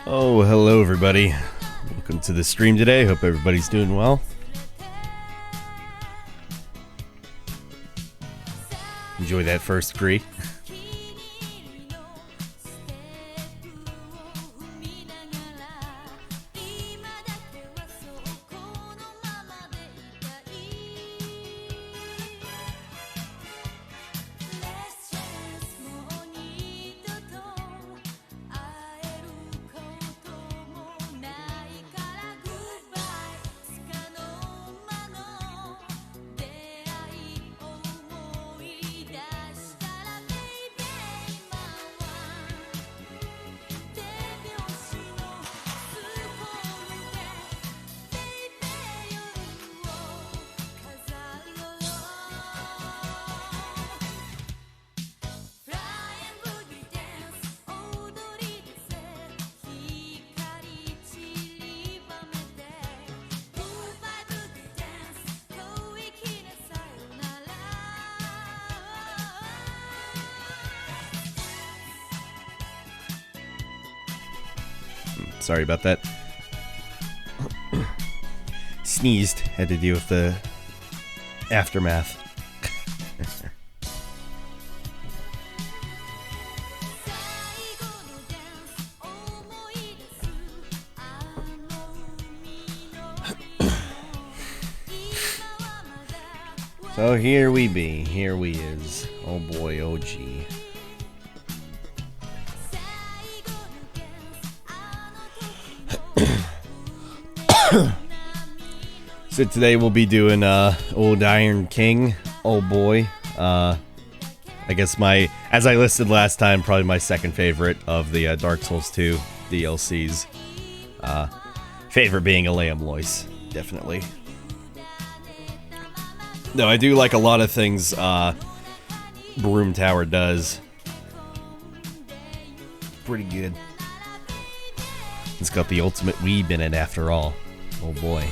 Oh, hello everybody. Welcome to the stream today. Hope everybody's doing well. Enjoy that first degree. Sorry about that. Sneezed. Had to deal with the aftermath. So here we be. Here we is. Oh boy, oh gee. So today we'll be doing Old Iron King. Oh boy. I guess as I listed last time, probably my second favorite of the Dark Souls 2 DLCs. Favorite being Aleum Lois, definitely. No, I do like a lot of things Broom Tower does. Pretty good. It's got the ultimate weeb in it after all. Oh boy.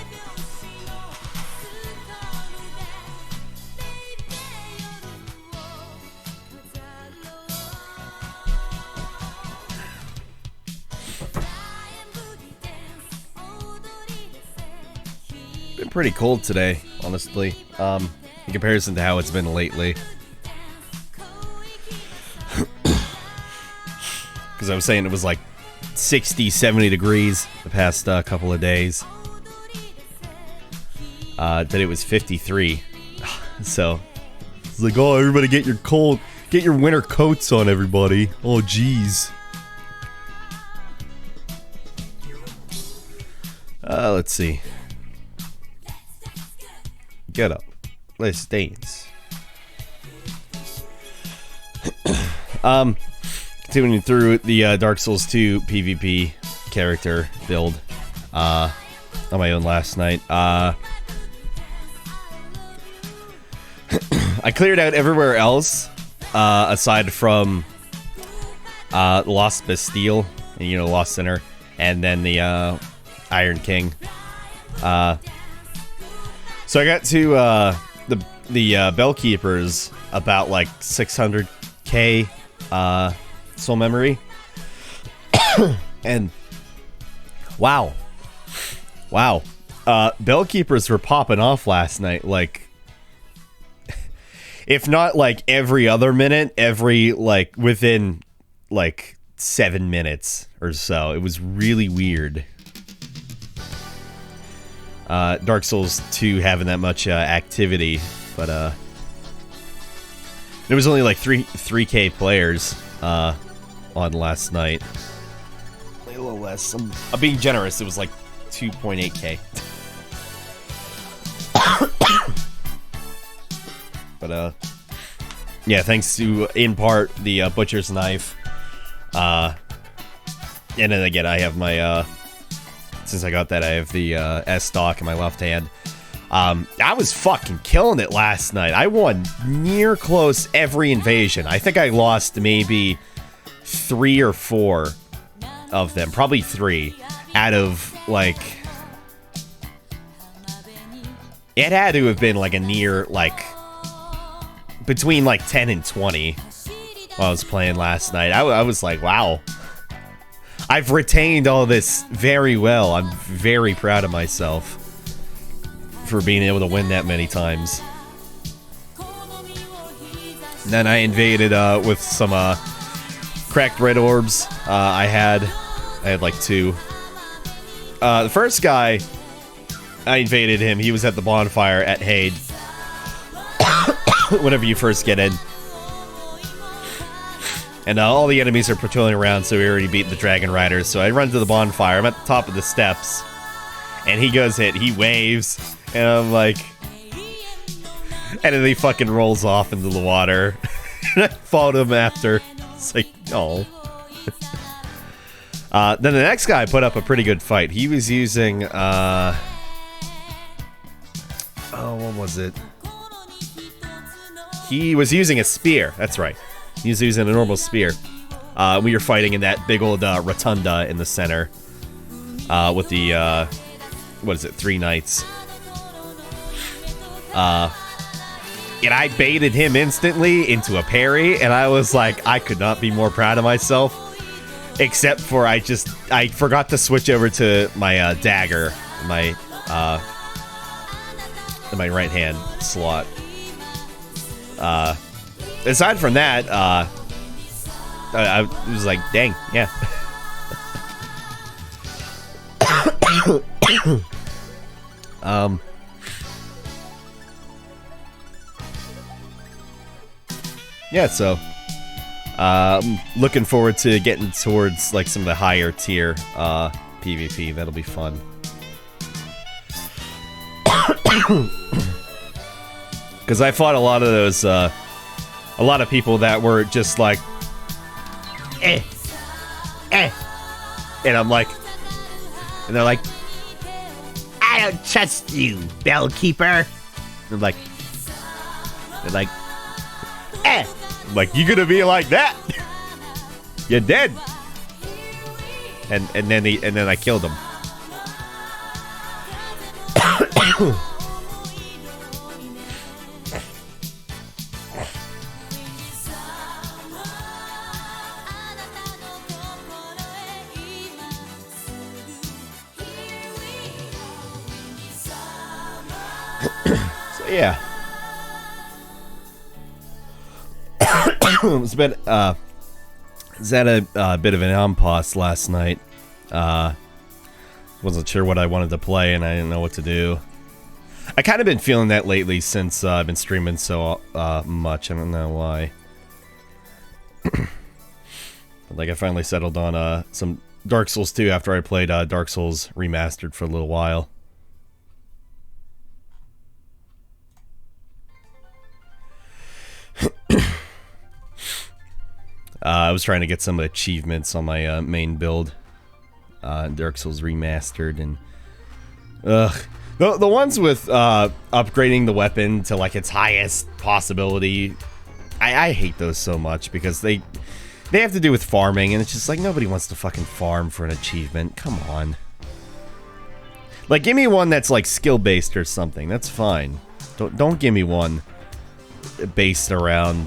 Been pretty cold today, honestly. In comparison to how it's been lately. Because I was saying it was like 60, 70 degrees the past couple of days. That it was 53. So it's like, oh, everybody get your winter coats on, everybody. Oh, jeez. Let's see. Get up. Let's dance. Continuing through the Dark Souls 2 PvP character build on my own last night. I cleared out everywhere else aside from Lost Bastille, Lost Sinner, and then the Iron King. So I got to the Bellkeepers about like 600k soul memory, and wow, Bellkeepers were popping off last night. Like, if not like every other minute, within like 7 minutes or so. It was really weird. Dark Souls 2 having that much activity, but there was only like 3k players on last night. A little less. I'm being generous. It was like 2.8k. But yeah, thanks to in part the Butcher's Knife. And then again, I have my since I got that, I have the S stock in my left hand. I was fucking killing it last night. I won near close every invasion. I think I lost maybe 3 or 4 of them. Probably 3 out of, like... It had to have been, like, a near, like... Between, like, 10 and 20 while I was playing last night. I was like, wow. I've retained all this very well. I'm very proud of myself for being able to win that many times. And then I invaded with some cracked red orbs. I had like 2. The first guy, I invaded him. He was at the bonfire at Haid. Whenever you first get in. And all the enemies are patrolling around, so we already beat the Dragon Riders. So I run to the bonfire. I'm at the top of the steps. And he goes hit. He waves. And I'm like... And then he fucking rolls off into the water. And I followed him after. It's like, oh. Then the next guy put up a pretty good fight. He was using, oh, what was it? He was using a spear. That's right. He was using a normal spear. We were fighting in that big old rotunda in the center. With the, what is it, 3 knights. And I baited him instantly into a parry, and I was like, I could not be more proud of myself. Except for I forgot to switch over to my dagger, my right hand slot. Aside from that, I was like, dang, yeah. Yeah, so looking forward to getting towards like some of the higher tier PvP. That'll be fun. Because I fought a lot of those, a lot of people that were just like, and I'm like, and they're like, I don't trust you, Bellkeeper. They're like, I'm like, you gonna be like that? You're dead. And then I killed him. So yeah. It's been was at a bit of an impasse last night. Wasn't sure what I wanted to play, and I didn't know what to do. I kind of been feeling that lately since I've been streaming so much. I don't know why. But like I finally settled on some Dark Souls 2 after I played Dark Souls Remastered for a little while. I was trying to get some achievements on my main build, Dark Souls Remastered, and the ones with upgrading the weapon to like its highest possibility, I hate those so much because they have to do with farming, and it's just like nobody wants to fucking farm for an achievement. Come on, like give me one that's like skill based or something. That's fine. Don't give me one based around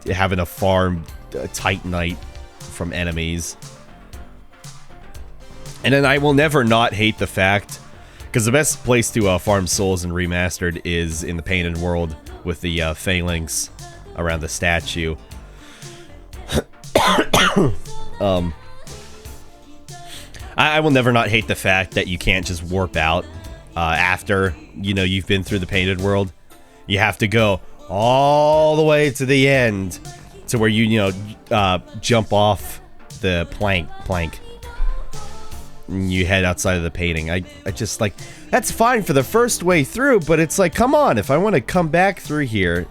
having to farm a Titanite from enemies. And then I will never not hate the fact, because the best place to farm souls in Remastered is in the Painted World with the phalanx around the statue. I will never not hate the fact that you can't just warp out after, you know, you've been through the Painted World. You have to go all the way to the end to where you jump off the plank and you head outside of the painting. I just like, that's fine for the first way through, but it's like, come on, if I want to come back through here,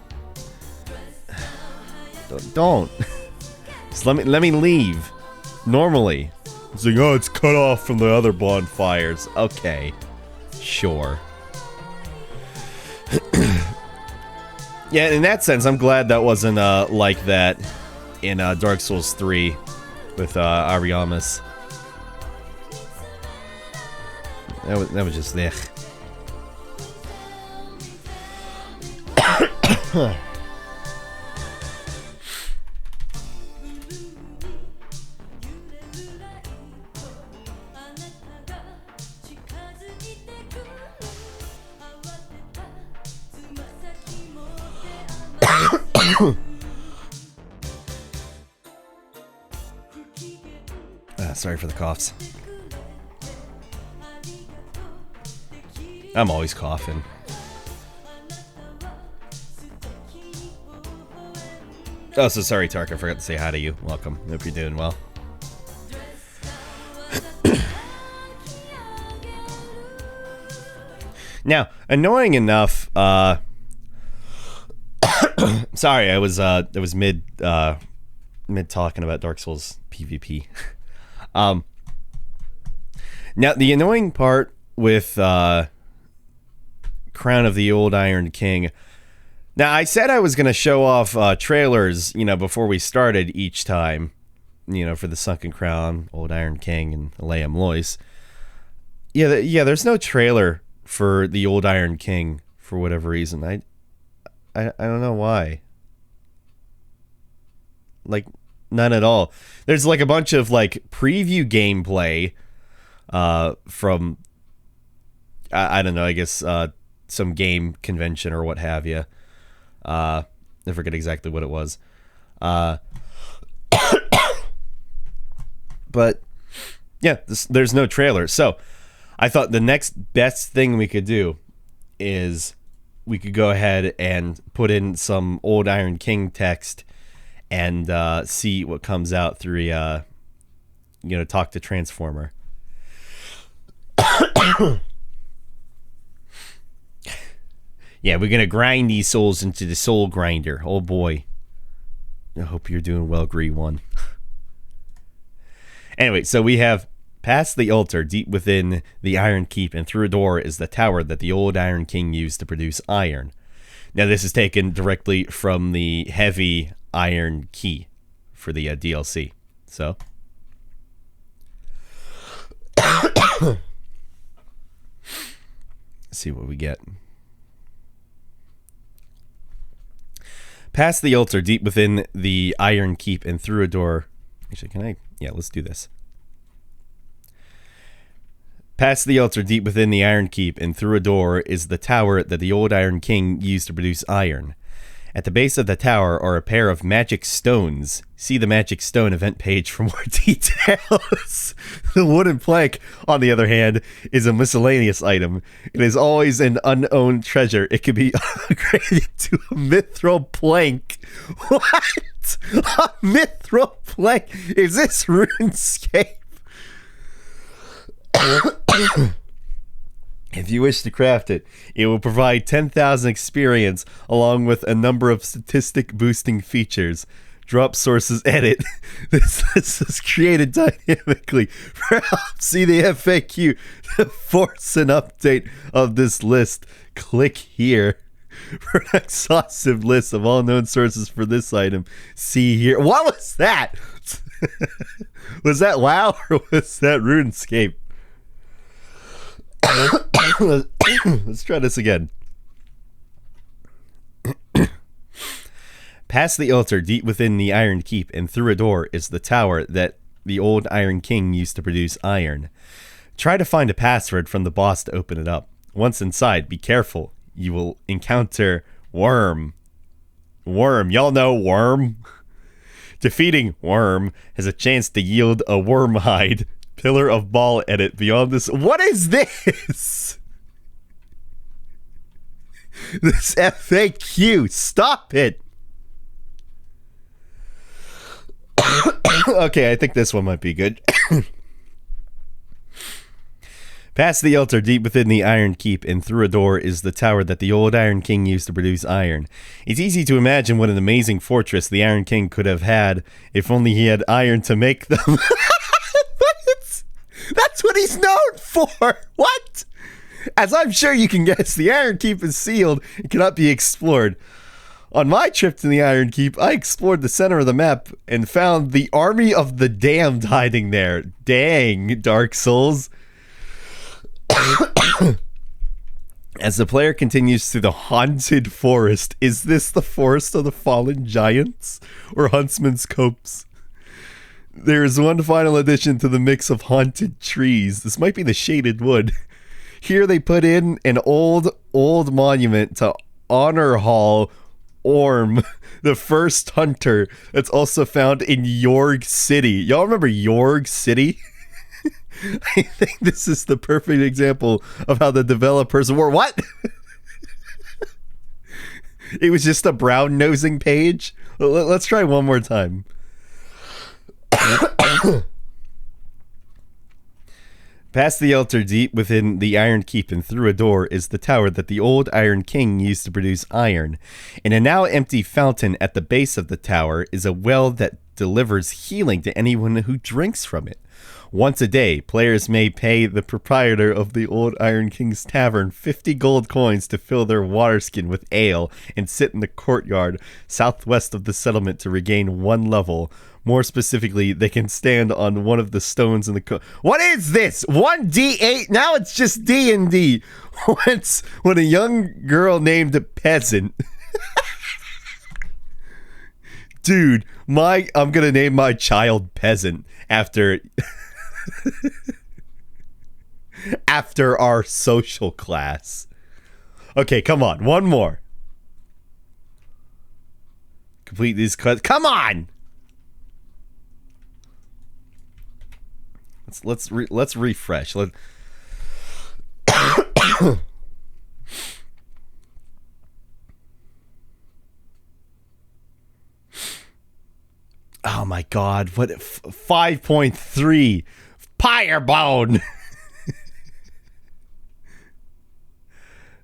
don't just let me leave normally. It's like, oh, it's cut off from the other bonfires. Okay, sure. Yeah, in that sense, I'm glad that wasn't like that in Dark Souls 3 with Ariamis. That was just there. Sorry for the coughs. I'm always coughing. Oh, so sorry, Tark. I forgot to say hi to you. Welcome. Hope you're doing well. Now, annoying enough. Sorry, I was mid talking about Dark Souls PvP. Now, the annoying part with Crown of the Old Iron King. Now, I said I was going to show off trailers, before we started each time, for the Sunken Crown, Old Iron King, and Aleum Lois. Yeah, there's no trailer for the Old Iron King for whatever reason. I don't know why. Like, none at all. There's like a bunch of like preview gameplay from I don't know, I guess some game convention or what have you. I forget exactly what it was. But yeah, there's no trailer. So I thought the next best thing we could do is we could go ahead and put in some Old Iron King text and see what comes out through Talk to Transformer. Yeah, we're gonna grind these souls into the soul grinder. Oh boy. I hope you're doing well, Gree One. Anyway, so we have past the altar, deep within the Iron Keep, and through a door is the tower that the Old Iron King used to produce iron. Now, this is taken directly from the heavy iron key for the DLC. So, let's see what we get. Past the altar, deep within the Iron Keep, and through a door. Actually, can I? Yeah, let's do this. Past the altar, deep within the Iron Keep, and through a door is the tower that the Old Iron King used to produce iron. At the base of the tower are a pair of magic stones. See the magic stone event page for more details. The wooden plank, on the other hand, is a miscellaneous item. It is always an unowned treasure. It can be upgraded to a mithril plank. What? A mithril plank? Is this RuneScape? If you wish to craft it, it will provide 10,000 experience along with a number of statistic boosting features. Drop sources edit. This list is created dynamically. For help, see the FAQ to force an update of this list. Click here. For an exhaustive list of all known sources for this item, see here. What was that? Was that WoW or was that RuneScape? Let's try this again. Past the altar, deep within the Iron Keep, and through a door is the tower that the Old Iron King used to produce iron. Try to find a password from the boss to open it up. Once inside, be careful. You will encounter Worm. Worm. Y'all know Worm? Defeating Worm has a chance to yield a worm hide. Pillar of Ball edit beyond this. What is this? This FAQ. Stop it. Okay, I think this one might be good. Past the altar, deep within the Iron Keep, and through a door is the tower that the Old Iron King used to produce iron. It's easy to imagine what an amazing fortress the Iron King could have had if only he had iron to make them. That's what he's known for. What? As I'm sure you can guess, the Iron Keep is sealed and cannot be explored. On my trip to the Iron Keep, I explored the center of the map and found the Army of the Damned hiding there. Dang, Dark Souls. As the player continues through the haunted forest, is this the Forest of the Fallen Giants or Huntsman's Copse? There is one final addition to the mix of haunted trees. This might be the Shaded Wood. Here they put in an old monument to honor hall Orm, the first hunter that's also found in York City. Y'all remember York City? I think this is the perfect example of how the developers were. What? It was just a brown nosing page. Let's try one more time. Past the altar, deep within the Iron Keep and through a door, is the tower that the old Iron King used to produce iron. In a now empty fountain at the base of the tower is a well that delivers healing to anyone who drinks from it. Once a day, players may pay the proprietor of the old Iron King's tavern 50 gold coins to fill their water skin with ale and sit in the courtyard southwest of the settlement to regain 1 level. More specifically, they can stand on one of the stones in the What is this? 1d8? Now it's just D&D. Once, when a young girl named Peasant... Dude, I'm gonna name my child Peasant after... after our social class. Okay, come on. One more. Complete these cuts. Come on! Let's refresh. Oh my god, what 5.3 Firebone.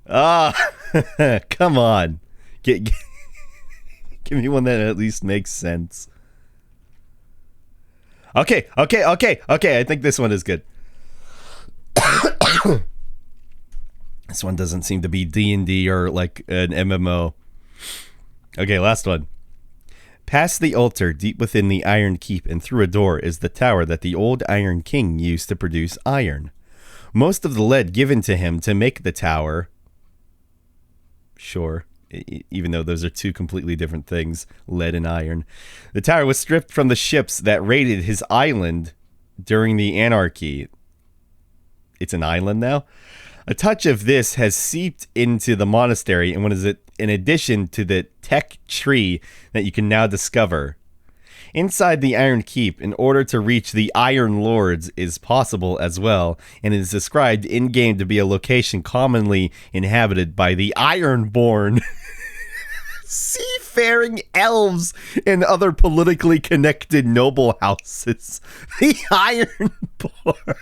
Come on. Give me one that at least makes sense. Okay. I think this one is good. This one doesn't seem to be D&D or like an MMO. Okay, last one. Past the altar, deep within the Iron Keep and through a door, is the tower that the old Iron King used to produce iron. Most of the lead given to him to make the tower... Sure, even though those are two completely different things, lead and iron. The tower was stripped from the ships that raided his island during the Anarchy. It's an island now? A touch of this has seeped into the monastery, and what is it? In addition to the tech tree that you can now discover. Inside the Iron Keep, in order to reach the Iron Lords is possible as well, and it is described in-game to be a location commonly inhabited by the Ironborn, seafaring elves, and other politically connected noble houses. The Ironborn.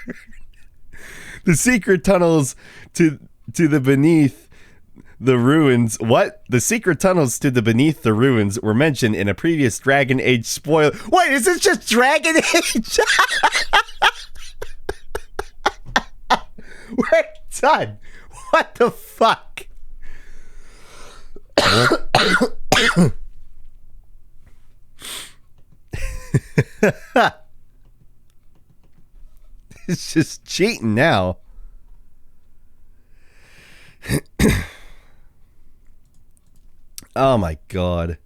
The secret tunnels to the beneath the ruins. What? The secret tunnels to the beneath the ruins were mentioned in a previous Dragon Age spoiler. Wait, is this just Dragon Age? We're done. What the fuck? It's just cheating now. Oh my god.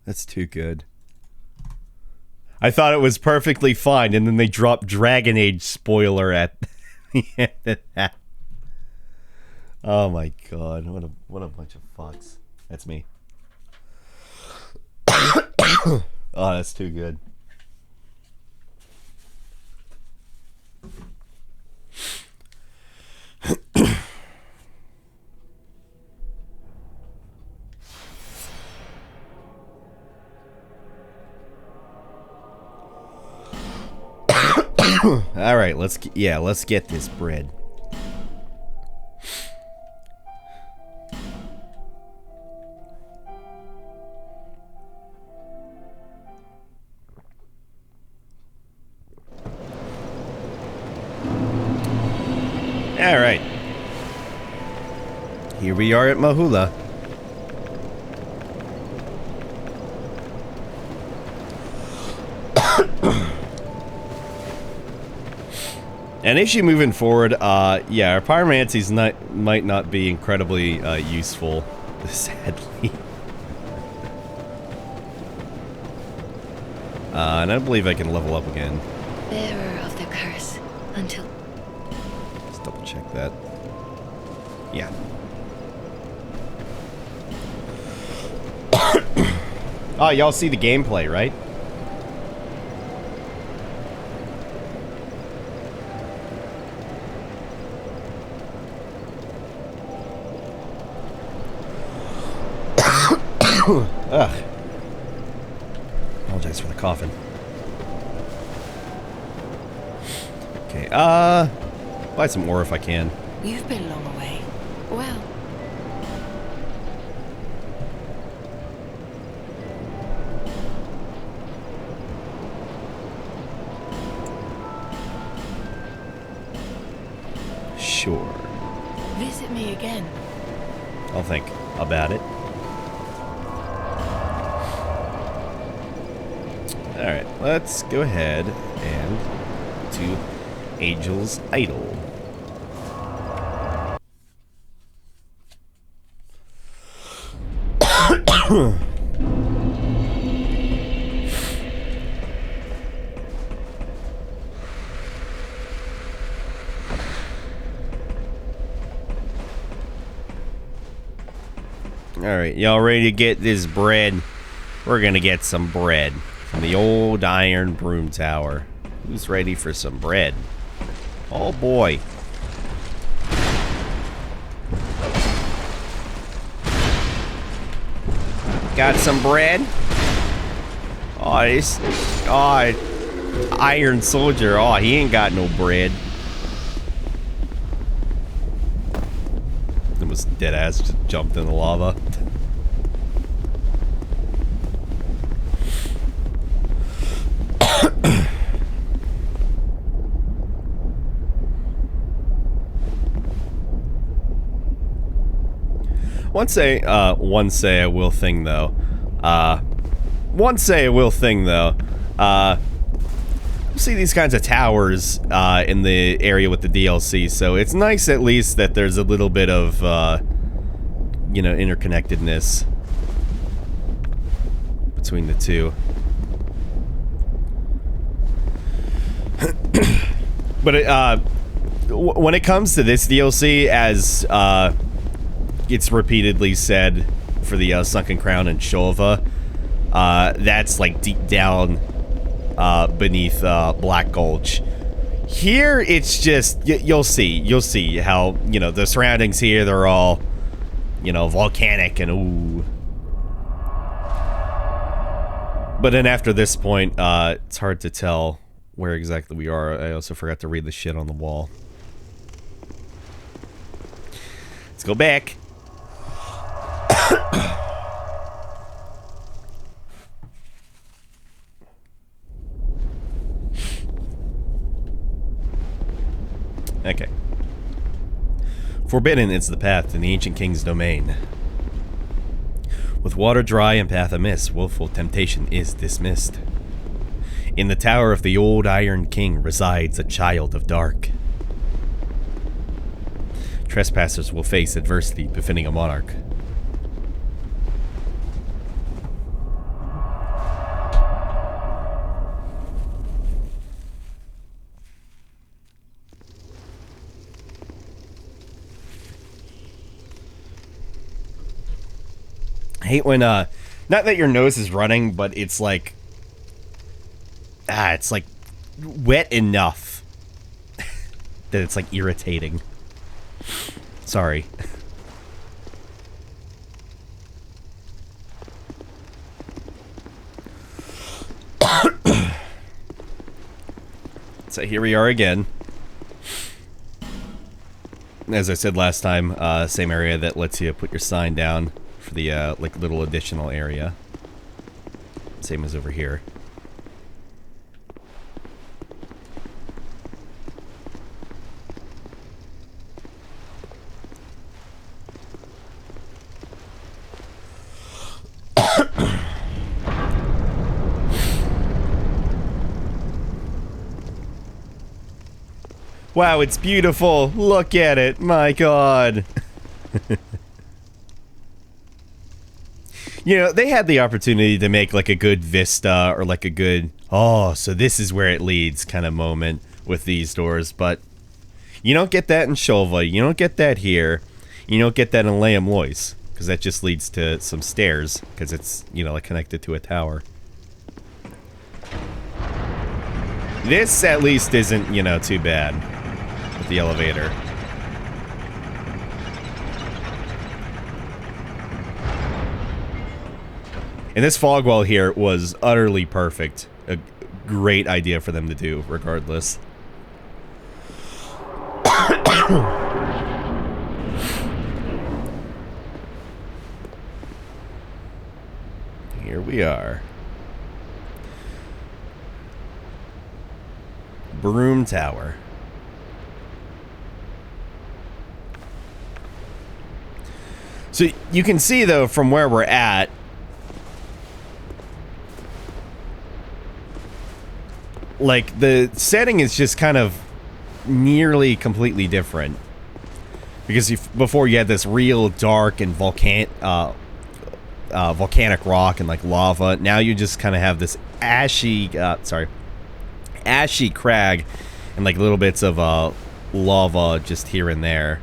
That's too good. I thought it was perfectly fine, and then they dropped Dragon Age spoiler at the end of that. Oh my god. What a bunch of fucks. That's me. Oh, that's too good. All right, let's get this bread. All right. Here we are at Mahula. An issue moving forward, yeah, our pyromancies might not be incredibly useful, sadly. And I believe I can level up again. Bearer of the curse until... Let's double check that. Yeah. Oh, y'all see the gameplay, right? Ugh. Apologize for the coughing. Okay, buy some ore if I can. You've been long away. Well, Sure. visit me again. I'll think about it. Alright, let's go ahead and to Angel's Idol. Alright, y'all ready to get this bread? We're gonna get some bread from the old iron broom tower. Who's ready for some bread? Oh boy. Got some bread? Oh, this... Oh, Iron Soldier. Oh, he ain't got no bread. Almost dead ass just jumped in the lava. One say I will thing though. See these kinds of towers in the area with the DLC, so it's nice at least that there's a little bit of you know, interconnectedness between the two. But when it comes to this DLC, as it's repeatedly said for the Sunken Crown and Shova, that's like deep down beneath Black Gulch. Here, it's just you'll see how, you know, the surroundings here, they're all, you know, volcanic and ooh. But then after this point, it's hard to tell where exactly we are. I also forgot to read the shit on the wall. Let's go back. Okay. Forbidden is the path to the ancient king's domain. With water dry and path amiss, willful temptation is dismissed. In the tower of the old Iron King resides a child of dark. Trespassers will face adversity befitting a monarch. I hate when, not that your nose is running, but it's like, it's like wet enough that it's like irritating. Sorry. So here we are again. As I said last time, same area that lets you put your sign down for the like little additional area. Same as over here. Wow, it's beautiful. Look at it. My God. You know, they had the opportunity to make like a good vista or like a good, oh, so this is where it leads kind of moment with these doors, but you don't get that in Shova. You don't get that here. You don't get that in Liam Lois. because that just leads to some stairs, because it's, you know, like connected to a tower. This, at least, isn't, you know, too bad with the elevator. And this fog wall here was utterly perfect. A great idea for them to do, regardless. Here we are. Broom Tower. So you can see, though, from where we're at, like, the setting is just kind of nearly completely different. Because before you had this real dark and volcanic rock and, like, lava. Now you just kind of have this ashy crag and, like, little bits of lava just here and there.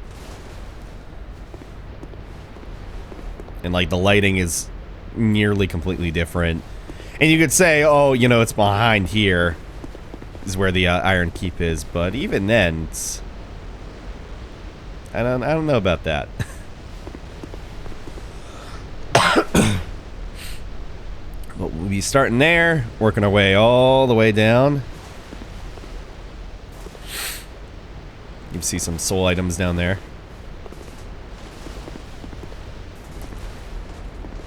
And, like, the lighting is nearly completely different. And you could say, oh, you know, it's behind here. Is where the Iron Keep is, but even then, it's, I don't know about that. But we'll be starting there, working our way all the way down. You can see some soul items down there.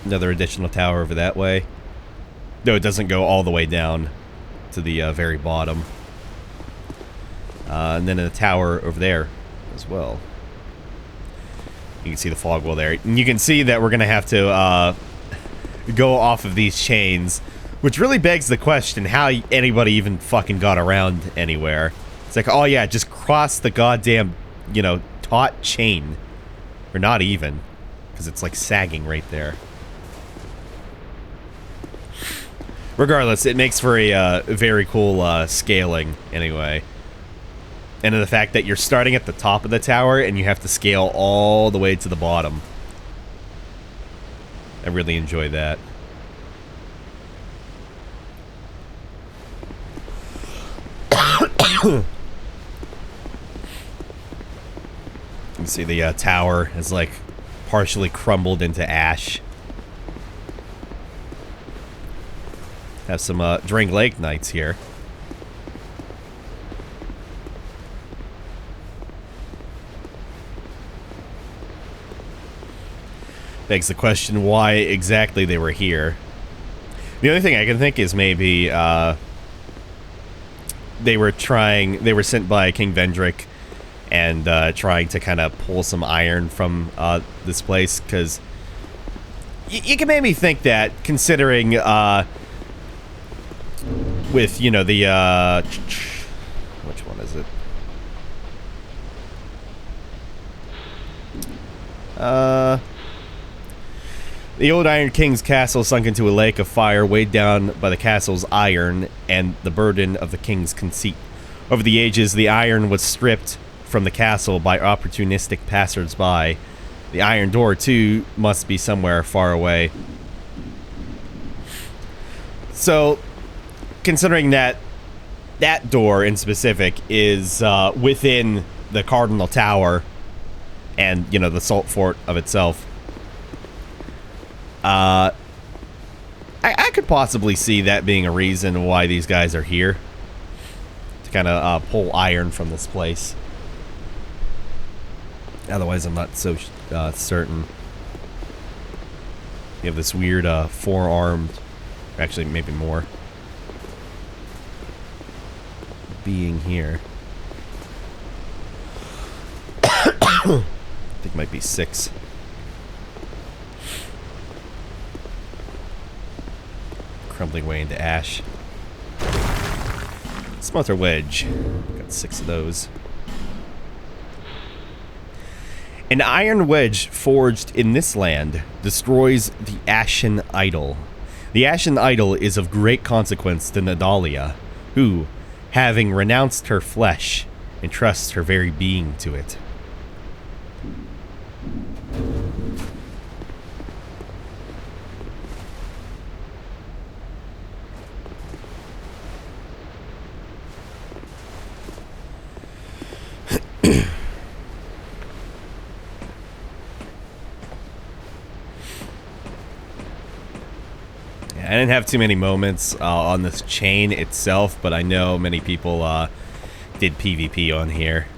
Another additional tower over that way. No, it doesn't go all the way down to the very bottom. And then a tower over there as well. You can see the fog wall there. And you can see that we're going to have to go off of these chains, which really begs the question how anybody even fucking got around anywhere. It's like, oh yeah, just cross the goddamn, you know, taut chain. Or not even, because it's like sagging right there. Regardless, it makes for a very cool scaling, anyway. And the fact that you're starting at the top of the tower and you have to scale all the way to the bottom. I really enjoy that. You can see the tower is, like, partially crumbled into ash. Have some Drink Lake Knights here. Begs the question why exactly they were here. The only thing I can think is maybe they were sent by King Vendrick and trying to kind of pull some iron from this place, because you can maybe think that, considering with, you know, the which one is it? The old Iron King's castle sunk into a lake of fire, weighed down by the castle's iron and the burden of the king's conceit. Over the ages, the iron was stripped from the castle by opportunistic passers-by. The iron door, too, must be somewhere far away. So, considering that that door in specific is within the Cardinal Tower and, you know, the Salt Fort of itself, I could possibly see that being a reason why these guys are here. To kind of pull iron from this place. Otherwise, I'm not so certain. You have this weird four-armed, actually maybe more, being here. I think it might be 6. Crumbling away into ash. Smelter wedge. Got 6 of those. An iron wedge forged in this land destroys the Ashen Idol. The Ashen Idol is of great consequence to Nadalia, who, having renounced her flesh, entrusts her very being to it. I didn't have too many moments on this chain itself, but I know many people did PvP on here.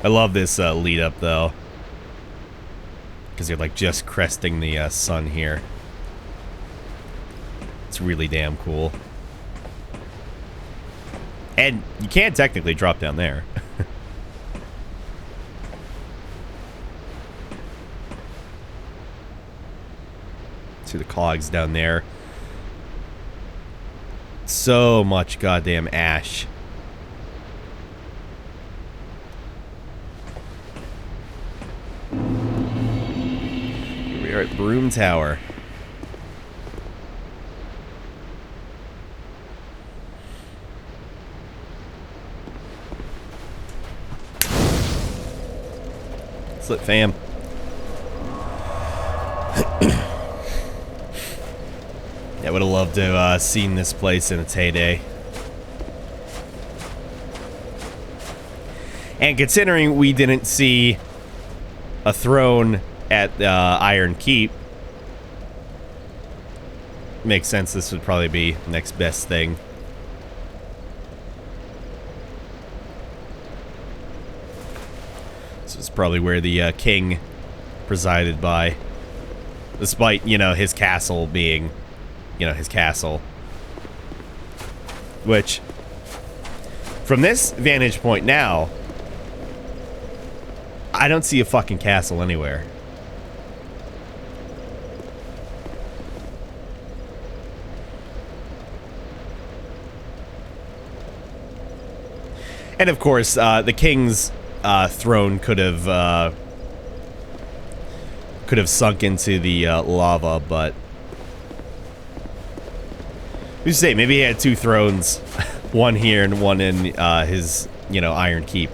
I love this lead up though, because you're like just cresting the sun here. It's really damn cool. And you can't technically drop down there. See the cogs down there. So much goddamn ash. Here we are at Broom Tower. Slip fam. I would have loved to have seen this place in its heyday. And considering we didn't see a throne at Iron Keep, makes sense this would probably be the next best thing. This is probably where the king presided by, despite, you know, his castle being, you know, his castle. Which, from this vantage point now, I don't see a fucking castle anywhere. And of course, the king's throne could have sunk into the lava, but who's to say? Maybe he had two thrones, one here and one in his, you know, Iron Keep.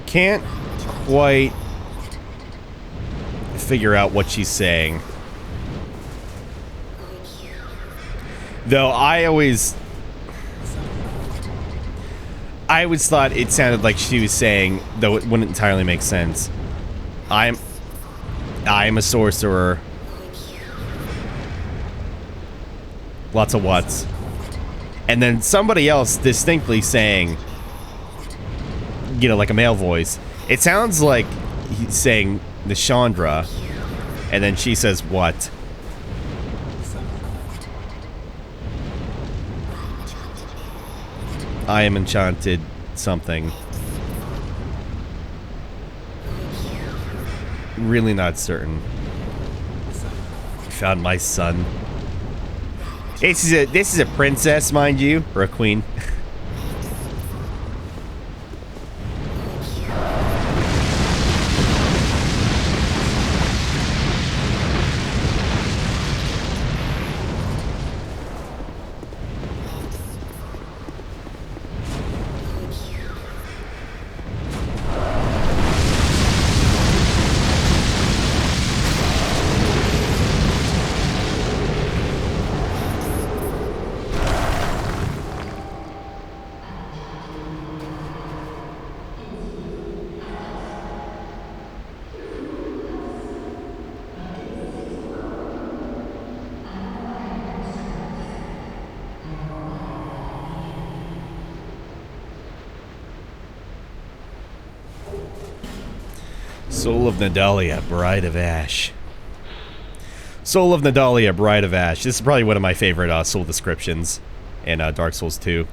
Can't quite figure out what she's saying. Though I always thought it sounded like she was saying, though it wouldn't entirely make sense, I'm a sorcerer. Lots of whats. And then somebody else distinctly saying, you know, like a male voice. It sounds like he's saying Nishandra, and then she says what? I am enchanted something. Really not certain. Found my son. This is a princess, mind you, or a queen. Soul of Nadalia, Bride of Ash. Soul of Nadalia, Bride of Ash. This is probably one of my favorite soul descriptions in Dark Souls 2.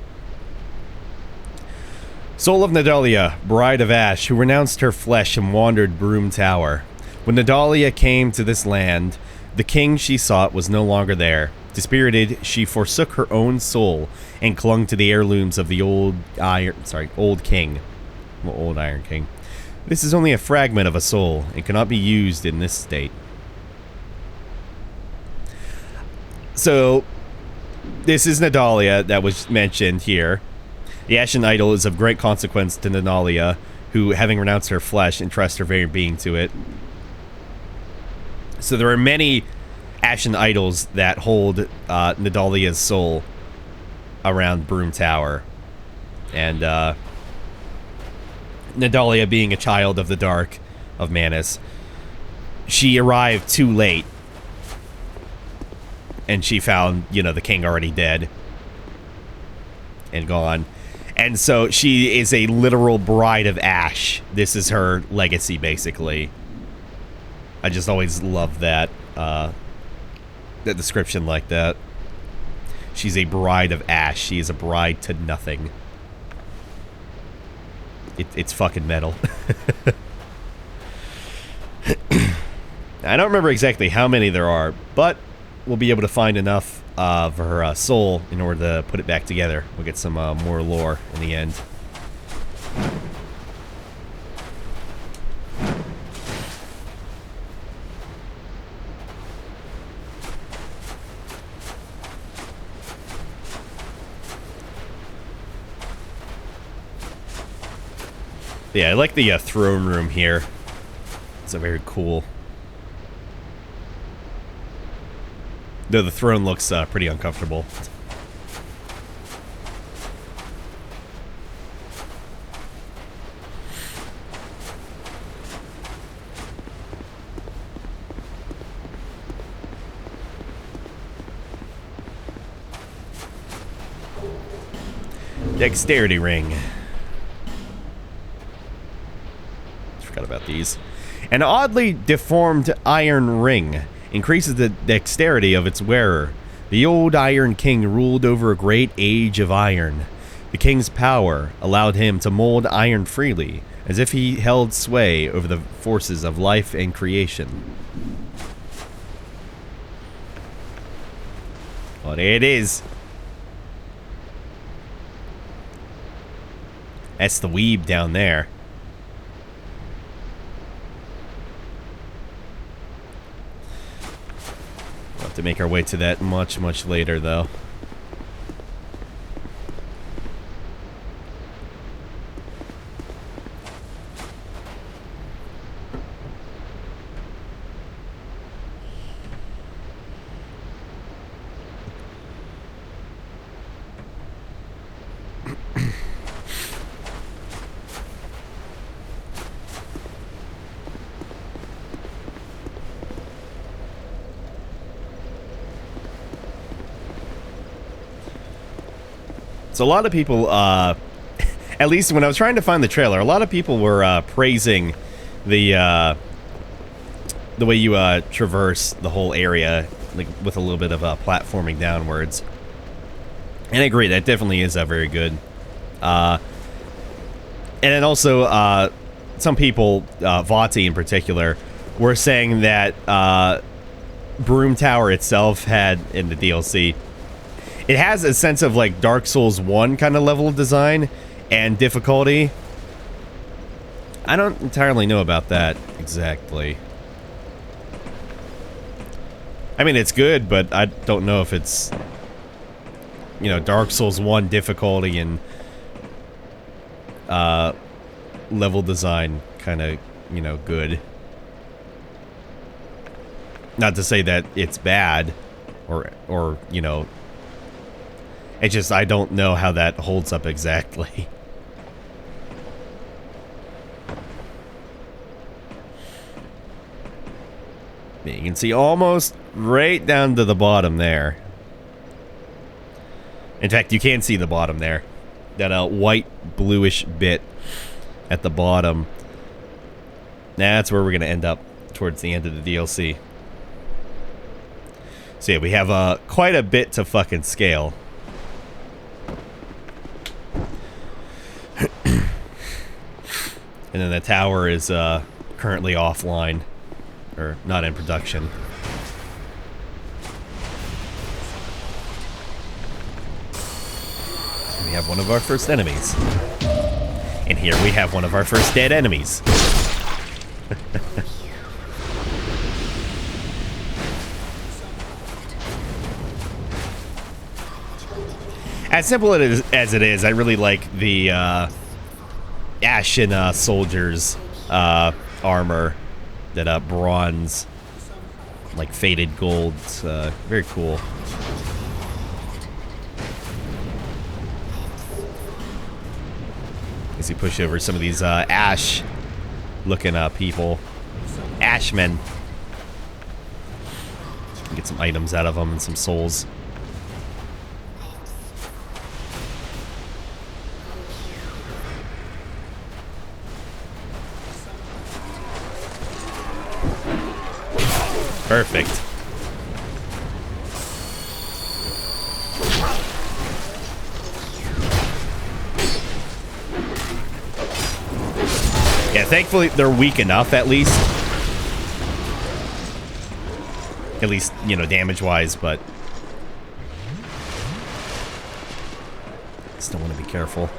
Soul of Nadalia, Bride of Ash, who renounced her flesh and wandered Broom Tower. When Nadalia came to this land, The king she sought was no longer there. Dispirited, she forsook her own soul and clung to the heirlooms of the old king. Well, old Iron King. This is only a fragment of a soul and cannot be used in this state. So, this is Nadalia that was mentioned here. The Ashen Idol is of great consequence to Nadalia, who, having renounced her flesh, entrusts her very being to it. So there are many Ashen Idols that hold Nadalia's soul around Broom Tower. And Nadalia, being a child of the Dark of Manus, she arrived too late. And she found, you know, the king already dead and gone. And so she is a literal bride of ash. This is her legacy, basically. I just always love that, that description like that. She's a bride of ash. She is a bride to nothing. It's fucking metal. I don't remember exactly how many there are, but we'll be able to find enough of her soul in order to put it back together. We'll get some more lore in the end. Yeah, I like the throne room here. It's a very cool. Though the throne looks pretty uncomfortable. Dexterity ring. Forgot about these. An oddly deformed iron ring increases the dexterity of its wearer. The old Iron King ruled over a great age of iron. The king's power allowed him to mold iron freely, as if he held sway over the forces of life and creation. Well, there it is. That's the weeb down there. We'll have to make our way to that much, much later, though. So a lot of people, at least when I was trying to find the trailer, a lot of people were praising the way you traverse the whole area, like with a little bit of platforming downwards. And I agree, that definitely is very good. And then also, some people, Vati in particular, were saying that Broom Tower itself had, in the DLC, it has a sense of like Dark Souls 1 kind of level of design and difficulty. I don't entirely know about that exactly. I mean, it's good, but I don't know if it's, you know, Dark Souls 1 difficulty and level design kind of, you know, good. Not to say that it's bad or you know, it's just I don't know how that holds up exactly. You can see almost right down to the bottom there. In fact, you can see the bottom there. That white bluish bit at the bottom. That's where we're going to end up towards the end of the DLC. So yeah, we have quite a bit to fucking scale. And then the tower is currently offline, or not in production. have one of our first enemies. And here we have one of our first dead enemies. As simple as it is, I really like the Ashen Soldier's armor. That bronze, like faded gold. Very cool. As you push over some of these ash-looking people. Ashmen. Get some items out of them and some souls. Perfect. Yeah, thankfully they're weak enough at least. At least, you know, damage-wise, but still want to be careful.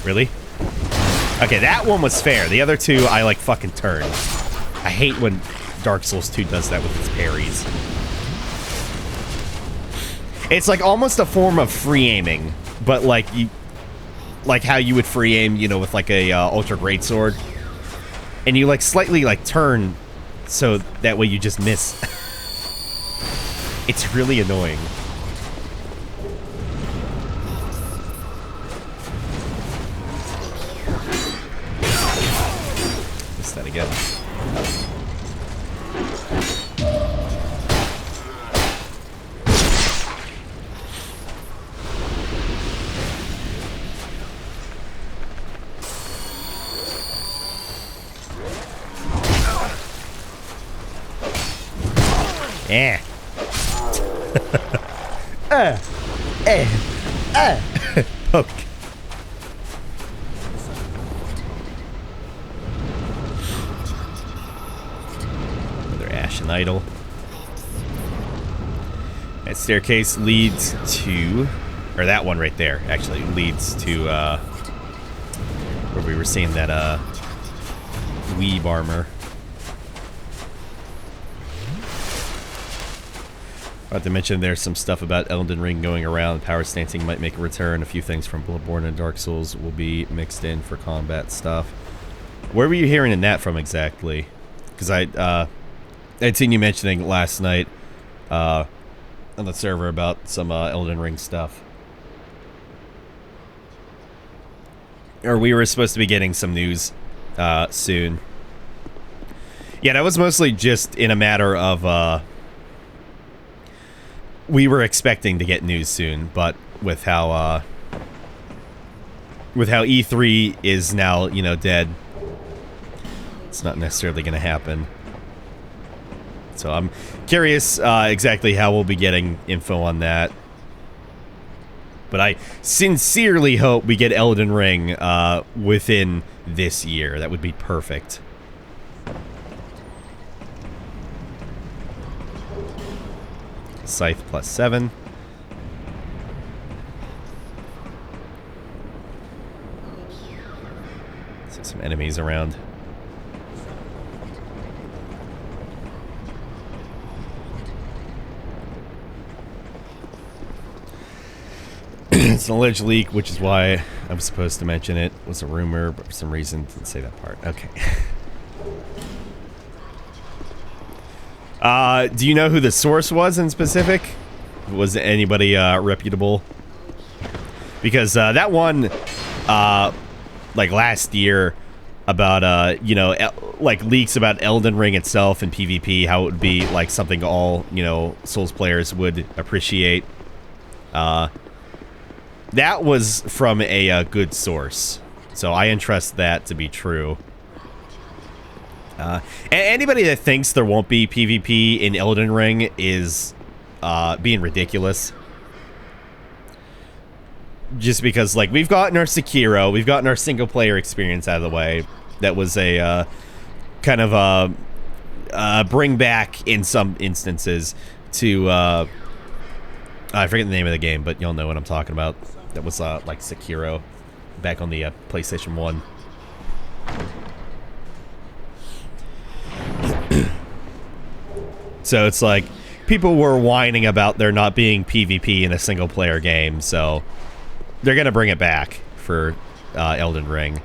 Really? Okay, that one was fair. The other two, I like fucking turned. I hate when Dark Souls 2 does that with its parries. It's like almost a form of free aiming, but like how you would free aim, you know, with like a ultra greatsword, and you like slightly like turn, so that way you just miss. It's really annoying. Missed that again. Yeah. Poke. Another ashen idol. That staircase leads to, or that one right there actually leads to where we were seeing that weeb armor. Not to mention there's some stuff about Elden Ring going around. Power stancing might make a return. A few things from Bloodborne and Dark Souls will be mixed in for combat stuff. Where were you hearing that from exactly? Because I'd seen you mentioning last night on the server about some Elden Ring stuff. Or we were supposed to be getting some news soon. Yeah, that was mostly just in a matter of we were expecting to get news soon, but with how E3 is now, you know, dead, it's not necessarily going to happen. So I'm curious exactly how we'll be getting info on that. But I sincerely hope we get Elden Ring within this year. That would be perfect. Scythe +7. See some enemies around. It's an alleged leak, which is why I'm supposed to mention it. It was a rumor, but for some reason didn't say that part. Okay. Do you know who the source was in specific? Was anybody reputable? Because that one, like last year, about you know, like leaks about Elden Ring itself and PvP, how it would be like something all, you know, Souls players would appreciate. That was from a good source, so I entrust that to be true. Anybody that thinks there won't be PvP in Elden Ring is being ridiculous. Just because, like, we've gotten our Sekiro, we've gotten our single-player experience out of the way. That was a kind of a bring back in some instances. to I forget the name of the game, but you'll know what I'm talking about. That was like Sekiro back on the PlayStation 1. So it's like people were whining about there not being PvP in a single player game, so they're gonna bring it back for Elden Ring.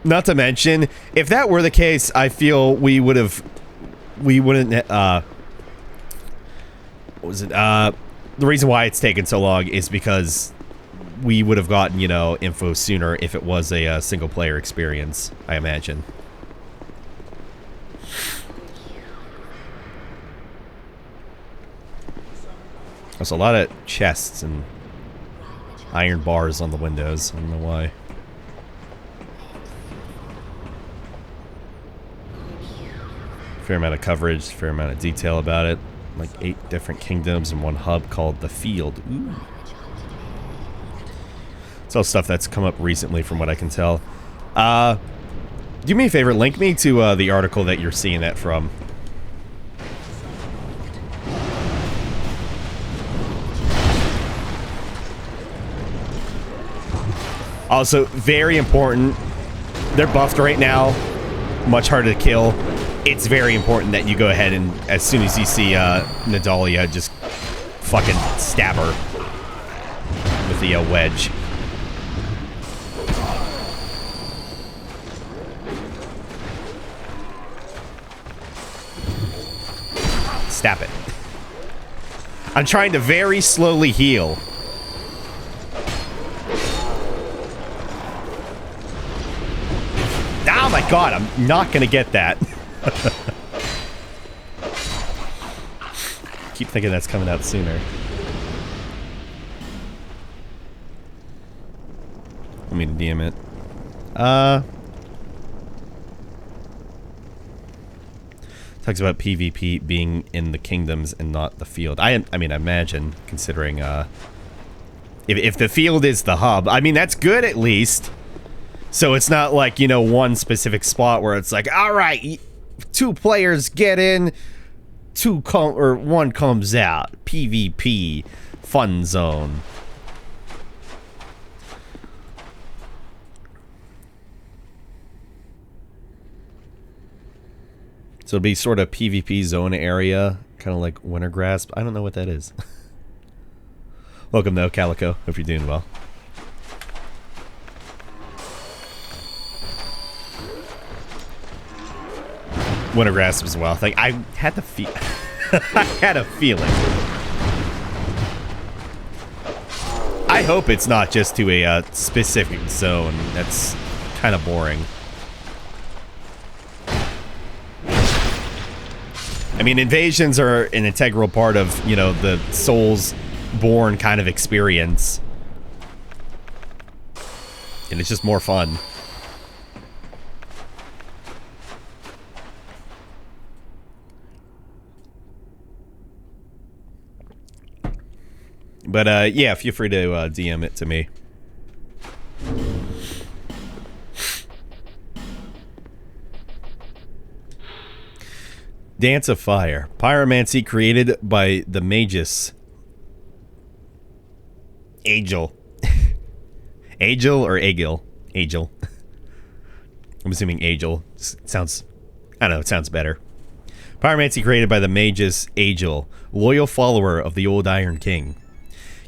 Not to mention, if that were the case, I feel we wouldn't what was it? The reason why it's taken so long is because we would have gotten, you know, info sooner if it was a single player experience, I imagine. There's a lot of chests and iron bars on the windows. I don't know why. Fair amount of coverage, fair amount of detail about it. Like 8 different kingdoms and one hub called the Field. Ooh. It's all stuff that's come up recently from what I can tell. Do me a favor, link me to the article that you're seeing that from. Also, very important, they're buffed right now, much harder to kill. It's very important that you go ahead and, as soon as you see Nadalia, just fucking stab her with the wedge. Stab it. I'm trying to very slowly heal. Oh my god, I'm not gonna get that. Keep thinking that's coming out sooner. Let me DM it. Talks about PvP being in the kingdoms and not the field. I mean, I imagine, considering, if the field is the hub, I mean, that's good at least. So it's not like, you know, one specific spot where it's like, all right, 2 players get in, one comes out. PvP, fun zone. So it'll be sort of PvP zone area, kind of like Winter Grasp. I don't know what that is. Welcome though, Calico. Hope you're doing well. Winter Grasp as well. Like, I had the I had a feeling. I hope it's not just to a specific zone. That's kind of boring. I mean, invasions are an integral part of, you know, the Souls-born kind of experience. And it's just more fun. But, yeah, feel free to DM it to me. Dance of Fire. Pyromancy created by the magus. Agil. Agil or Agil? Agil. I'm assuming Agil. Sounds... I don't know, it sounds better. Pyromancy created by the magus Agil, loyal follower of the old Iron King.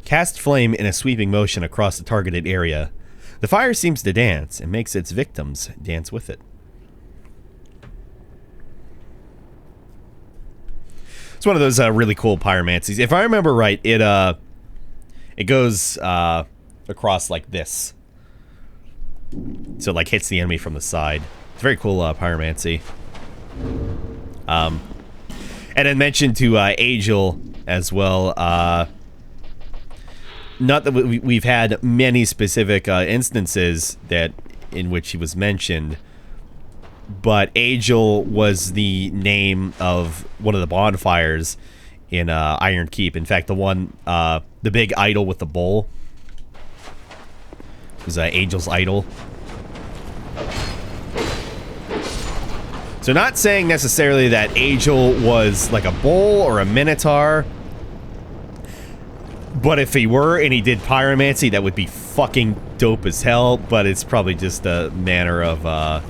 Cast flame in a sweeping motion across the targeted area. The fire seems to dance and makes its victims dance with it. It's one of those really cool pyromancies. If I remember right, it goes across like this. So it like hits the enemy from the side. It's very cool pyromancy. And then mentioned to Agil as well. Not that we've had many specific instances that in which he was mentioned, but Agil was the name of one of the bonfires in Iron Keep. In fact, the one, the big idol with the bowl was Agil's idol. So not saying necessarily that Angel was like a bull or a minotaur. But if he were and he did pyromancy, that would be fucking dope as hell. But it's probably just a manner of,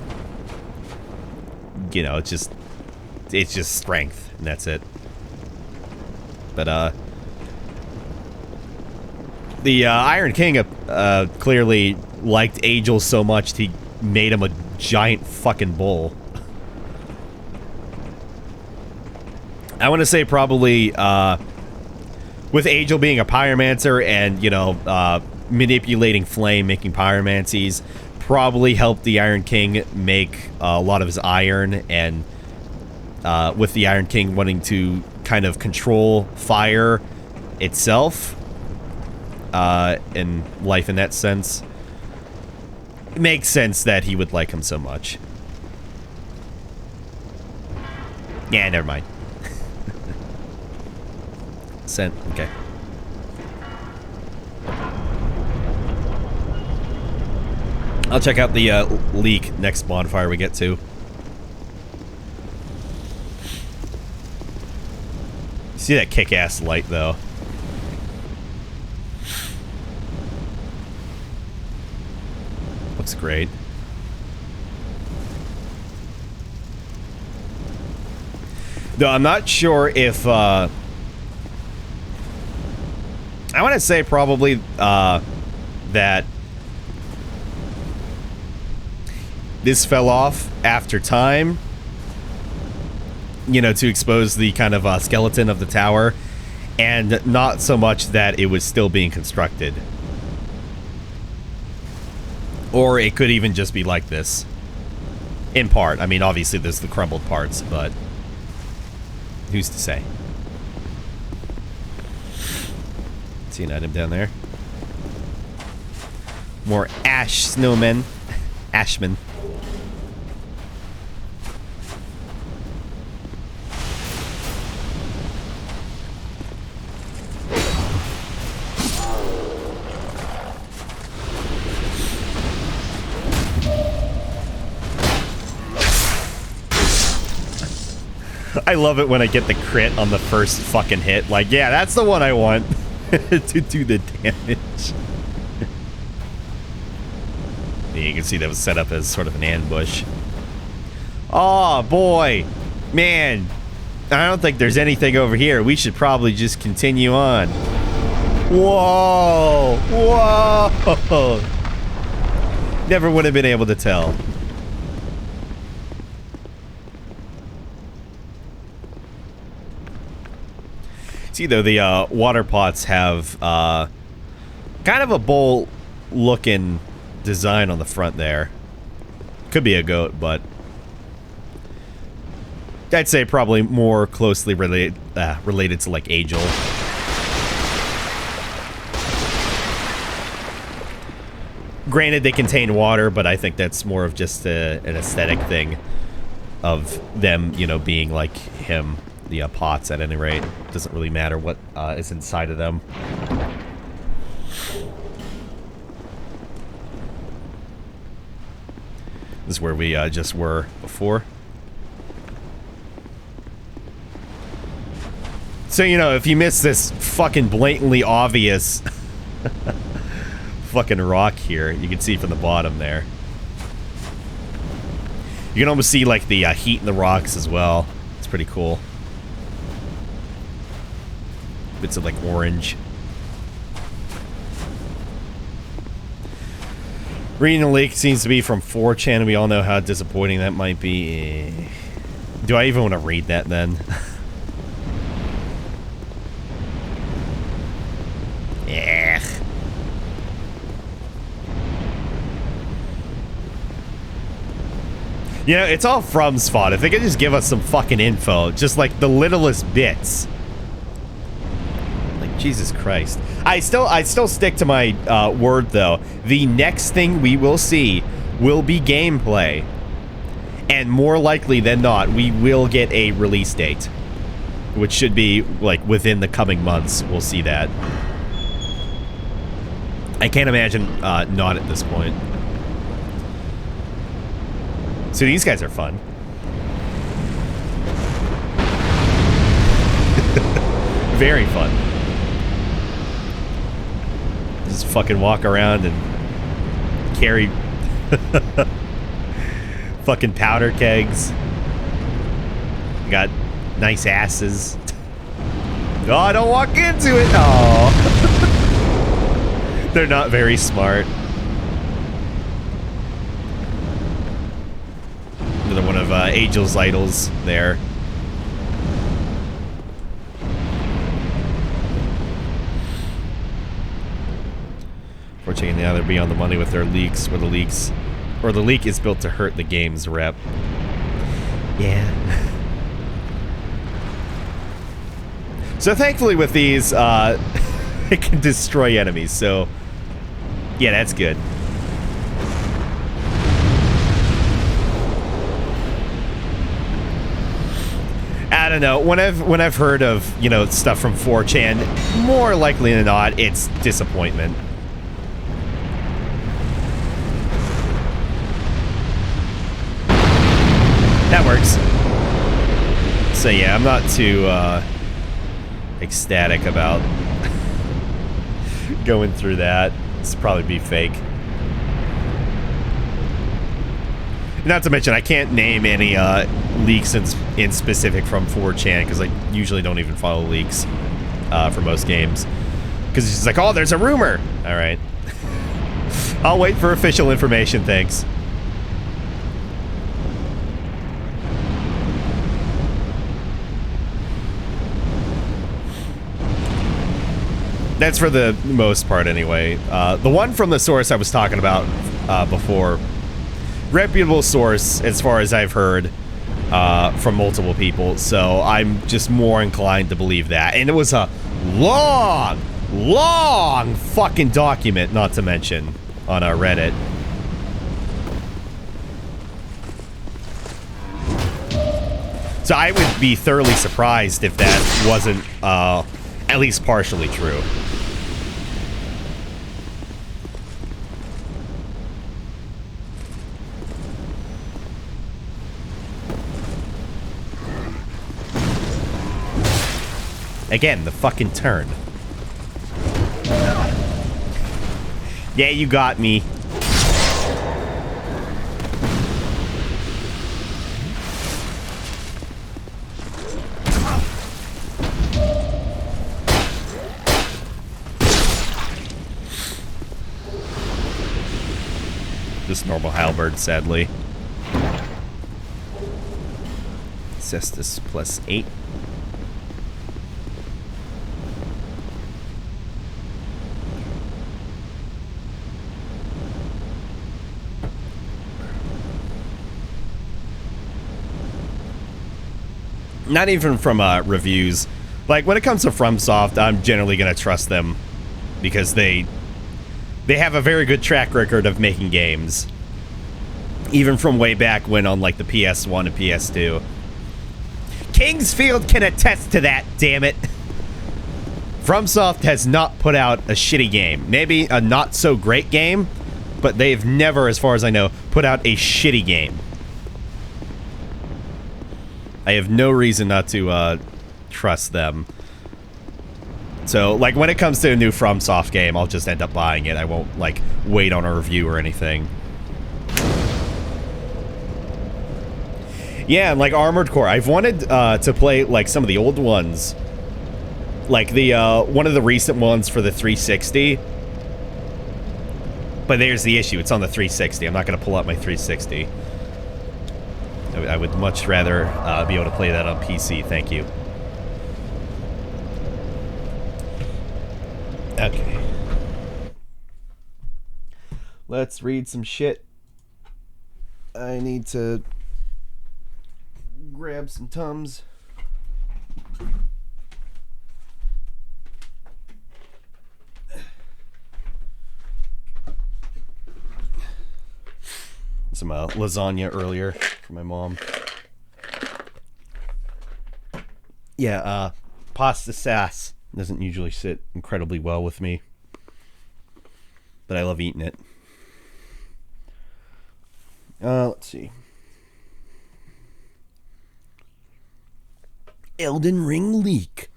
you know, it's just strength, and that's it. But, the Iron King clearly liked Angel so much he made him a giant fucking bull. I want to say probably, with Angel being a pyromancer and, you know, manipulating flame, making pyromancies, probably helped the Iron King make a lot of his iron, and with the Iron King wanting to kind of control fire itself, in life in that sense, it makes sense that he would like him so much. Yeah, never mind. Sent. Okay. I'll check out the leak next bonfire we get to. See that kick-ass light, though. Looks great. Though I'm not sure if, I want to say probably, that this fell off after time, you know, to expose the kind of skeleton of the tower, and not so much that it was still being constructed. Or it could even just be like this. In part. I mean, obviously there's the crumbled parts, but who's to say? See an item down there. More ash snowmen. Ashmen. I love it when I get the crit on the first fucking hit. Like, yeah, that's the one I want to do the damage. Yeah, you can see that was set up as sort of an ambush. Oh, boy. Man, I don't think there's anything over here. We should probably just continue on. Whoa. Whoa. Never would have been able to tell. See, though, the water pots have kind of a bowl-looking design on the front there. Could be a goat, but I'd say probably more closely related to, like, Angel. Granted, they contain water, but I think that's more of just an aesthetic thing of them, you know, being like him. The pots, at any rate. Doesn't really matter what is inside of them. This is where we just were before. So, you know, if you miss this fucking blatantly obvious fucking rock here, you can see from the bottom there. You can almost see, like, the heat in the rocks as well. It's pretty cool. Bits of, like, orange. Reading the leak seems to be from 4chan. We all know how disappointing that might be. Do I even want to read that, then? Yeah. You know, it's all From's fault. If they could just give us some fucking info. Just, like, the littlest bits. Jesus Christ. I still stick to my word, though. The next thing we will see will be gameplay. And more likely than not, we will get a release date. Which should be, like, within the coming months. We'll see that. I can't imagine not at this point. So these guys are fun. very fun. Just fucking walk around and carry fucking powder kegs. Got nice asses. Oh, don't walk into it. Oh. They're not very smart. Another one of Angel's idols there. Fortunately, now they're beyond the money with their leaks, or the leak is built to hurt the game's rep. Yeah. So thankfully with these, it can destroy enemies, so yeah, that's good. I don't know, when I've heard of, you know, stuff from 4chan, more likely than not, it's disappointment. That works. So yeah, I'm not too ecstatic about going through that. It's probably be fake. Not to mention, I can't name any leaks in specific from 4chan because I usually don't even follow leaks for most games. Because it's just like, oh, there's a rumor. All right. I'll wait for official information, thanks. That's for the most part, anyway. The one from the source I was talking about before, reputable source, as far as I've heard from multiple people, so I'm just more inclined to believe that. And it was a long fucking document, not to mention, on our Reddit. So I would be thoroughly surprised if that wasn't at least partially true. Again, the fucking turn. Yeah, you got me. Just normal halberd, sadly. Cestus +8. Not even from reviews. Like, when it comes to FromSoft, I'm generally going to trust them because they have a very good track record of making games. Even from way back when on, like, the PS1 and PS2. Kingsfield can attest to that, damn it. FromSoft has not put out a shitty game. Maybe a not-so-great game, but they've never, as far as I know, put out a shitty game. I have no reason not to trust them. So, like, when it comes to a new FromSoft game, I'll just end up buying it. I won't, like, wait on a review or anything. Yeah, and, like, Armored Core. I've wanted to play, like, some of the old ones. Like, the, one of the recent ones for the 360. But there's the issue. It's on the 360. I'm not going to pull out my 360. I would much rather be able to play that on PC, thank you. Okay. Let's read some shit. I need to grab some Tums. Some lasagna earlier for my mom. Yeah, pasta sass doesn't usually sit incredibly well with me, but I love eating it. Let's see. Elden Ring leak.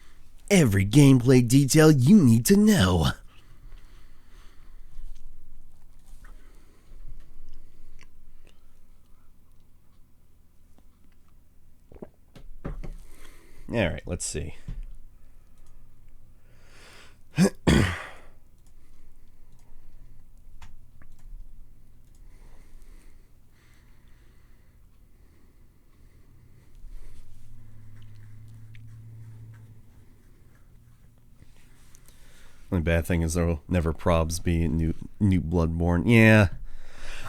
Every gameplay detail you need to know. All right, let's see. The bad thing is there'll never probs be a new Bloodborne. Yeah.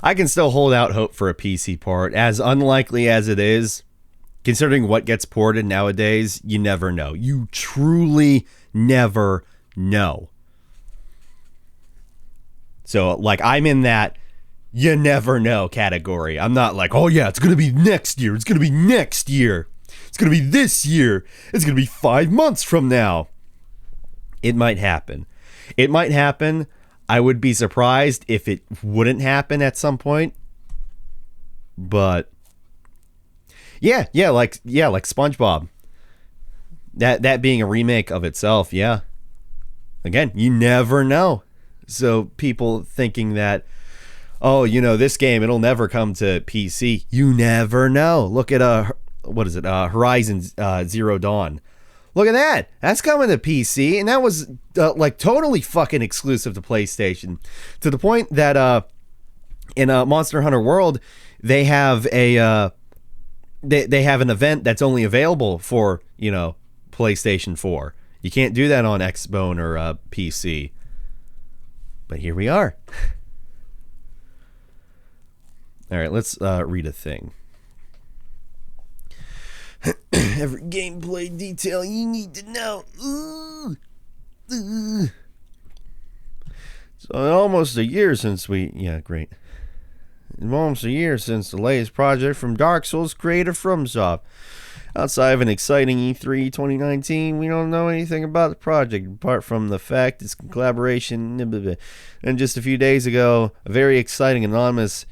I can still hold out hope for a PC port. As unlikely as it is, considering what gets ported nowadays, you never know. You truly never know. So, like, I'm in that you never know category. I'm not like, oh yeah, it's going to be next year. It's going to be next year. It's going to be this year. It's going to be 5 months from now. It might happen. It might happen. I would be surprised if it wouldn't happen at some point. But yeah, like SpongeBob. That being a remake of itself, yeah. Again, you never know. So people thinking that, oh, you know, this game, it'll never come to PC. You never know. Look at Horizon Zero Dawn. Look at that. That's coming to PC, and that was like totally fucking exclusive to PlayStation. To the point that in Monster Hunter World, they have a they have an event that's only available for, you know, PlayStation 4. You can't do that on Xbone or PC. But here we are. All right, let's read a thing. Every gameplay detail you need to know. So almost a year since almost a year since the latest project from Dark Souls creator FromSoft. Outside of an exciting E3 2019, we don't know anything about the project apart from the fact it's collaboration. And just a few days ago, a very exciting, anonymous,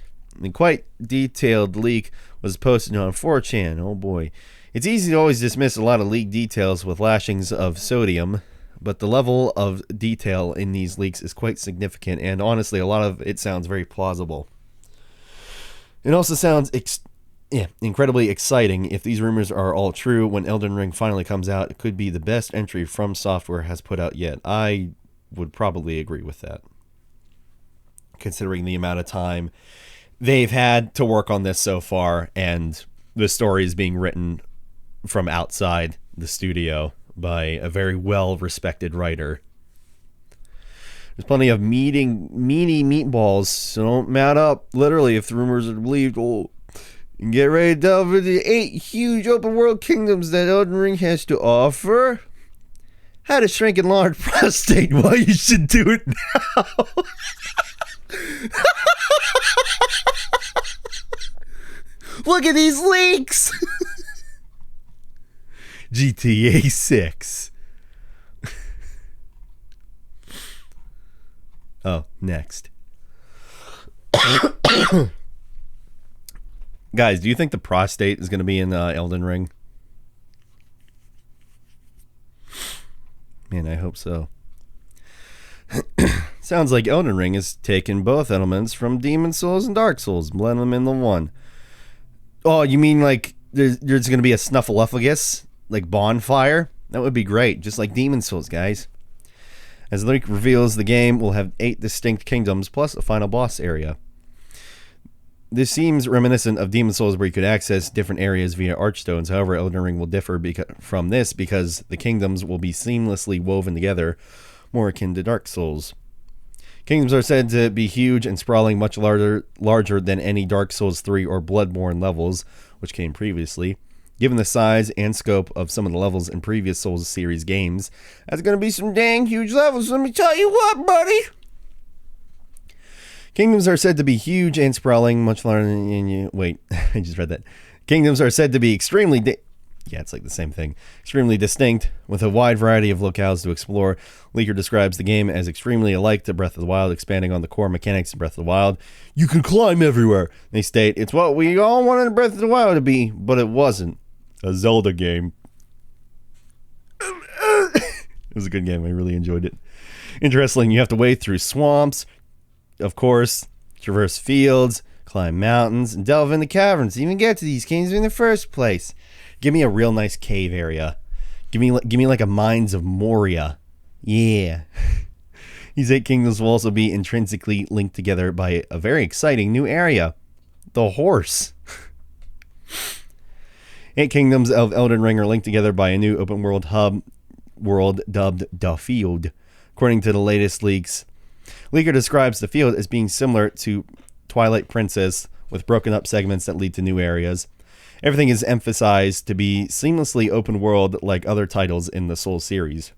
and quite detailed leak was posted on 4chan. Oh boy. It's easy to always dismiss a lot of leaked details with lashings of sodium, but the level of detail in these leaks is quite significant, and honestly, a lot of it sounds very plausible. It also sounds incredibly exciting. If these rumors are all true, when Elden Ring finally comes out, it could be the best entry From Software has put out yet. I would probably agree with that, considering the amount of time they've had to work on this so far, and the story is being written from outside the studio by a very well-respected writer. There's plenty of meaty meatballs, so don't mount up. Literally, if the rumors are believed, and get ready to delve into the 8 huge open-world kingdoms that Elden Ring has to offer. How to shrink and enlarge prostate. Why you should do it now. Look at these leaks. GTA 6. Oh, next. Guys, do you think the prostate is going to be in Elden Ring? Man, I hope so. Sounds like Elden Ring has taken both elements from Demon Souls and Dark Souls, blend them into one. Oh, you mean like there's going to be a snuffleupagus, like bonfire? That would be great, just like Demon Souls, guys. As the leak reveals, the game will have 8 distinct kingdoms plus a final boss area. This seems reminiscent of Demon Souls, where you could access different areas via archstones. However, Elden Ring will differ from this because the kingdoms will be seamlessly woven together, more akin to Dark Souls. Kingdoms are said to be huge and sprawling, much larger than any Dark Souls 3 or Bloodborne levels, which came previously. Given the size and scope of some of the levels in previous Souls series games, that's going to be some dang huge levels, let me tell you what, buddy! Kingdoms are said to be huge and sprawling, much larger than... Wait, I just read that. Kingdoms are said to be extremely... Yeah, it's like the same thing. Extremely distinct, with a wide variety of locales to explore. Leaker describes the game as extremely alike to Breath of the Wild, expanding on the core mechanics of Breath of the Wild. You can climb everywhere. They state, it's what we all wanted Breath of the Wild to be, but it wasn't. A Zelda game. It was a good game. I really enjoyed it. Interesting, you have to wade through swamps, of course, traverse fields, climb mountains, and delve into caverns to even get to these kingdoms in the first place. Give me a real nice cave area. Give me like a Mines of Moria. Yeah. These 8 kingdoms will also be intrinsically linked together by a very exciting new area. The horse. 8 kingdoms of Elden Ring are linked together by a new open world hub world dubbed The Field. According to the latest leaks, Leaker describes the field as being similar to Twilight Princess with broken up segments that lead to new areas. Everything is emphasized to be seamlessly open world like other titles in the Souls series.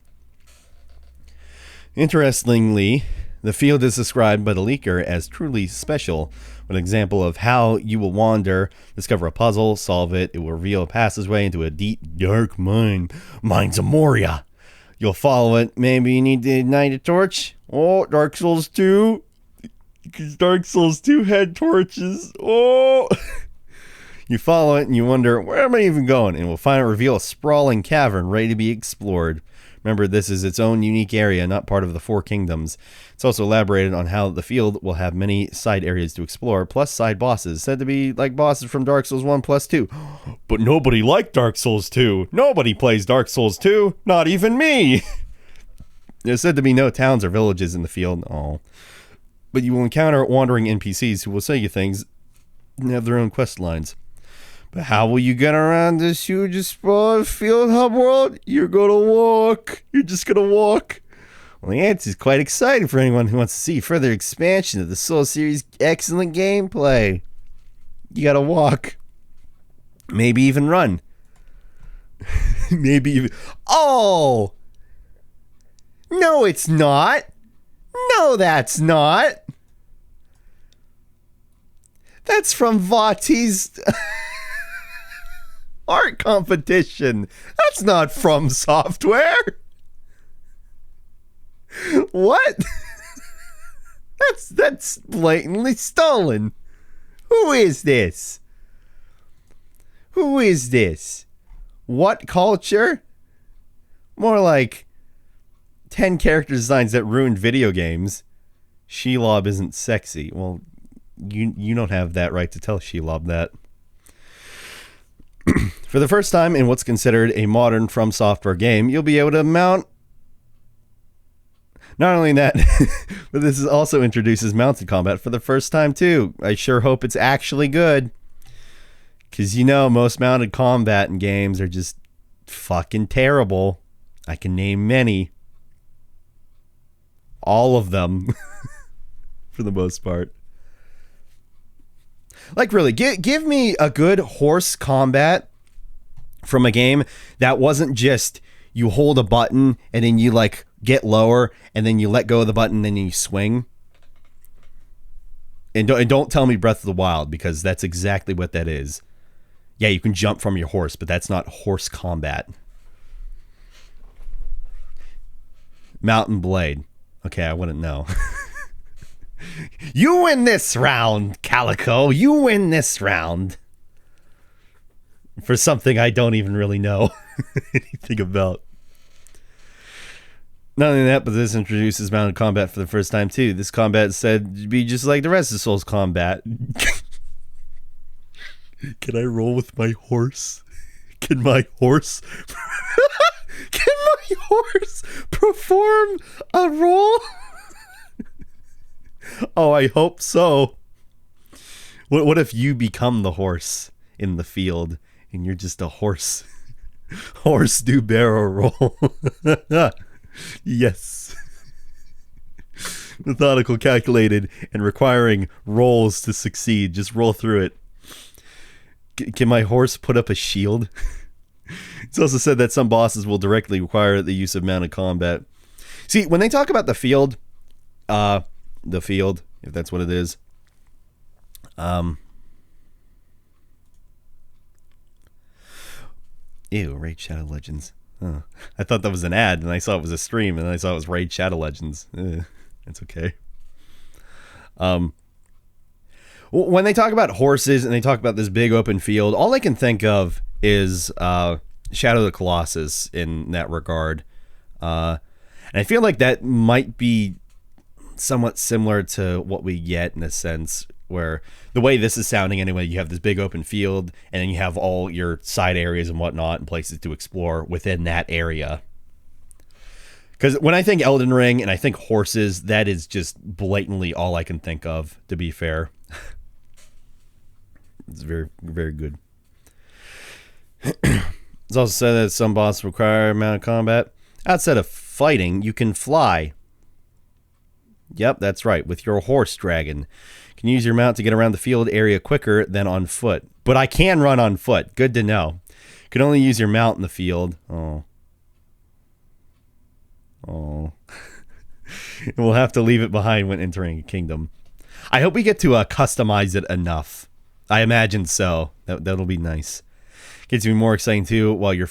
Interestingly, the field is described by the leaker as truly special, with an example of how you will wander, discover a puzzle, solve it. It will reveal a passageway into a deep, dark mine. Mines of Moria. You'll follow it. Maybe you need to ignite a torch. Oh, Dark Souls 2. Because Dark Souls 2 had torches. Oh. You follow it and you wonder, where am I even going? And we'll finally reveal a sprawling cavern ready to be explored. Remember, this is its own unique area, not part of the 4 kingdoms. It's also elaborated on how the field will have many side areas to explore, plus side bosses, said to be like bosses from Dark Souls 1 plus 2. But nobody liked Dark Souls 2. Nobody plays Dark Souls 2. Not even me. There's said to be no towns or villages in the field. Oh. But you will encounter wandering NPCs who will say you things and have their own quest lines. But how will you get around this huge sprawling field hub world? You're gonna walk. You're just gonna walk. Well, the answer is quite exciting for anyone who wants to see further expansion of the Soul series' excellent gameplay. You gotta walk. Maybe even run. Maybe even... Oh! No, it's not. No, that's not. That's from Vati's... art competition. That's not from Software. What? That's blatantly stolen. Who is this? Who is this? What culture? More like 10 character designs that ruined video games. Shelob isn't sexy. Well, you don't have that right to tell Shelob that. For the first time in what's considered a modern From Software game, you'll be able to mount... Not only that, but this also introduces mounted combat for the first time too. I sure hope it's actually good. Because you know, most mounted combat in games are just fucking terrible. I can name many. All of them. For the most part. Like really, give me a good horse combat from a game that wasn't just you hold a button and then you like get lower and then you let go of the button and then you swing. And don't tell me Breath of the Wild, because that's exactly what that is. Yeah, you can jump from your horse, but that's not horse combat. Mountain Blade. Okay, I wouldn't know. You win this round, Calico. You win this round. For something I don't even really know anything about. Not only that, but this introduces mounted combat for the first time too. This combat is said to be just like the rest of Souls combat. Can I roll with my horse? Can my horse... Can my horse perform a roll? Oh, I hope so. What if you become the horse in the field and you're just a horse? Horse do barrel roll. Yes. Methodical, calculated, and requiring rolls to succeed. Just roll through it. Can my horse put up a shield? It's also said that some bosses will directly require the use of mounted combat. See, when they talk about the field, if that's what it is, ew, Raid Shadow Legends. Huh. I thought that was an ad, and I saw it was a stream, and I saw it was Raid Shadow Legends. That's okay. When they talk about horses and they talk about this big open field, all I can think of is Shadow of the Colossus in that regard. And I feel like that might be somewhat similar to what we get in a sense, where the way this is sounding anyway, you have this big open field and then you have all your side areas and whatnot and places to explore within that area. Because when I think Elden Ring and I think horses, that is just blatantly all I can think of, to be fair. It's very, very good. It's also said that some bosses require amount of combat. Outside of fighting, you can fly. Yep, that's right, with your horse dragon. You can use your mount to get around the field area quicker than on foot. But I can run on foot. Good to know. You can only use your mount in the field. Oh. We'll have to leave it behind when entering a kingdom. I hope we get to customize it enough. I imagine so. That'll be nice. Gets even more exciting too. While your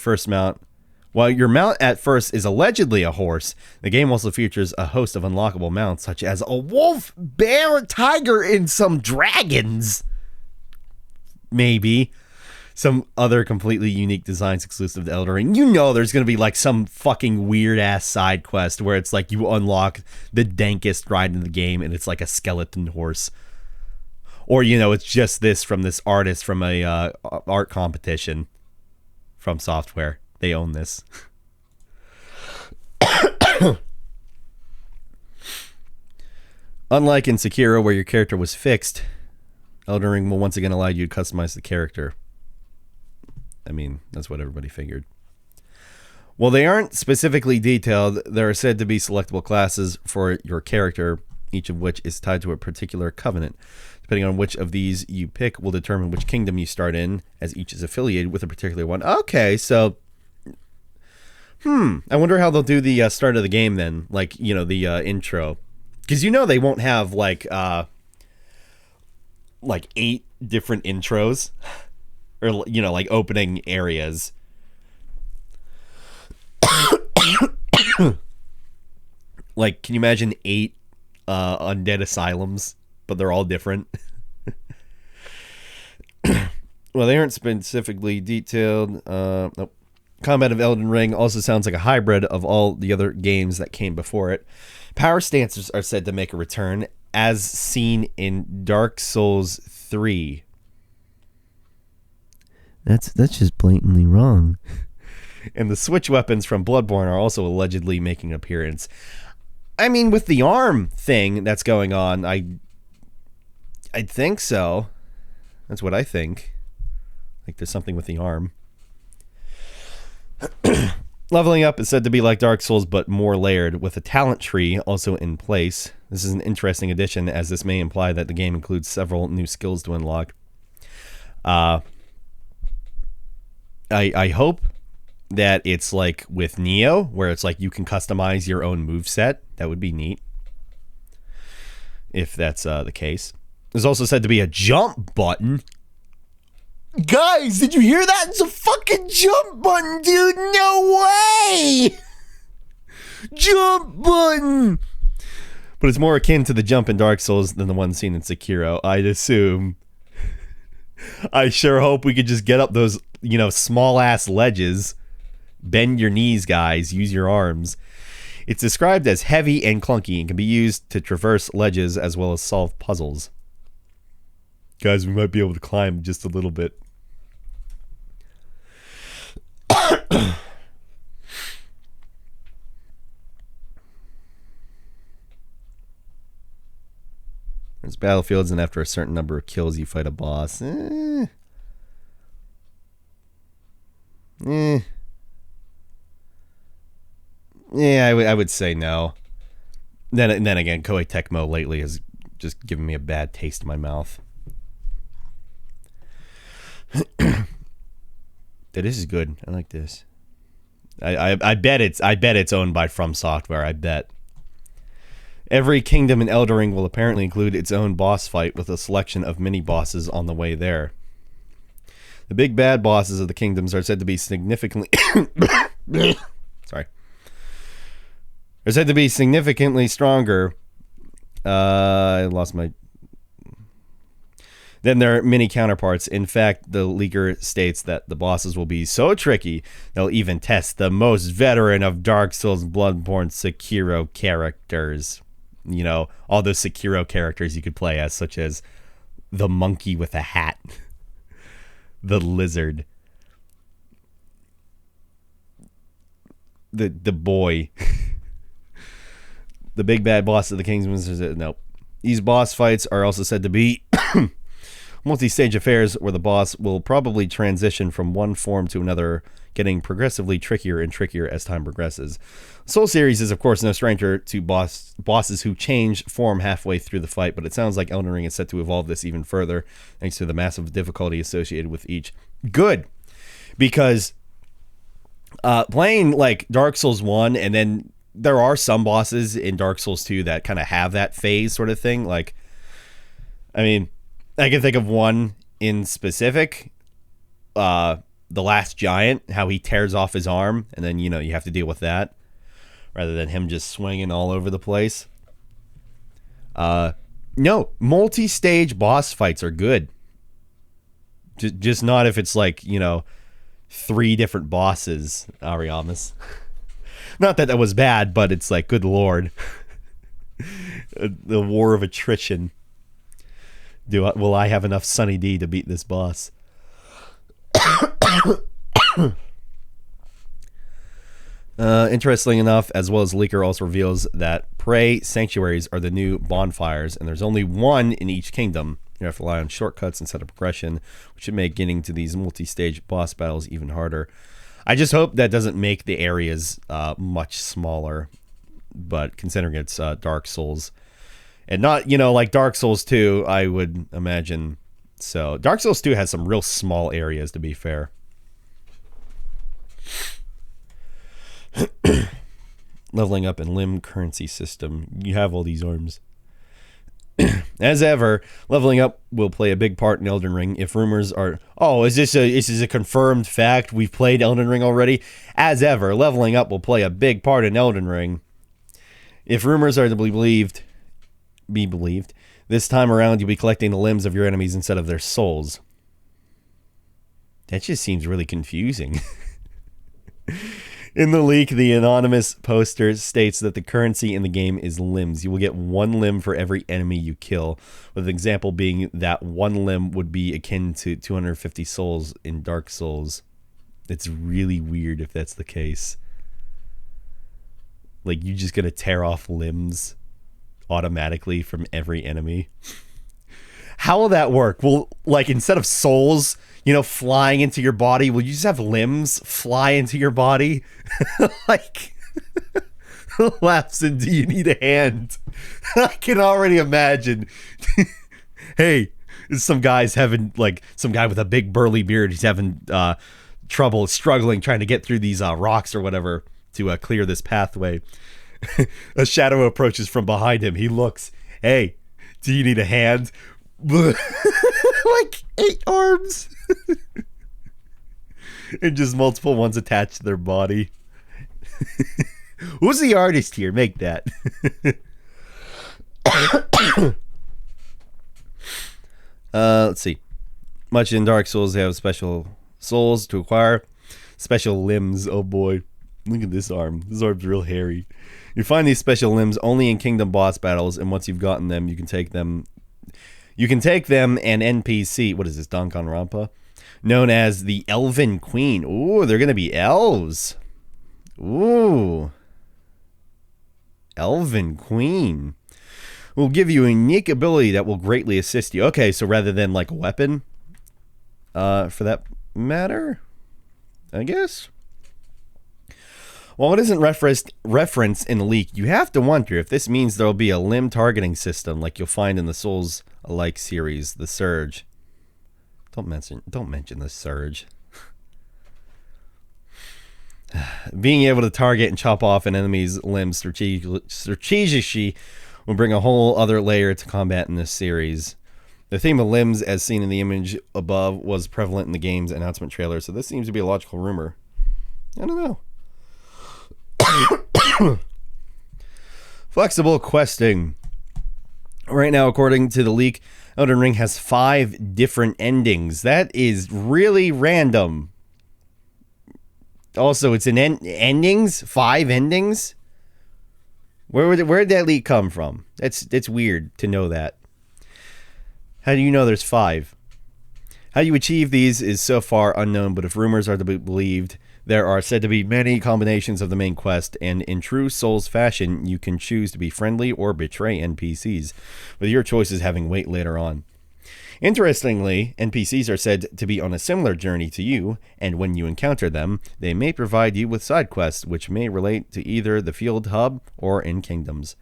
mount at first is allegedly a horse, the game also features a host of unlockable mounts such as a wolf, bear, tiger, and some dragons. Maybe. Some other completely unique designs exclusive to Elden Ring. You know there's going to be like some fucking weird-ass side quest where it's like you unlock the dankest ride in the game and it's like a skeleton horse. Or, you know, it's just this from this artist from a art competition from Software. They own this. Unlike in Sekiro, where your character was fixed, Elden Ring will once again allow you to customize the character. I mean, that's what everybody figured. While they aren't specifically detailed, there are said to be selectable classes for your character, each of which is tied to a particular covenant. Depending on which of these you pick will determine which kingdom you start in, as each is affiliated with a particular one. Okay, so... I wonder how they'll do the start of the game then, like, you know, the intro. Because you know they won't have, like 8 different intros. Or, you know, like opening areas. Like, can you imagine 8 undead asylums? But they're all different. Well, they aren't specifically detailed. Nope. Combat of Elden Ring also sounds like a hybrid of all the other games that came before it. Power stances are said to make a return, as seen in Dark Souls 3. That's just blatantly wrong. And the switch weapons from Bloodborne are also allegedly making an appearance. I mean, with the arm thing that's going on, I'd think so. That's what I think. Like there's something with the arm. Leveling up is said to be like Dark Souls, but more layered, with a talent tree also in place. This is an interesting addition, as this may imply that the game includes several new skills to unlock. I hope that it's like with Neo, where it's like you can customize your own moveset. That would be neat. If that's the case. There's also said to be a jump button. Guys, did you hear that? It's a fucking jump button, dude. No way. Jump button. But it's more akin to the jump in Dark Souls than the one seen in Sekiro, I'd assume. I sure hope we could just get up those, you know, small ass ledges. Bend your knees, guys. Use your arms. It's described as heavy and clunky and can be used to traverse ledges as well as solve puzzles. Guys, we might be able to climb just a little bit. There's battlefields, and after a certain number of kills, you fight a boss. Yeah, I would say no. Then again, Koei Tecmo lately has just given me a bad taste in my mouth. This is good. I like this. I bet it's owned by From Software. I bet. Every kingdom in Elden Ring will apparently include its own boss fight with a selection of mini bosses on the way there. The big bad bosses of the kingdoms are said to be significantly sorry. Are said to be significantly stronger. I lost my. than their mini counterparts. In fact, the leaker states that the bosses will be so tricky, they'll even test the most veteran of Dark Souls Bloodborne Sekiro characters. You know, all those Sekiro characters you could play as, such as the monkey with a hat, the lizard, the boy, the big bad boss of the Kingsman. Nope. These boss fights are also said to be multi-stage affairs where the boss will probably transition from one form to another, getting progressively trickier and trickier as time progresses. Soul series is, of course, no stranger to bosses who change form halfway through the fight, but it sounds like Elden Ring is set to evolve this even further, thanks to the massive difficulty associated with each. Good, because playing like Dark Souls 1, and then there are some bosses in Dark Souls 2 that kind of have that phase sort of thing. Like, I mean, I can think of one in specific, the Last Giant, how he tears off his arm, and then, you know, you have to deal with that, rather than him just swinging all over the place. No, multi-stage boss fights are good. Just not if it's like, you know, 3 different bosses, Ariamis. Not that was bad, but it's like, good lord. The war of attrition. Will I have enough Sunny D to beat this boss? Interestingly enough, as well as Leaker also reveals that prey sanctuaries are the new bonfires, and there's only one in each kingdom. You have to rely on shortcuts instead of progression, which should make getting to these multi-stage boss battles even harder. I just hope that doesn't make the areas much smaller, but considering it's Dark Souls, and not, you know, like Dark Souls 2, I would imagine. So Dark Souls 2 has some real small areas, to be fair. Leveling up and limb currency system. You have all these arms. As ever, leveling up will play a big part in Elden Ring. If rumors are, is this a confirmed fact? We've played Elden Ring already. As ever, leveling up will play a big part in Elden Ring. If rumors are to be believed, this time around you'll be collecting the limbs of your enemies instead of their souls. That just seems really confusing. In the leak, the anonymous poster states that the currency in the game is limbs. You will get 1 limb for every enemy you kill, with an example being that 1 limb would be akin to 250 souls in Dark Souls. It's really weird if that's the case. Like, you just gonna tear off limbs automatically from every enemy? How will that work? Will, like, instead of souls, you know, flying into your body, will you just have limbs fly into your body? Like, Lapson, do you need a hand? I can already imagine. Hey, some guy's having, like, some guy with a big burly beard, he's having trouble, struggling, trying to get through these rocks or whatever to clear this pathway. A shadow approaches from behind him. He looks, hey, do you need a hand? Like 8 arms. And just multiple ones attached to their body. Who's the artist here? Make that. Let's see. Much in Dark Souls, they have special souls to acquire. Special limbs. Oh boy. Look at this arm. This arm's real hairy. You find these special limbs only in kingdom boss battles, and once you've gotten them, you can take them. You can take them an NPC. What is this? Danganronpa? Known as the Elven Queen. Ooh, they're gonna be elves. Ooh. Elven Queen will give you a unique ability that will greatly assist you. Okay, so rather than like a weapon, for that matter, I guess. While it isn't referenced in the leak, you have to wonder if this means there will be a limb targeting system like you'll find in the Souls-alike series, the Surge. Don't mention the Surge. Being able to target and chop off an enemy's limbs strategically will bring a whole other layer to combat in this series. The theme of limbs, as seen in the image above, was prevalent in the game's announcement trailer, so this seems to be a logical rumor. I don't know. Flexible questing. Right now, according to the leak, Elden Ring has 5 different endings. That is really random. Also, it's an endings? 5 endings? Where did that leak come from? It's weird to know that. How do you know there's 5? How you achieve these is so far unknown, but if rumors are to be believed, there are said to be many combinations of the main quest, and in true Souls fashion, you can choose to be friendly or betray NPCs, with your choices having weight later on. Interestingly, NPCs are said to be on a similar journey to you, and when you encounter them, they may provide you with side quests, which may relate to either the field hub or in kingdoms.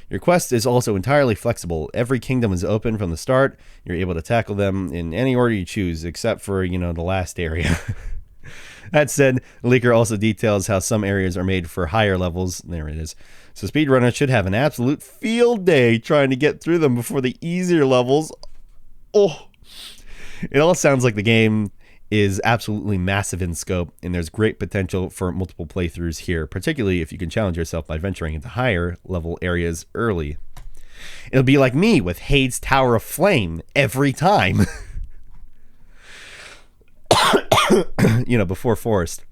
Your quest is also entirely flexible. Every kingdom is open from the start. You're able to tackle them in any order you choose, except for, the last area. That said, the leaker also details how some areas are made for higher levels. There it is. So speedrunners should have an absolute field day trying to get through them before the easier levels. Oh, it all sounds like the game is absolutely massive in scope, and there's great potential for multiple playthroughs here, particularly if you can challenge yourself by venturing into higher level areas early. It'll be like me with Hade's Tower of Flame every time. Before Forest.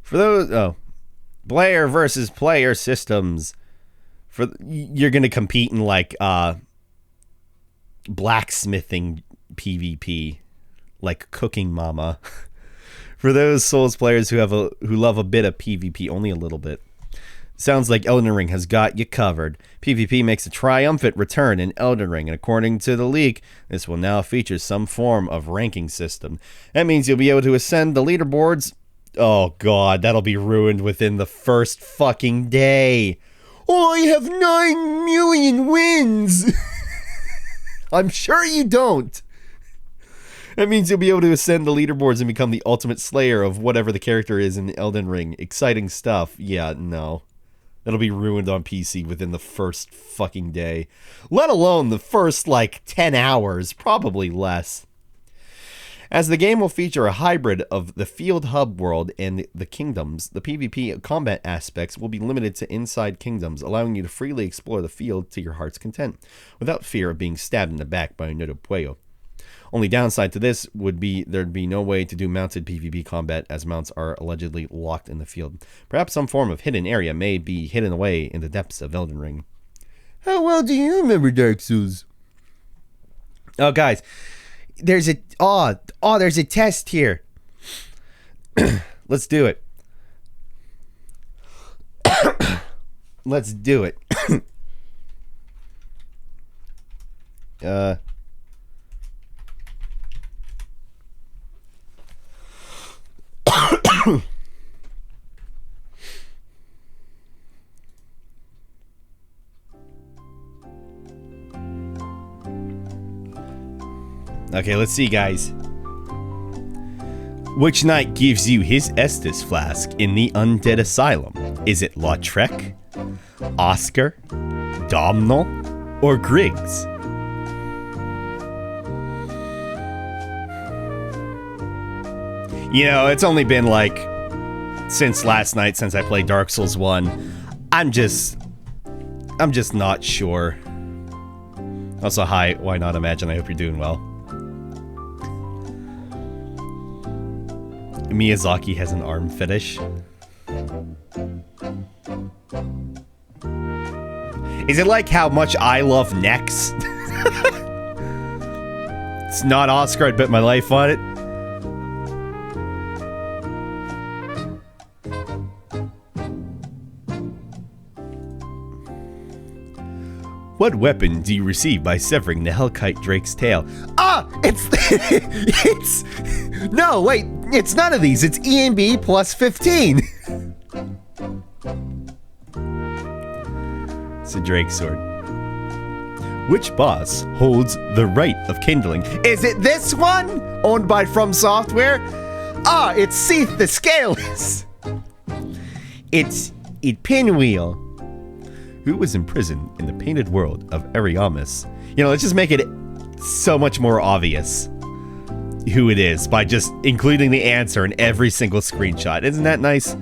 For those, player versus player systems. You're going to compete in blacksmithing PvP, like Cooking Mama. For those Souls players who love a bit of PvP, only a little bit. Sounds like Elden Ring has got you covered. PvP makes a triumphant return in Elden Ring, and according to the leak, this will now feature some form of ranking system. That means you'll be able to ascend the leaderboards. Oh god, that'll be ruined within the first fucking day. Oh, I have 9 million wins! I'm sure you don't. That means you'll be able to ascend the leaderboards and become the ultimate slayer of whatever the character is in Elden Ring. Exciting stuff. Yeah, no. That'll be ruined on PC within the first fucking day. Let alone the first, 10 hours. Probably less. As the game will feature a hybrid of the field hub world and the kingdoms, the PvP combat aspects will be limited to inside kingdoms, allowing you to freely explore the field to your heart's content, without fear of being stabbed in the back by a Nodopuello. Only downside to this would be there'd be no way to do mounted PvP combat, as mounts are allegedly locked in the field. Perhaps some form of hidden area may be hidden away in the depths of Elden Ring. How well do you remember Dark Souls? Oh, guys, there's a test here. Let's do it. Let's do it. Okay, let's see, guys. Which knight gives you his Estus flask in the Undead Asylum? Is it Lautrec, Oscar, Domhnall, or Griggs? It's only been since last night since I played Dark Souls 1. I'm just not sure. Also, hi, why not Imagine? I hope you're doing well. Miyazaki has an arm fetish. Is it like how much I love necks? It's not Oscar, I'd bet my life on it. What weapon do you receive by severing the Hellkite Drake's tail? No, wait, it's none of these. It's EMB plus 15. It's a Drake sword. Which boss holds the right of kindling? Is it this one? Owned by From Software? It's Seath the Scaleless. It's Pinwheel, who was imprisoned in the painted world of Ariamis. Let's just make it so much more obvious who it is by just including the answer in every single screenshot. Isn't that nice?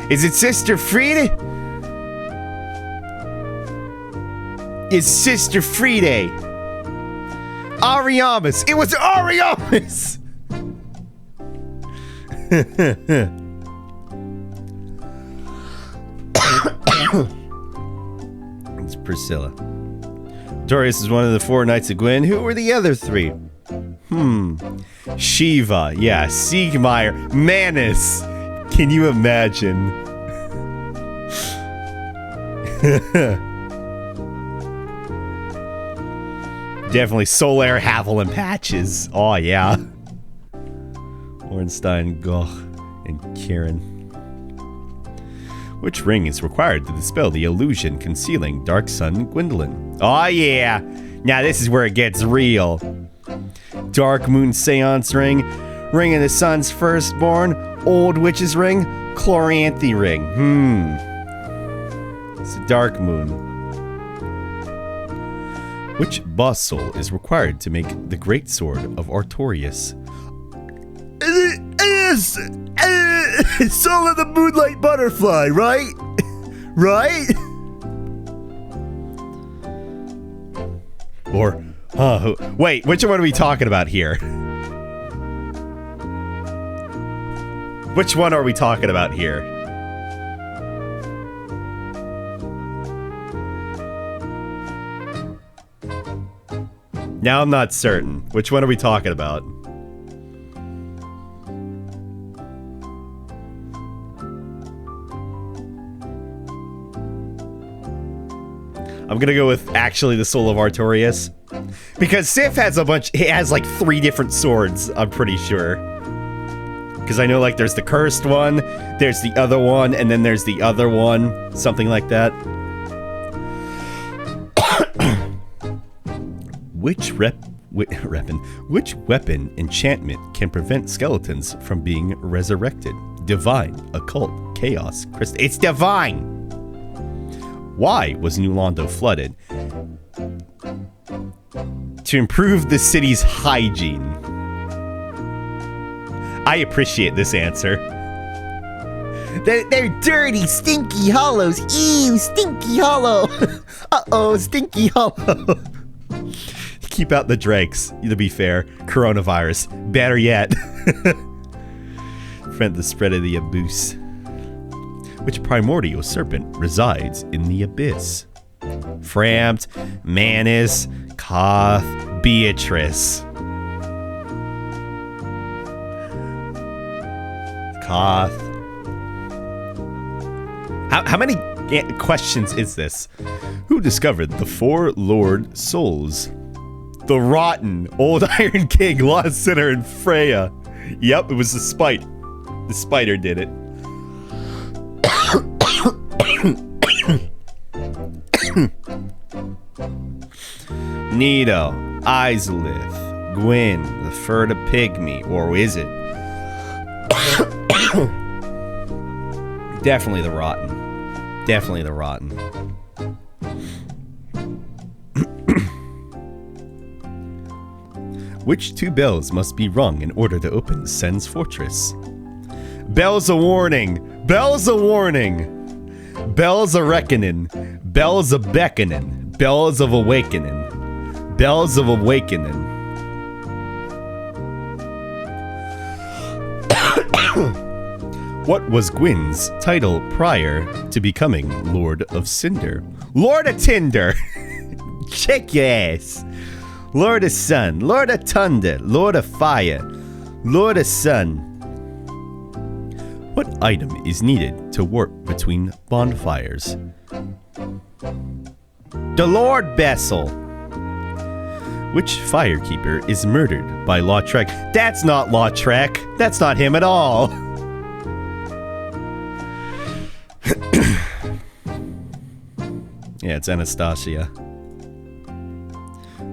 Is it Sister Frida? His sister Fride. Ariamis. It was Ariamis. It's Priscilla. Dorius is one of the 4 Knights of Gwyn. Who were the other 3? Shiva. Yeah, Siegmeyer. Manus. Can you imagine? Definitely Solaire, Havel, and Patches. Oh, yeah. Ornstein, Goch, and Kieran. Which ring is required to dispel the illusion concealing Dark Sun Gwendolyn? Oh, yeah. Now this is where it gets real. Dark Moon Seance ring. Ring of the Sun's Firstborn. Old Witch's ring. Chloranthe ring. It's a Dark Moon. Which boss soul is required to make the Great Sword of Artorias? Soul of the Moonlight Butterfly, right? Right? Or, wait, which one are we talking about here? Which one are we talking about here? Now I'm not certain. Which one are we talking about? I'm gonna go with actually the Soul of Artorias. Because Sif has he has like 3 different swords, I'm pretty sure. Because I know like there's the cursed one, there's the other one, and then there's the other one. Something like that. Which weapon enchantment can prevent skeletons from being resurrected? Divine, occult, chaos, crystal. It's divine! Why was New Londo flooded? To improve the city's hygiene. I appreciate this answer. They're dirty, stinky hollows. Ew, stinky hollow. Uh-oh, stinky hollow. Keep out the drakes, to be fair. Coronavirus. Better yet. Prevent the spread of the abyss. Which primordial serpent resides in the abyss? Frampt, Manus, Koth, Beatrice. Koth. How many questions is this? Who discovered the 4 Lord Souls? The Rotten, Old Iron King, Lost Sinner, and Freya. Yep, it was the Spite. The Spider did it. Nito, Islith, Gwyn, the Furta Pygmy, or is it? Definitely the Rotten. Definitely the Rotten. Which 2 bells must be rung in order to open Sen's fortress? Bells a warning! Bells a warning! Bells a reckoning! Bells a beckoning! Bells of awakening! Bells of awakening! What was Gwyn's title prior to becoming Lord of Cinder? Lord of Tinder! Check your ass! Lord of Sun, Lord of Thunder, Lord of Fire, Lord of Sun. What item is needed to warp between bonfires? The Lord Bessel. Which firekeeper is murdered by Lautrec? That's not Lautrec. That's not him at all. Yeah, it's Anastasia.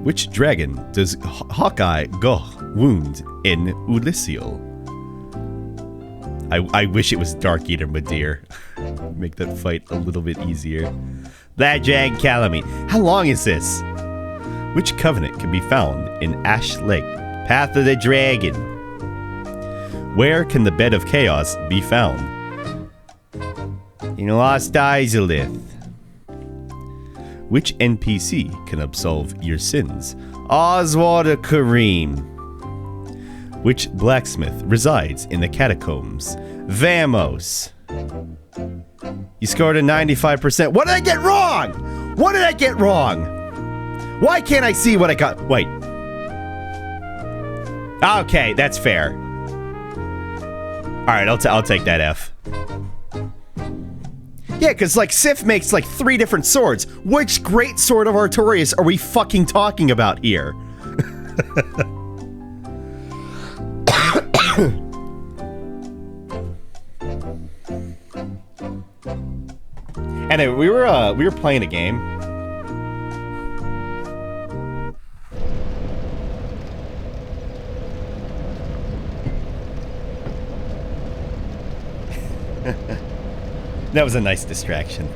Which dragon does Hawkeye Goch wound in Ulysseal? I wish it was Dark Eater Madir. Make that fight a little bit easier. That dragon Calamite. How long is this? Which covenant can be found in Ash Lake? Path of the Dragon. Where can the Bed of Chaos be found? In Lost Islith. Which NPC can absolve your sins? Oswald Kareem. Which blacksmith resides in the catacombs? Vamos. You scored a 95%. What did I get wrong? What did I get wrong? Why can't I see what I got? Wait. Okay, that's fair. Alright, I'll take that F. Yeah, because, like, Sif makes, like, 3 different swords. Which great sword of Artorias are we fucking talking about here? Anyway, we were playing a game. That was a nice distraction.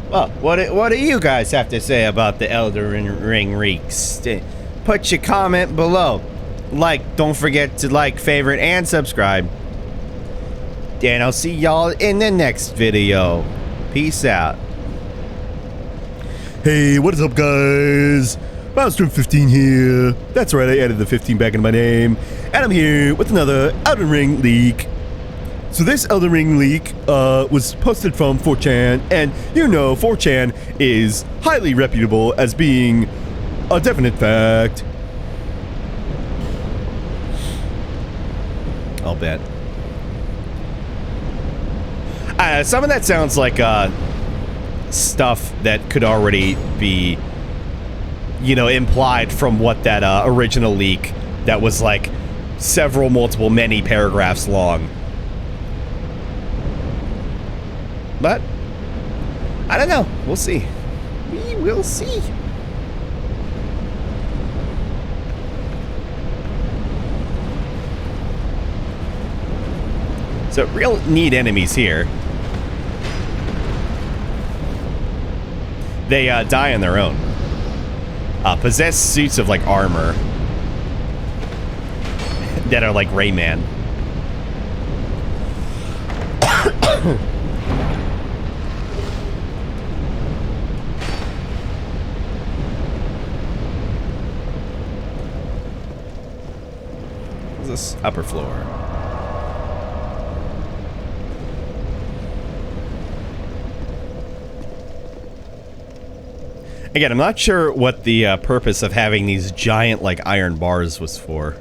Well, what do you guys have to say about the Elden Ring reeks? Put your comment below. Don't forget to like, favorite, and subscribe. And I'll see y'all in the next video. Peace out. Hey, what is up, guys? Monster15 here. That's right, I added the 15 back into my name. And I'm here with another Elden Ring leak. So this Elden Ring leak was posted from 4chan, and you know 4chan is highly reputable as being a definite fact. I'll bet. Some of that sounds like stuff that could already be, you know, implied from what that original leak that was like many paragraphs long. But I don't know. We'll see. We will see. So real neat enemies here. They die on their own. Possess suits of like armor that are like Rayman. What's this? Upper floor. Again, I'm not sure what the purpose of having these giant, like, iron bars was for.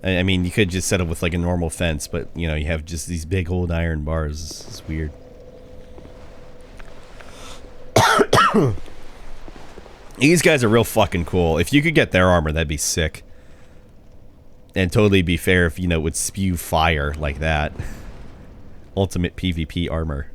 I mean, you could just set up with, like, a normal fence, but, you know, you have just these big old iron bars. It's weird. These guys are real fucking cool. If you could get their armor, that'd be sick. And totally be fair if, you know, it would spew fire like that. Ultimate PvP armor.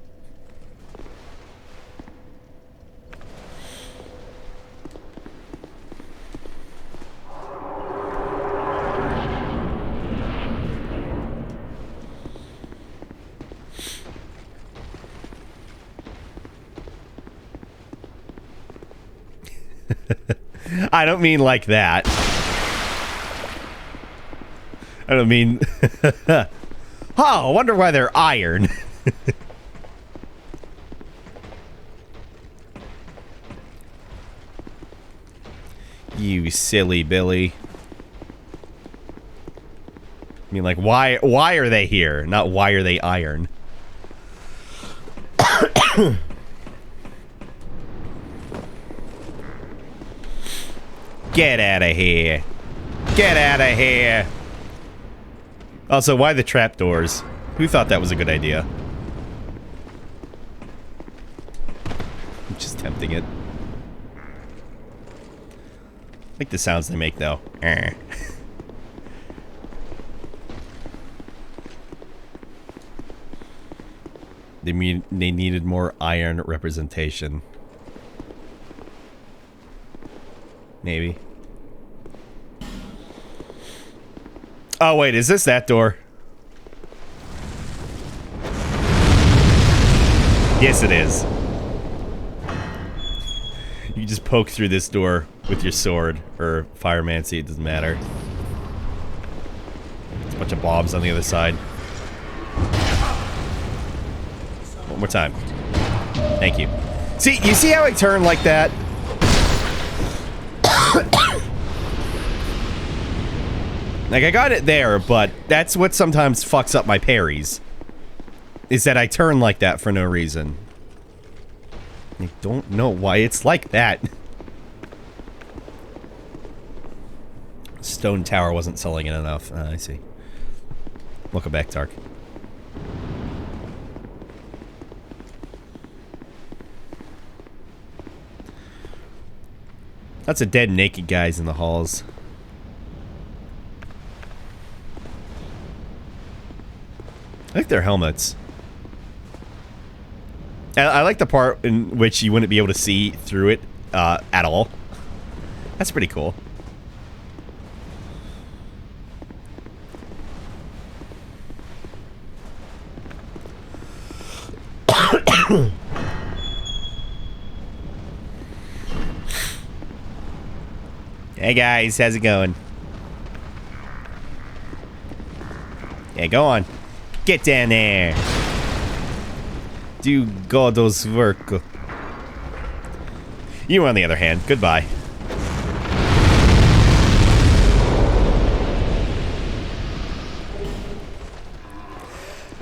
I don't mean like that. I don't mean... Oh, I wonder why they're iron. You silly Billy. I mean, like, why are they here? Not why are they iron? Get out of here. Get out of here. Also, why the trapdoors? Who thought that was a good idea? I'm just tempting it. I like the sounds they make, though. They needed more iron representation. Maybe. Oh, wait, is this that door? Yes, it is. just poke through this door with your sword, or firemancy, it doesn't matter. There's a bunch of bombs on the other side. One more time. Thank you. See, you see how I turn like that? Like, I got it there, but that's what sometimes fucks up my parries. Is that I turn like that for no reason. I don't know why it's like that. Stone Tower wasn't selling it enough. I see. Welcome back, Tark. Lots of dead naked guys in the halls. I like their helmets. I like the part in which you wouldn't be able to see through it at all. That's pretty cool. Hey guys, how's it going? Yeah, go on. Get down there. Do God's work. You, on the other hand, goodbye.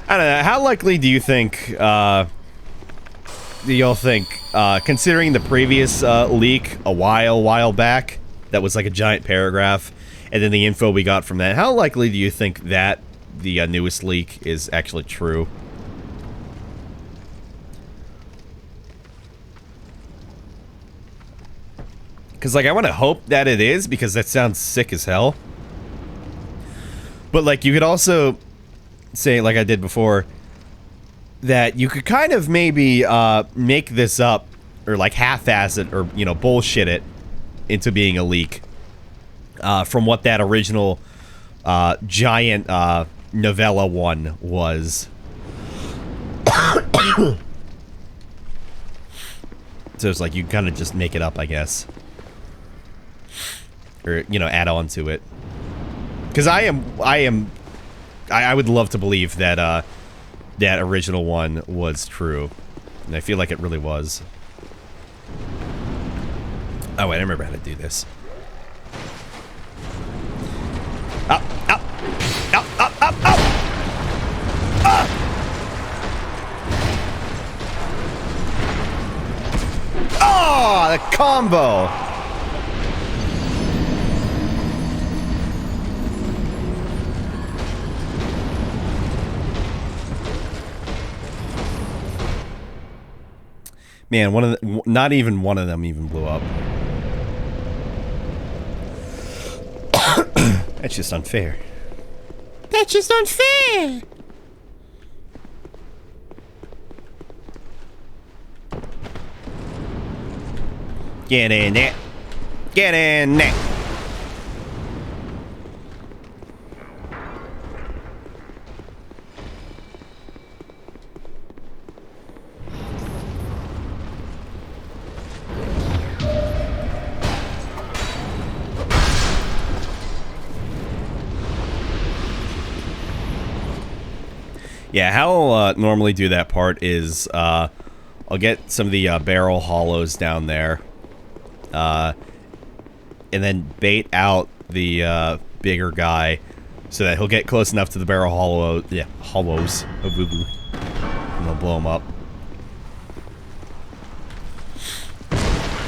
I don't know. How likely do you think? Do y'all think, considering the previous leak a while back, that was like a giant paragraph, and then the info we got from that? How likely do you think that the newest leak is actually true? Because, like, I want to hope that it is, because that sounds sick as hell. But, like, you could also say, like I did before, that you could kind of maybe make this up, or, like, half-ass it, or, you know, bullshit it into being a leak. From what that original giant novella one was. So it's like, you kind of just make it up, I guess. Or, you know, add on to it. Because I would love to believe that that original one was true. And I feel like it really was. Oh wait, I remember how to do this. Up, up, up, up, up, up! Ah! Oh, the combo! Man, one of the, not even one of them even blew up. That's just unfair. That's just unfair! Get in there. Get in there. Yeah, how I'll normally do that part is I'll get some of the barrel hollows down there, and then bait out the bigger guy so that he'll get close enough to the barrel hollows, and they'll blow him up.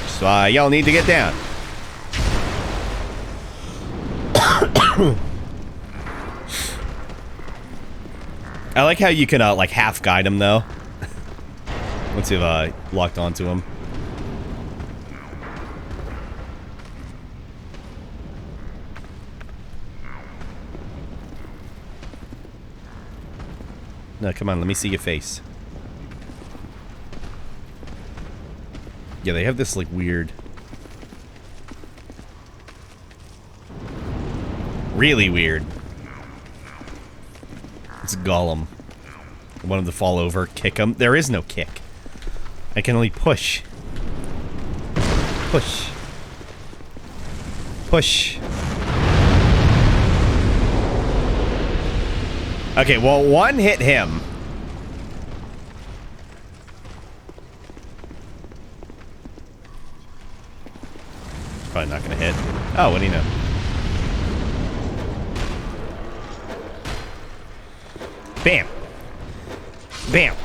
So y'all need to get down. I like how you can, like, half guide him, though. Once you've, locked onto him. No, come on, let me see your face. Yeah, they have this, like, weird... really weird. It's Gollum. I want him to fall over, kick him. There is no kick. I can only push. Push. Push. Okay, well, one hit him. It's probably not gonna hit. Oh, what do you know? Bam. Bam.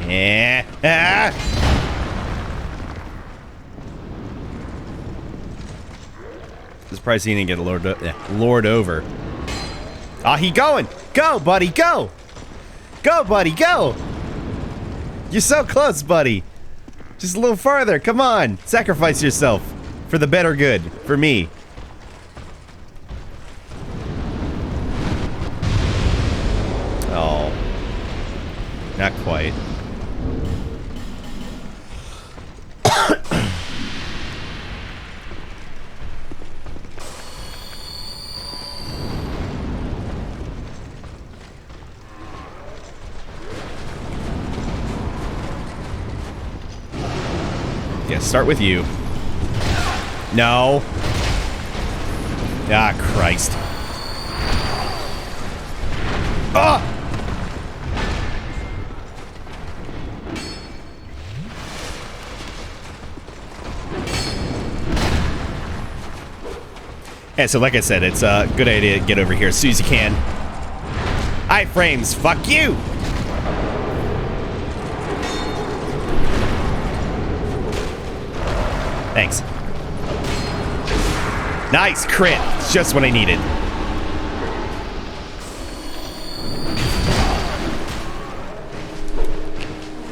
Yeah. Ah. Surprised he didn't get lured over. Ah, he going. Go, buddy, go. Go, buddy, go. You're so close, buddy. Just a little farther. Come on. Sacrifice yourself for the better good. For me. Oh. Not quite. Yeah, start with you. No. Ah, Christ. Ah! Yeah, so like I said, it's a good idea to get over here as soon as you can. Iframes, fuck you! Thanks. Nice crit. It's just what I needed.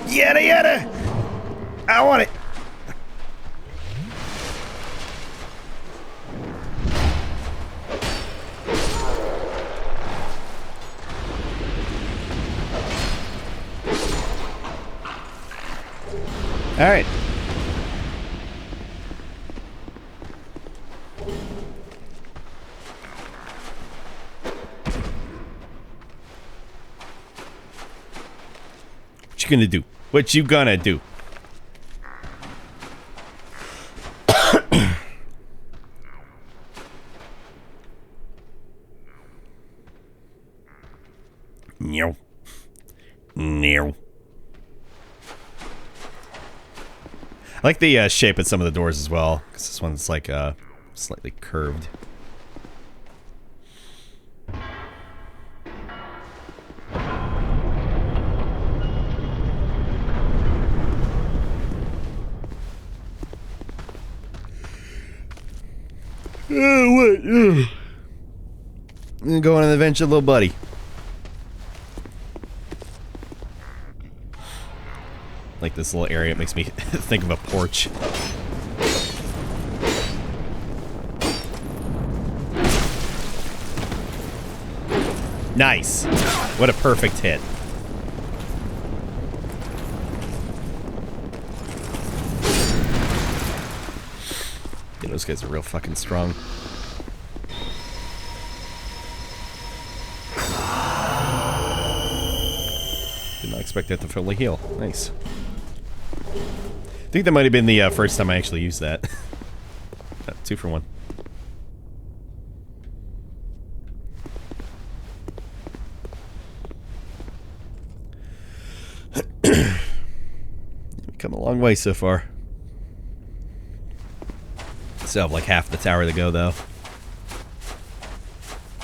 Yada yada. I want it. All right. What you gonna do? What you gonna do? No. No. I like the shape of some of the doors as well, because this one's like slightly curved. What? I'm gonna go on an adventure, little buddy. Like this little area, it makes me think of a porch. Nice. What a perfect hit. Yeah, those guys are real fucking strong. Did not expect that to fully heal. Nice. I think that might have been the first time I actually used that. 2 for 1. We've come a long way so far. Still have like half the tower to go, though.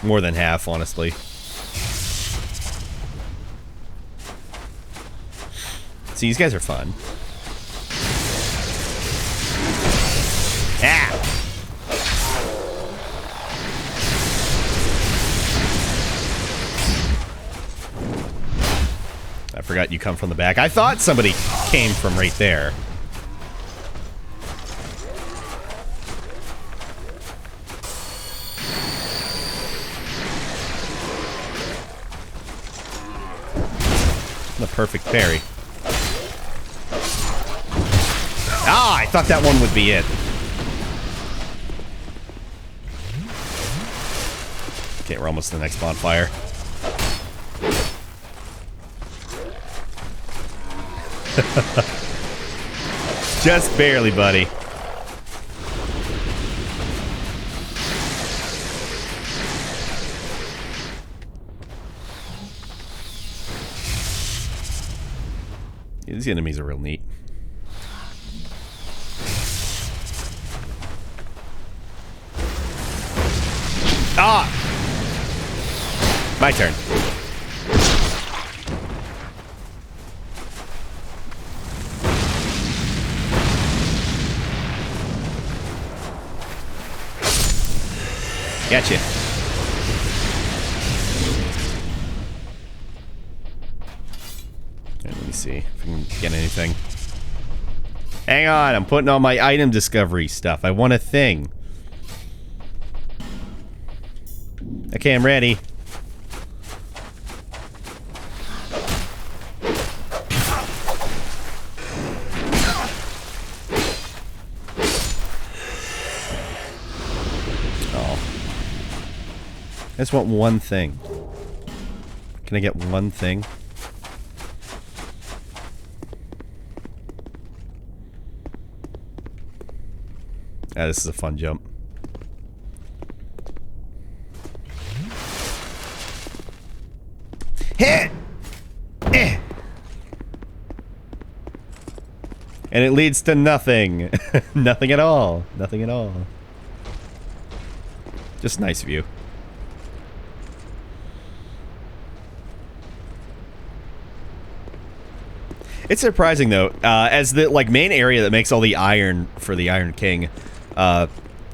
More than half, honestly. See, these guys are fun. Ah! I forgot you come from the back. I thought somebody came from right there. The perfect parry. Ah, I thought that one would be it. Okay, we're almost to the next bonfire. Just barely, buddy. These enemies are real neat. Ah! My turn. Gotcha. Right, let me see if I can get anything. Hang on, I'm putting on my item discovery stuff. I want a thing. Okay, I'm ready. Oh. I just want one thing. Can I get one thing? Ah, this is a fun jump. Hit! Eh. And it leads to nothing. Nothing at all. Nothing at all. Just nice view. It's surprising though, as the main area that makes all the iron for the Iron King, the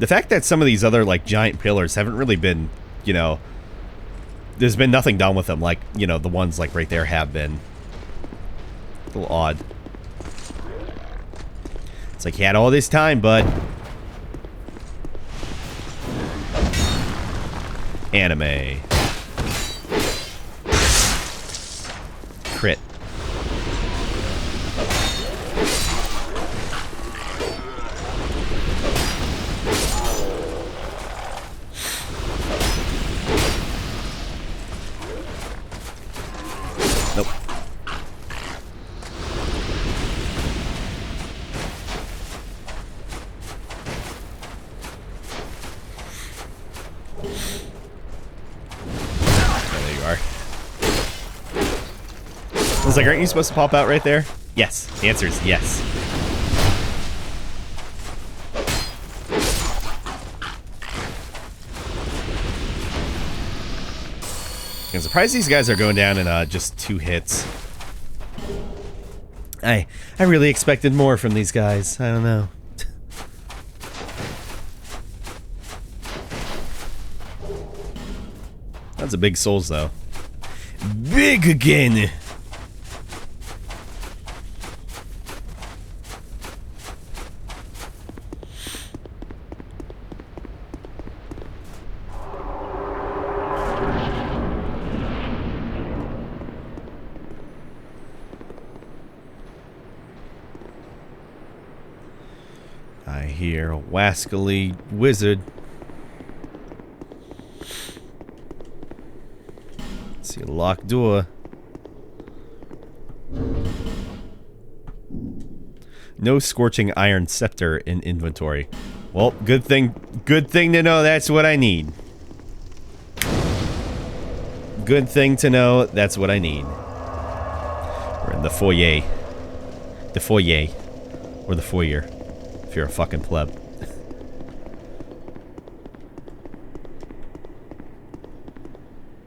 fact that some of these other giant pillars haven't really been, there's been nothing done with them like, the ones right there have been. A little odd. It's like you had all this time, bud. Anime. Crit. Nope. There you are. I was like, aren't you supposed to pop out right there? Yes. The answer is yes. I'm surprised these guys are going down in just 2 hits. I really expected more from these guys. I don't know. That's a big souls though. Big again. I hear a wascally wizard. See a locked door. No scorching iron scepter in inventory. Well, good thing to know that's what I need. Good thing to know that's what I need. We're in the foyer. The foyer. Or the foyer. If you're a fucking pleb.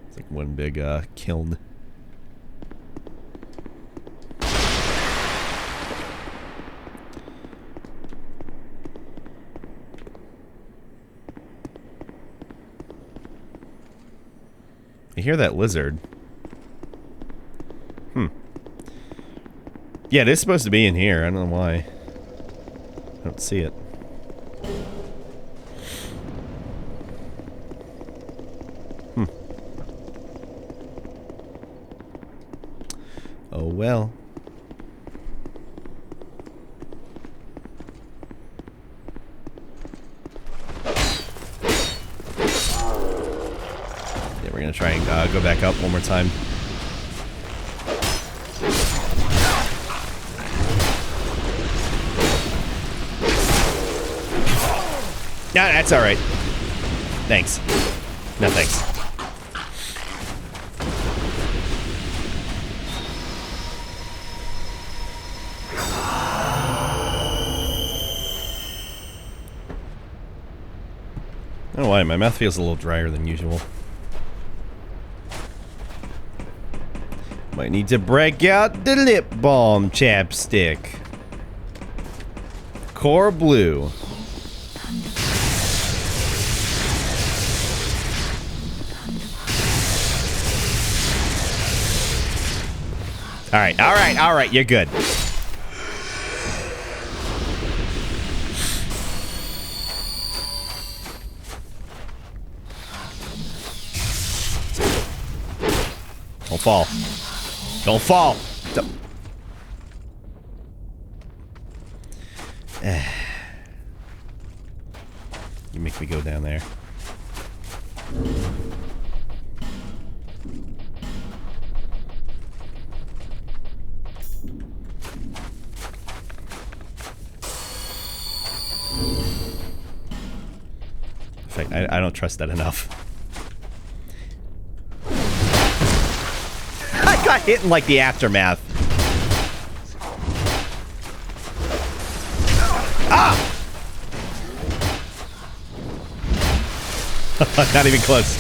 It's like one big kiln. I hear that lizard. Yeah, it is supposed to be in here. I don't know why. I don't see it. Oh well. try and go back up one more time. No, that's all right. Thanks. No, thanks. I don't know why, my mouth feels a little drier than usual. Might need to break out the lip balm chapstick. Core blue. Alright, alright, alright, you're good. Don't fall. Don't fall. Don't. You make me go down there. In fact, I don't trust that enough. I got hit in like the aftermath. Ah! Not even close.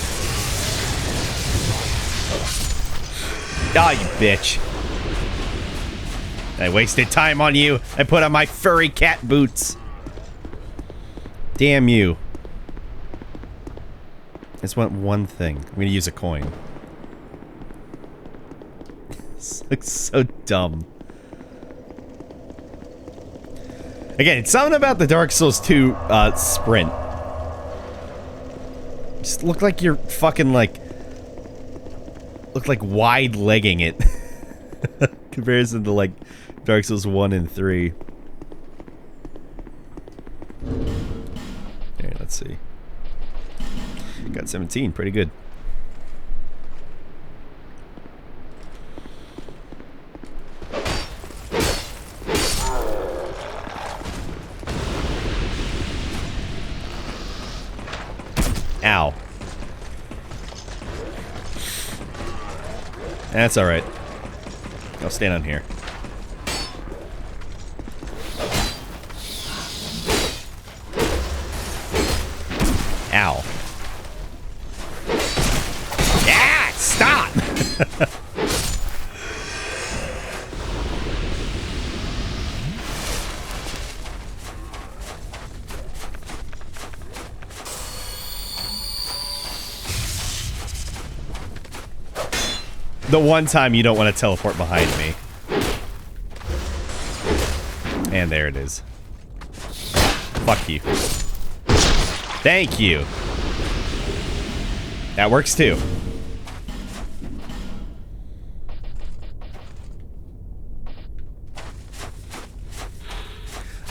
Ah, you bitch. I wasted time on you. I put on my furry cat boots. Damn you. I just want one thing. I'm gonna use a coin. This looks so dumb. Again, it's something about the Dark Souls 2 sprint. Just look like you're fucking like... Look like wide-legging it. Comparison to like Dark Souls 1 and 3. Okay, let's see. Got 17, pretty good. Ow. That's alright. I'll stand on here. Ow. Yeah, stop! The one time you don't want to teleport behind me. And there it is. Fuck you. Thank you. That works too.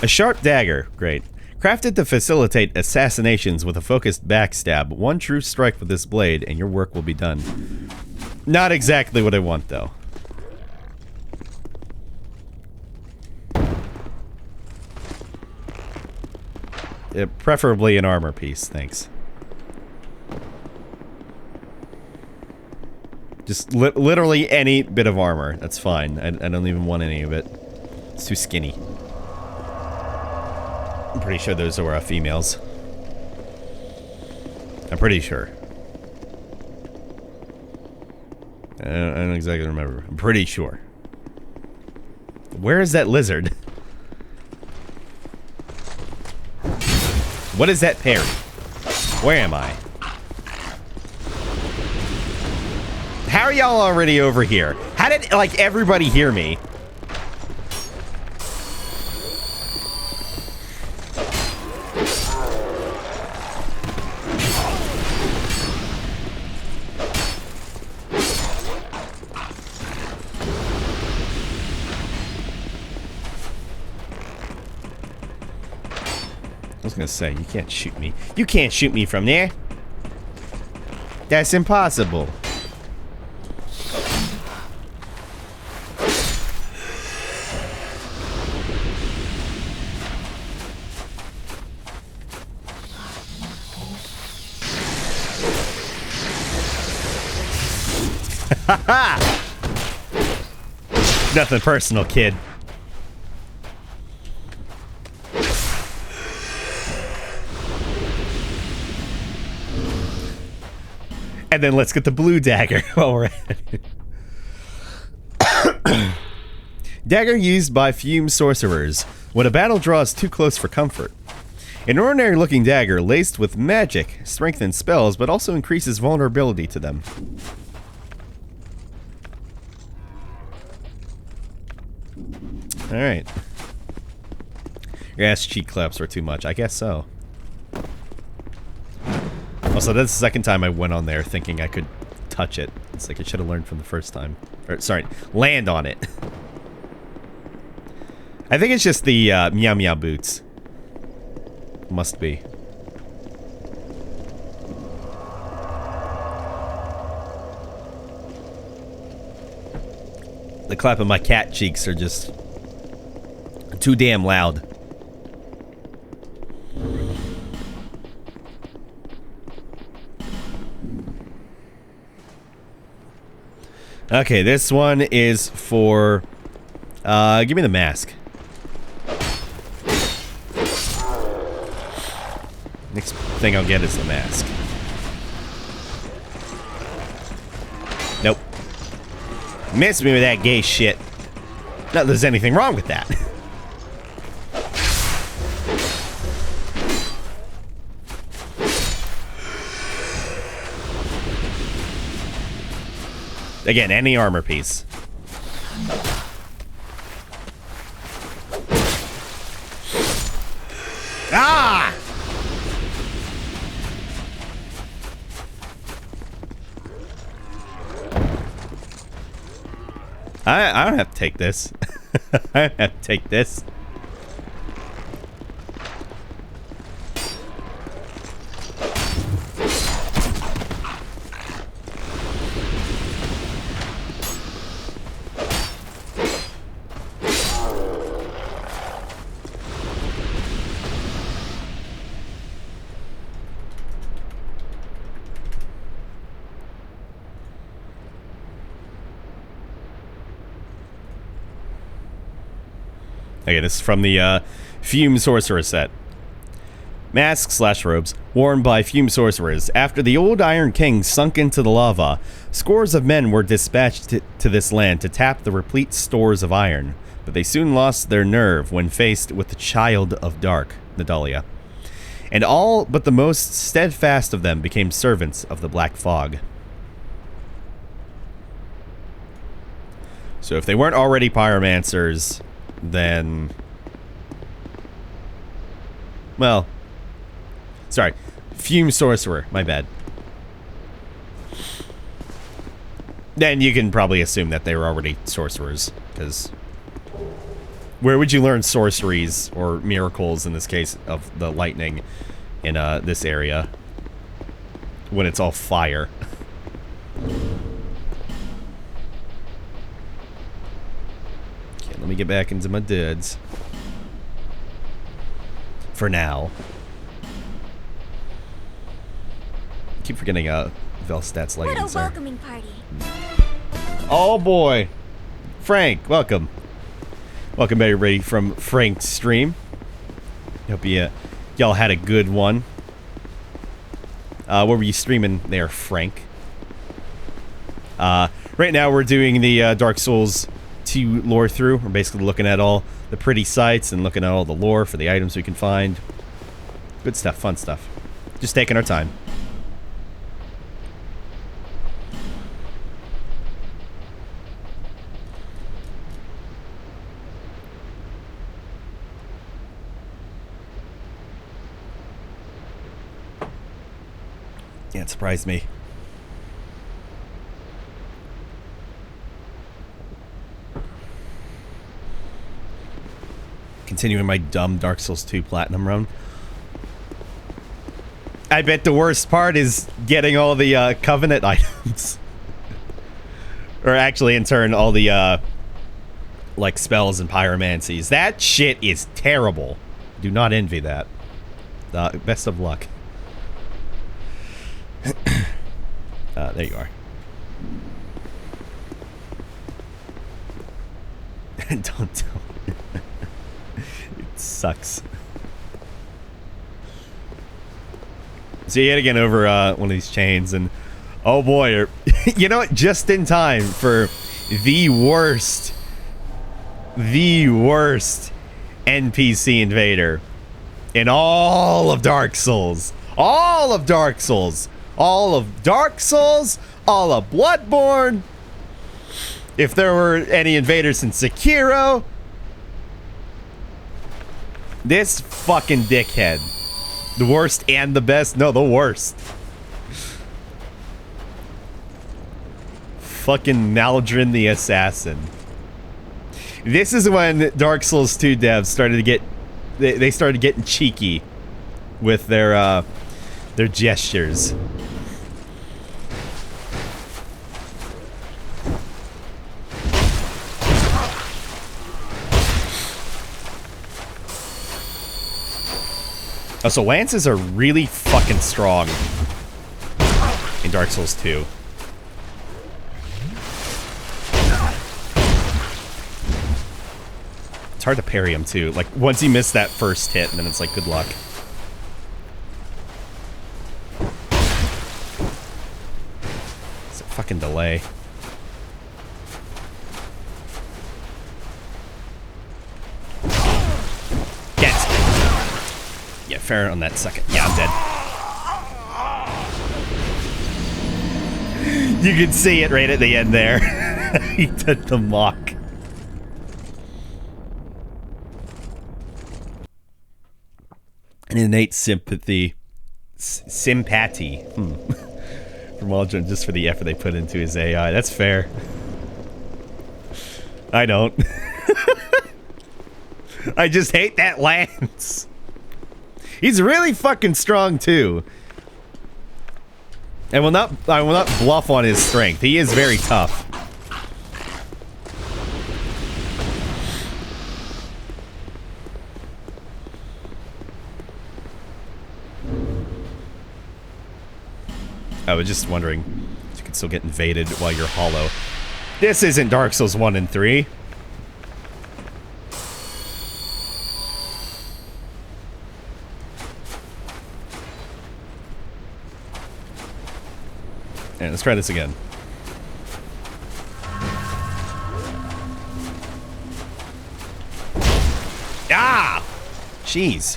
A sharp dagger. Great. Crafted to facilitate assassinations with a focused backstab. One true strike with this blade and your work will be done. Not exactly what I want, though. Preferably an armor piece, thanks. Just literally any bit of armor. That's fine. I don't even want any of it. It's too skinny. I'm pretty sure those are females. I'm pretty sure. I don't exactly remember. I'm pretty sure. Where is that lizard? What is that parry? Where am I? How are y'all already over here? How did, like, everybody hear me? I was gonna say, you can't shoot me. You can't shoot me from there. That's impossible. Nothing personal, kid. And then let's get the blue dagger while we're at it. Dagger used by fume sorcerers when a battle draws too close for comfort. An ordinary looking dagger laced with magic strengthens spells but also increases vulnerability to them. Alright. Your ass cheek claps were too much. I guess so. Also, that's the second time I went on there thinking I could touch it. It's like I should have learned from the first time. Or, sorry, land on it. I think it's just the meow meow boots. Must be. The clap of my cat cheeks are just too damn loud. Okay, this one is for... give me the mask. Next thing I'll get is the mask. Nope. Missed me with that gay shit. Not that there's anything wrong with that. Again, any armor piece. Ah! I don't have to take this. I don't have to take this. Okay, this is from the Fume Sorcerer set. Masks/robes worn by Fume Sorcerers. After the old Iron King sunk into the lava, scores of men were dispatched to this land to tap the replete stores of iron, but they soon lost their nerve when faced with the Child of Dark, Nadalia. And all but the most steadfast of them became servants of the Black Fog. So if they weren't already pyromancers, then... well... sorry. Fume Sorcerer. My bad. Then you can probably assume that they were already sorcerers, because... where would you learn sorceries, or miracles in this case, of the lightning in this area? When it's all fire. Let me get back into my duds. For now. I keep forgetting Velstat's leggings. What a welcoming party. Oh boy. Frank, welcome. Welcome everybody from Frank's stream. Hope y'all had a good one. What were you streaming there, Frank? Right now we're doing the Dark Souls 2 lore through. We're basically looking at all the pretty sights and looking at all the lore for the items we can find. Good stuff, fun stuff. Just taking our time. Yeah, it surprised me. Continuing my dumb Dark Souls 2 Platinum run. I bet the worst part is getting all the Covenant items. Or actually, in turn, all the like spells and pyromancies. That shit is terrible. Do not envy that. Best of luck. There you are. Don't tell me. It sucks. So you gotta get over one of these chains, and oh boy, you know what? Just in time for the worst NPC invader in all of Dark Souls. All of Dark Souls. All of Dark Souls. All of Bloodborne. If there were any invaders in Sekiro. This fucking dickhead. The worst and the best? No, the worst. Fucking Maldrin the Assassin. This is when Dark Souls 2 devs started to get... They started getting cheeky with their gestures. Oh, so lances are really fucking strong in Dark Souls 2. It's hard to parry him too. Like, once you miss that first hit, and then it's like, good luck. It's a fucking delay. Yeah, fair on that second. Yeah, I'm dead. You can see it right at the end there. He did the mock. An innate sympathy. Sympathy. From Aldrin, just for the effort they put into his AI. That's fair. I don't. I just hate that lance. He's really fucking strong too. I will not bluff on his strength. He is very tough. I was just wondering if you could still get invaded while you're hollow. This isn't Dark Souls 1 and 3. Alright, let's try this again. Ah! Jeez.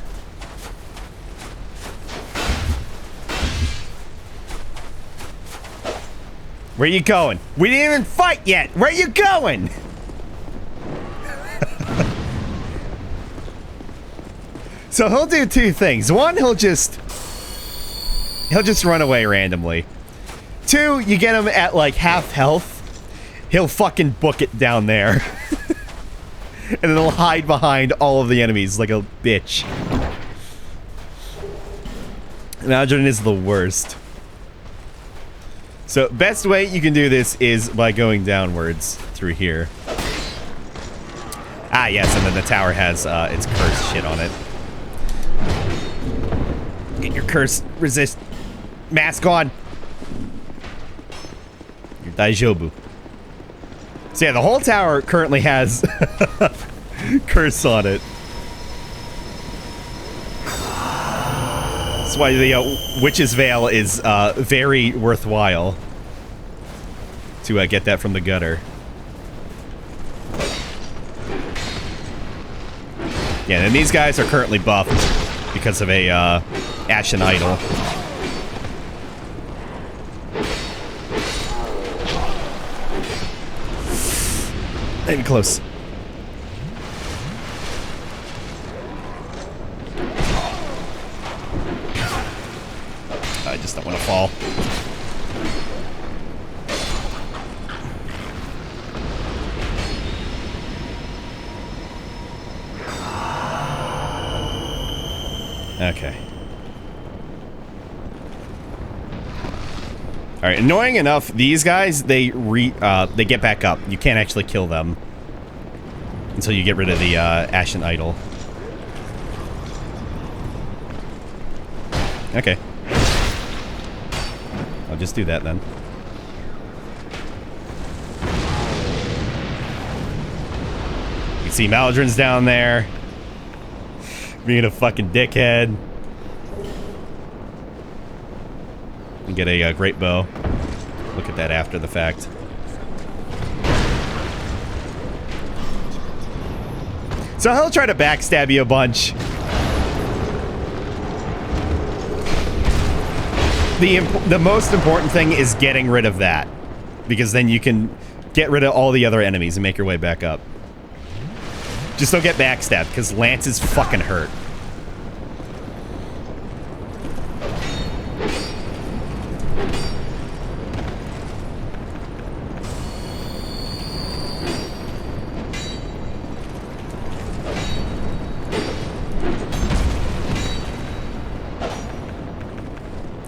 Where you going? We didn't even fight yet! Where you going? So he'll do two things. One, he'll just run away randomly. Two, you get him at like half health, he'll fucking book it down there. And then he'll hide behind all of the enemies like a bitch. Maldrin is the worst. So, best way you can do this is by going downwards through here. Ah, yes, and then the tower has its curse shit on it. Get your curse resist mask on. Your Daijobu. So yeah, the whole tower currently has curse on it. That's why the Witch's Veil is very worthwhile to get that from the gutter. Yeah, and these guys are currently buffed because of a Ashen Idol. Maybe close. I just don't want to fall. Okay. Alright, annoying enough, these guys, they get back up. You can't actually kill them until you get rid of the Ashen Idol. Okay. I'll just do that then. You can see Maldron's down there. Being a fucking dickhead. And get a great bow. Look at that after the fact. So he'll try to backstab you a bunch. The most important thing is getting rid of that. Because then you can get rid of all the other enemies and make your way back up. Just don't get backstabbed, because lances fucking hurt.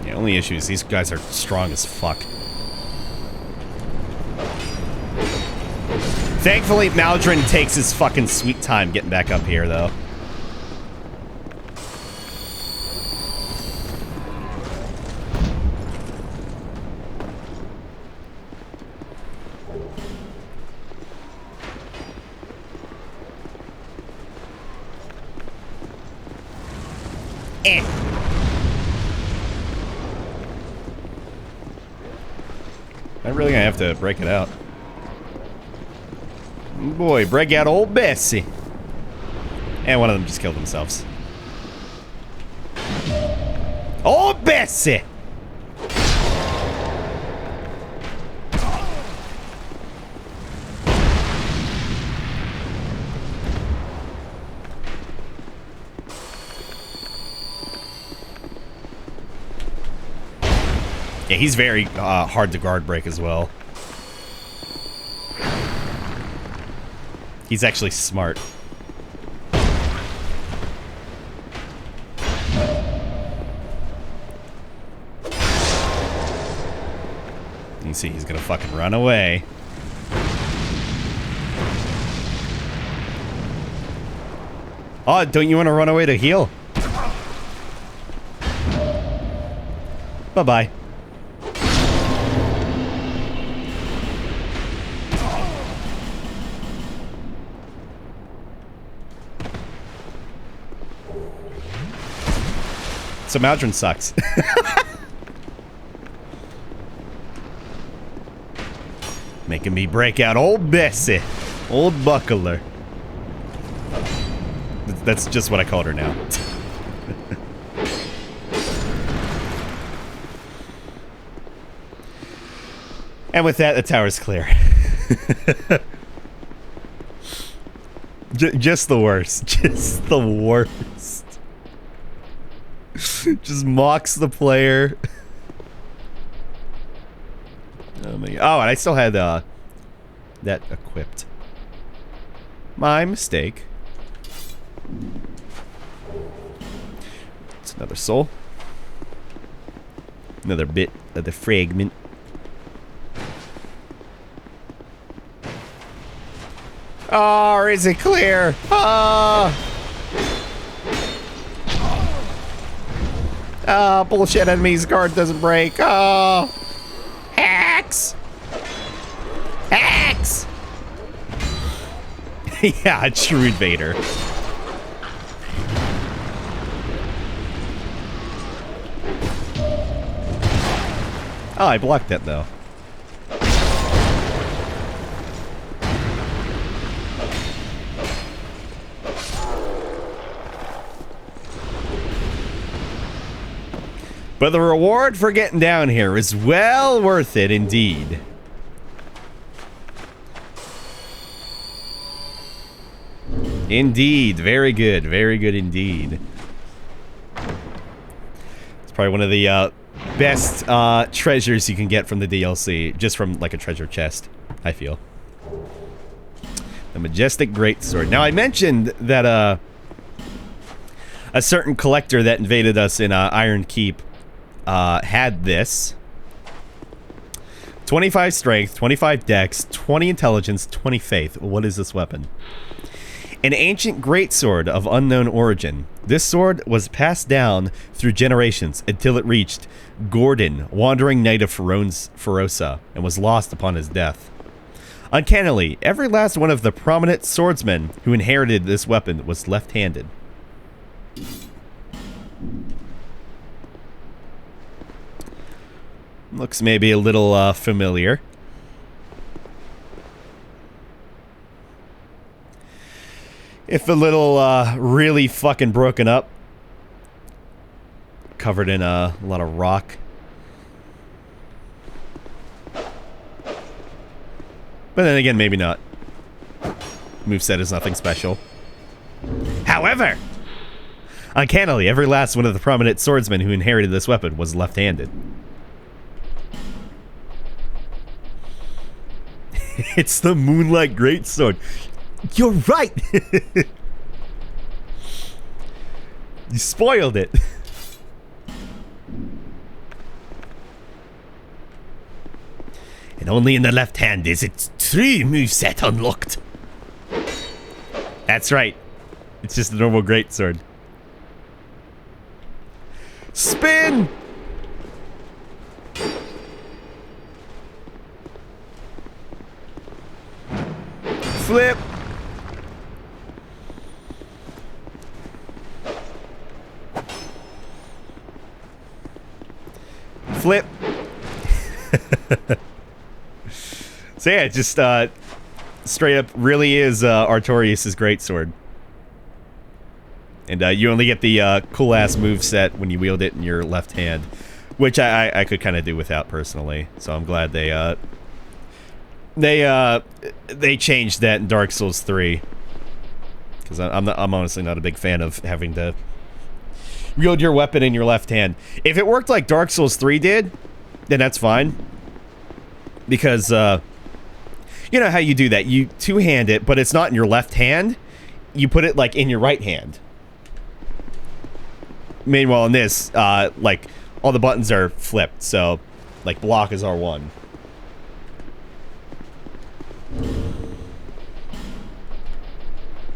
The only issue is these guys are strong as fuck. Thankfully, Maldron takes his fucking sweet time getting back up here, though. I'm really gonna have to break it out. Boy, break out old Bessie. And one of them just killed themselves. Old Bessie! Yeah, he's very hard to guard break as well. He's actually smart. You see, he's gonna fucking run away. Oh, don't you want to run away to heal? Bye-bye. So Maldron sucks. Making me break out old Bessie. Old Buckler. That's just what I called her now. And with that, the tower's clear. Just the worst. Just the worst. Just mocks the player. Oh, my. Oh, and I still had that equipped. My mistake. It's another soul. Another bit of the fragment. Oh, is it clear? Oh. Oh, bullshit enemy's guard doesn't break. Oh. Hacks! Hacks! Yeah, true invader. Oh, I blocked that though. But the reward for getting down here is well worth it indeed. Indeed. Very good. Very good indeed. It's probably one of the best treasures you can get from the DLC. Just from like a treasure chest, I feel. The Majestic Greatsword. Now I mentioned that a certain collector that invaded us in Iron Keep had this. 25 strength, 25 dex, 20 intelligence, 20 faith. What is this weapon? An ancient greatsword of unknown origin. This sword was passed down through generations until it reached Gordon, wandering knight of Ferosa, and was lost upon his death. Uncannily, every last one of the prominent swordsmen who inherited this weapon was left-handed. Looks maybe a little familiar. If a little really fucking broken up. Covered in a lot of rock. But then again, maybe not. Moveset is nothing special. However, uncannily, every last one of the prominent swordsmen who inherited this weapon was left-handed. It's the Moonlight Greatsword. You're right! You spoiled it. And only in the left hand is its true moveset unlocked. That's right. It's just a normal greatsword. Spin! Flip! Flip! So yeah, just straight up really is Artorias' greatsword. And you only get the cool-ass moveset when you wield it in your left hand, which I could kind of do without personally. So I'm glad they changed that in Dark Souls 3. Because I'm honestly not a big fan of having to wield your weapon in your left hand. If it worked like Dark Souls 3 did, then that's fine. Because, you know how you do that. You two-hand it, but it's not in your left hand. You put it, like, in your right hand. Meanwhile, in this, like, all the buttons are flipped. So, like, block is R1.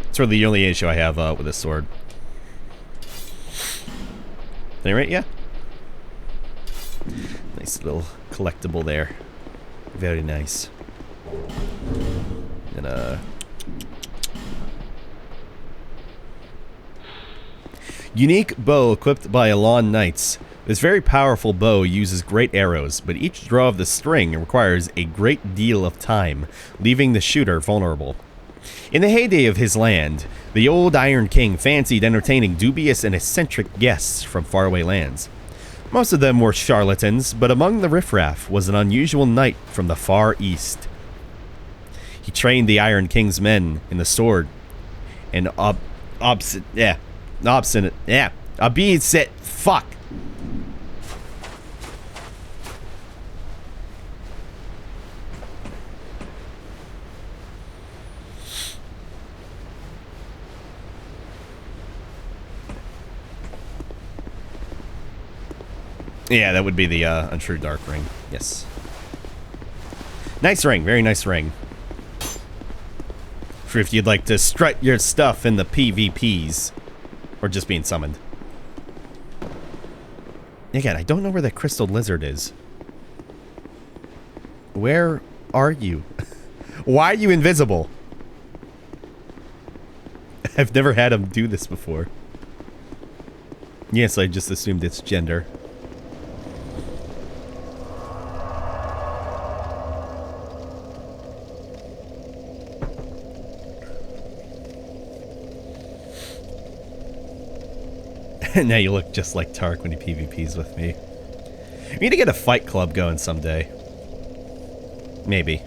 It's really the only issue I have with this sword. Anyway, yeah. Nice little collectible there. Very nice. And unique bow equipped by Elan Knights. This very powerful bow uses great arrows, but each draw of the string requires a great deal of time, leaving the shooter vulnerable. In the heyday of his land, the old Iron King fancied entertaining dubious and eccentric guests from faraway lands. Most of them were charlatans, but among the riffraff was an unusual knight from the far east. He trained the Iron King's men in the sword and obstinate, fuck. Yeah, that would be the Untrue Dark Ring. Yes. Nice ring. Very nice ring. For if you'd like to strut your stuff in the PvPs. Or just being summoned. Again, I don't know where that crystal lizard is. Where are you? Why are you invisible? I've never had him do this before. Yes, I just assumed it's gender. Now you look just like Tark when he PvPs with me. We need to get a fight club going someday. Maybe.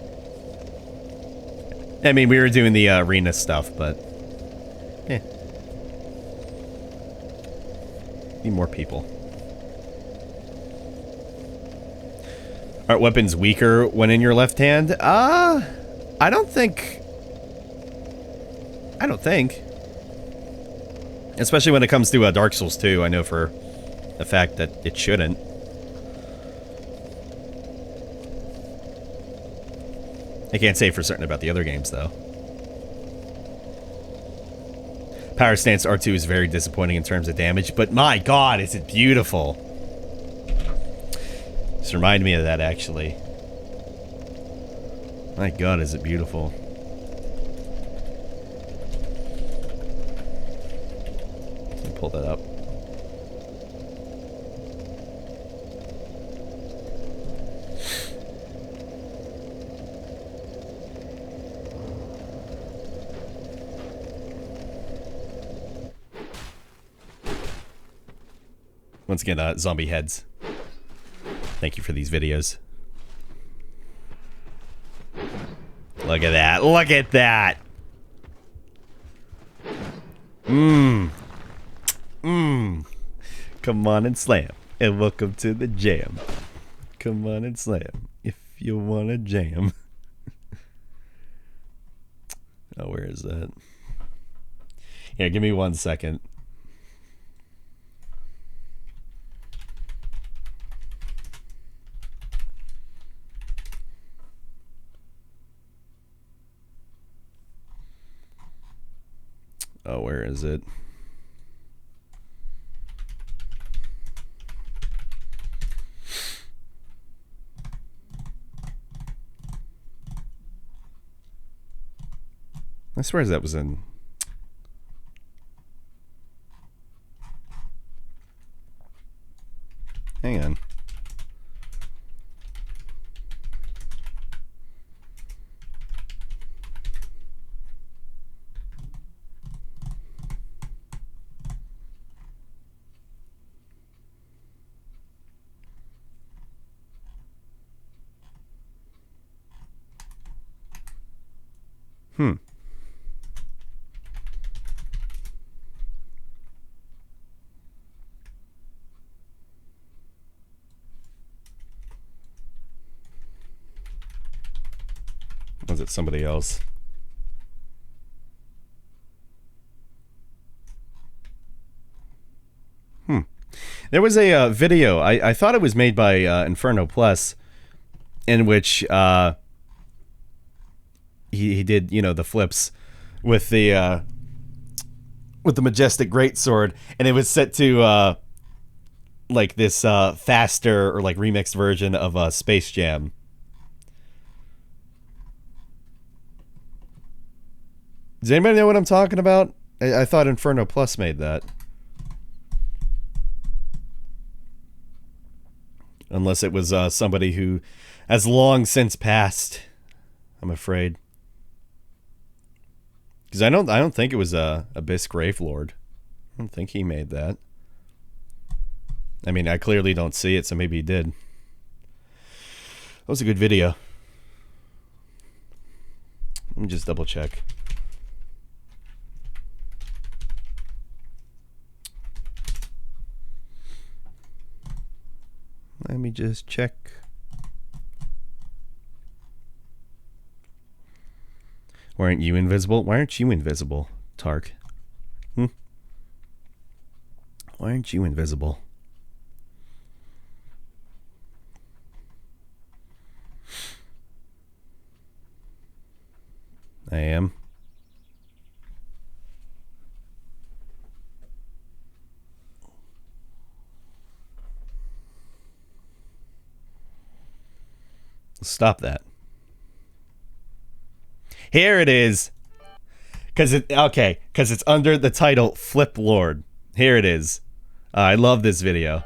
I mean, we were doing the arena stuff, but... eh. Need more people. Are weapons weaker when in your left hand? I don't think... Especially when it comes to Dark Souls 2, I know for the fact that it shouldn't. I can't say for certain about the other games, though. Power Stance R2 is very disappointing in terms of damage, but my god, is it beautiful. Just reminded me of that, actually. My god, is it beautiful. Let me pull that up. Once again, zombie heads. Thank you for these videos. Look at that. Look at that. Mmm. Mmm. Come on and slam. And welcome to the jam. Come on and slam. If you want to jam. Oh, where is that? Here, give me 1 second. Oh, where is it? I swear that was in... Hang on. Was it somebody else? There was a video. I thought it was made by Inferno Plus, in which he did, you know, the flips with the majestic greatsword, and it was set to like this faster or like remixed version of Space Jam. Does anybody know what I'm talking about? I thought Inferno Plus made that. Unless it was somebody who has long since passed, I'm afraid. Because I don't think it was Abyss Gravelord. I don't think he made that. I mean, I clearly don't see it, so maybe he did. That was a good video. Let me just double check. Let me just check. Why aren't you invisible? Why aren't you invisible, Tark? Why aren't you invisible? I am. Stop that. Here it is. Because it's under the title Flip Lord. Here it is. I love this video.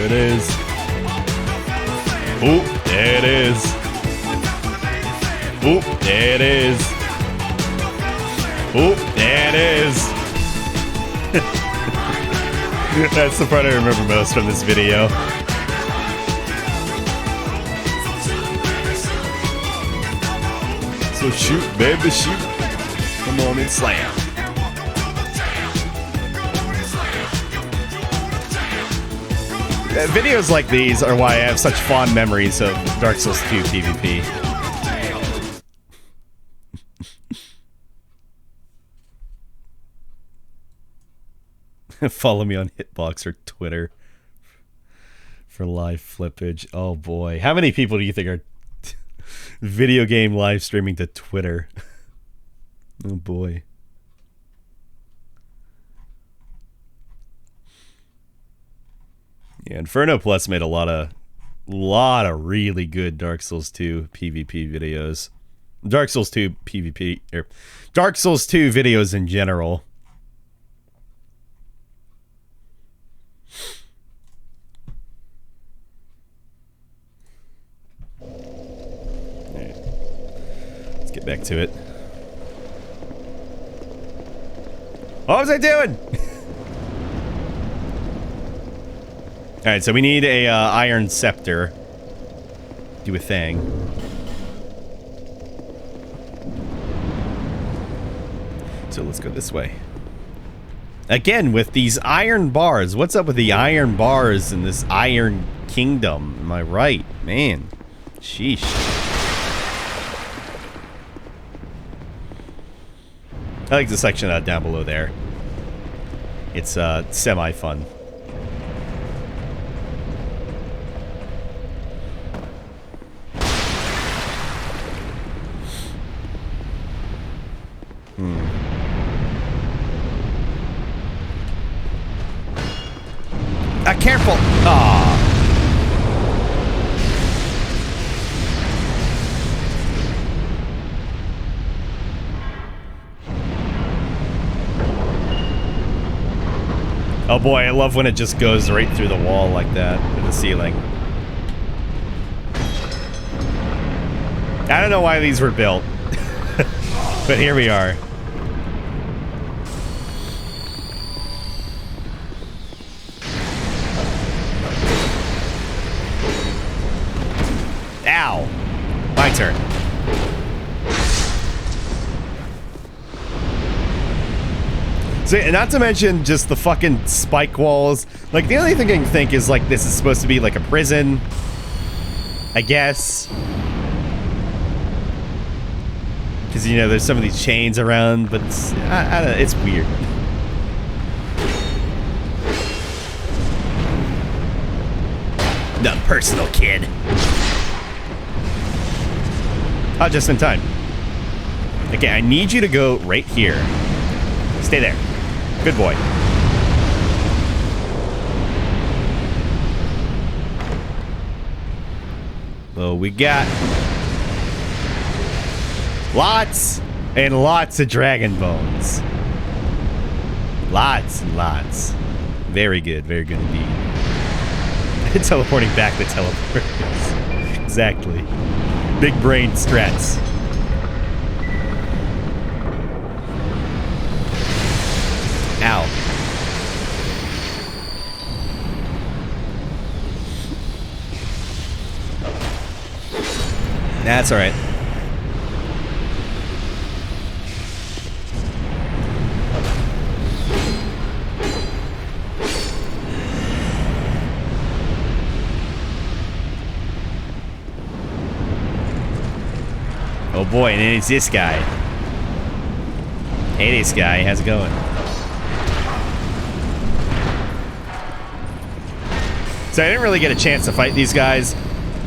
it is. Oop, there it is. Oop, there it is. Oop, there it is. That's the part I remember most from this video. So shoot, baby, shoot. Come on and slam. Videos like these are why I have such fond memories of Dark Souls 2 PvP. Follow me on Hitbox or Twitter for live flippage. Oh boy. How many people do you think are video game live streaming to Twitter? Oh boy. Yeah, Inferno Plus made a lot of really good Dark Souls 2 PvP videos. Dark Souls 2 PvP, or Dark Souls 2 videos in general. Alright. Let's get back to it. What was I doing? Alright, so we need a iron scepter. Do a thing. So let's go this way. Again, with these iron bars. What's up with the iron bars in this iron kingdom? Am I right? Man. Sheesh. I like the section down below there. It's semi-fun. Careful! Aww. Oh boy, I love when it just goes right through the wall like that, to the ceiling. I don't know why these were built, but here we are. Ow! My turn. So, not to mention just the fucking spike walls. Like, the only thing I can think is, like, this is supposed to be like a prison. I guess. Because, you know, there's some of these chains around, but it's, I don't know, it's weird. Not personal, kid. Oh, just in time. Okay, I need you to go right here. Stay there. Good boy. Well, we got lots and lots of dragon bones. Lots and lots. Very good indeed. Teleporting back the teleporters. Exactly. Big brain strats. Ow. That's alright. Oh boy, and then it's this guy. Hey, this guy, how's it going? So I didn't really get a chance to fight these guys.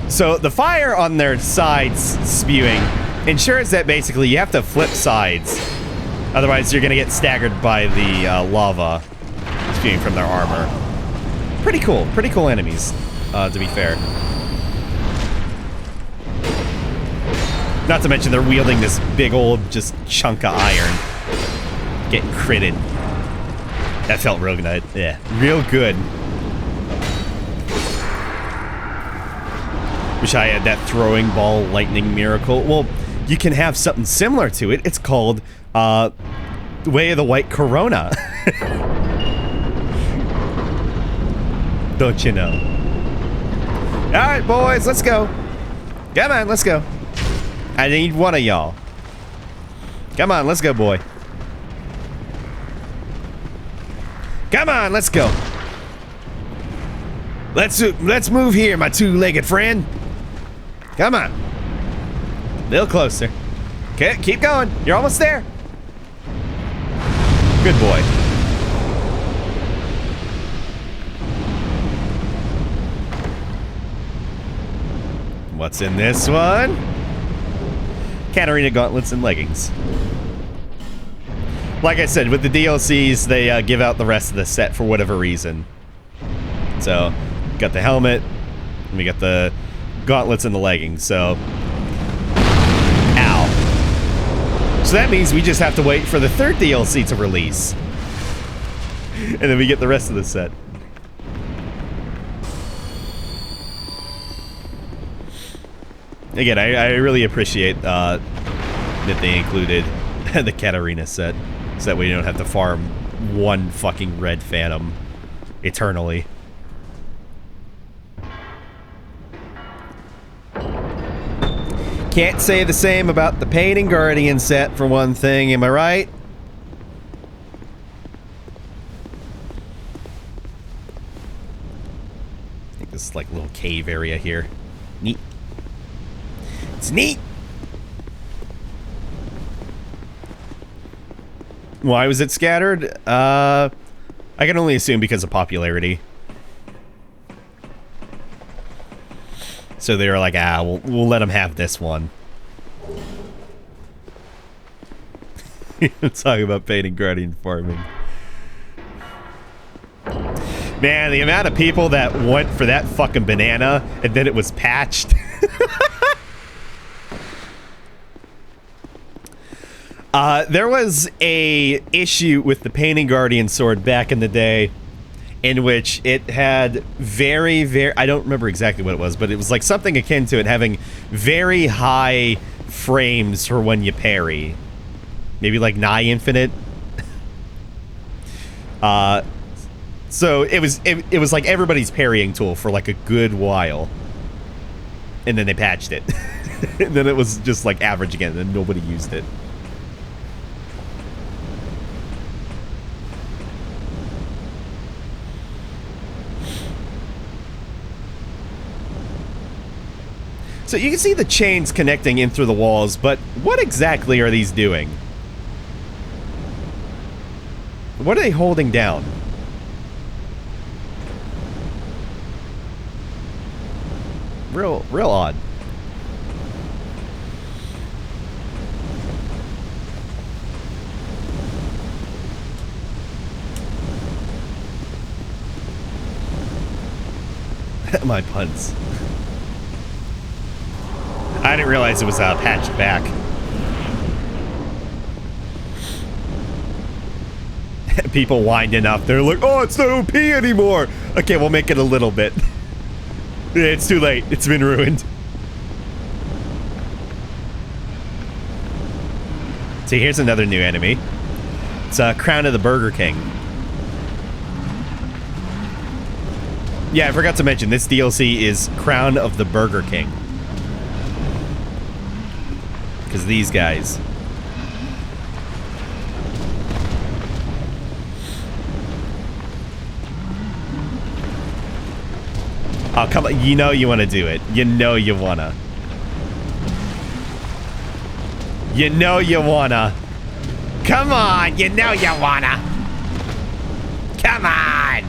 So the fire on their sides spewing ensures that basically you have to flip sides. Otherwise, you're going to get staggered by the lava spewing from their armor. Pretty cool enemies, to be fair. Not to mention they're wielding this big old just chunk of iron. Getting critted. That felt real good. Yeah, real good. Wish I had that throwing ball lightning miracle. Well, you can have something similar to it. It's called Way of the White Corona. Don't you know? All right, boys, let's go. Come on, let's go. I need one of y'all. Come on, let's go, boy. Come on, let's go. Let's move here, my two-legged friend. Come on. A little closer. Okay, keep going. You're almost there. Good boy. What's in this one? Katarina gauntlets and leggings. Like I said, with the DLCs, they give out the rest of the set for whatever reason. So, got the helmet, and we got the gauntlets and the leggings, so... Ow. So that means we just have to wait for the third DLC to release. And then we get the rest of the set. Again, I really appreciate that they included the Katarina set, so that way you don't have to farm one fucking red phantom eternally. Can't say the same about the Painting Guardian set, for one thing, am I right? I think this is like a little cave area here. Neat. It's neat! Why was it scattered? I can only assume because of popularity. So they were like, we'll let them have this one. Talking about Painting Guardian farming. Man, the amount of people that went for that fucking banana and then it was patched. There was a issue with the Painting Guardian sword back in the day in which it had very, I don't remember exactly what it was, but it was like something akin to it having very high frames for when you parry. Maybe like nigh infinite. So it was like everybody's parrying tool for like a good while. And then they patched it. And then it was just like average again, and nobody used it. So you can see the chains connecting in through the walls, but what exactly are these doing? What are they holding down? Real odd. My puns. I didn't realize it was patched back. People winding up. They're like, oh, it's not OP anymore. Okay, we'll make it a little bit. It's too late. It's been ruined. See, here's another new enemy. It's Crown of the Burger King. Yeah, I forgot to mention, this DLC is Crown of the Burger King. Because these guys. Oh, come on. You know you want to do it. You know you want to. You know you want to. Come on. You know you want to. Come on.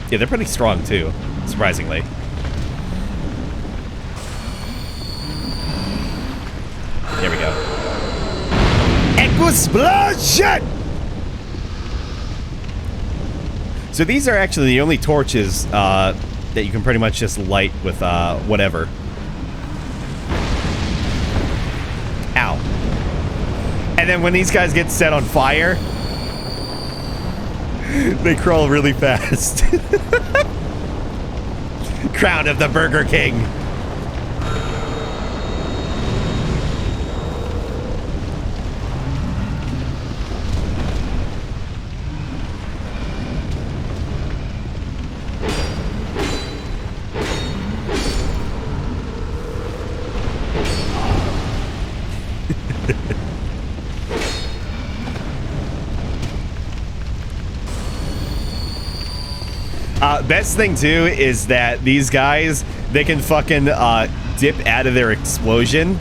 Yeah, they're pretty strong, too. Surprisingly. There we go. Explosion! So these are actually the only torches that you can pretty much just light with whatever. Ow. And then when these guys get set on fire, They crawl really fast. Crown of the Burger King. Best thing too is that these guys, they can fucking dip out of their explosion.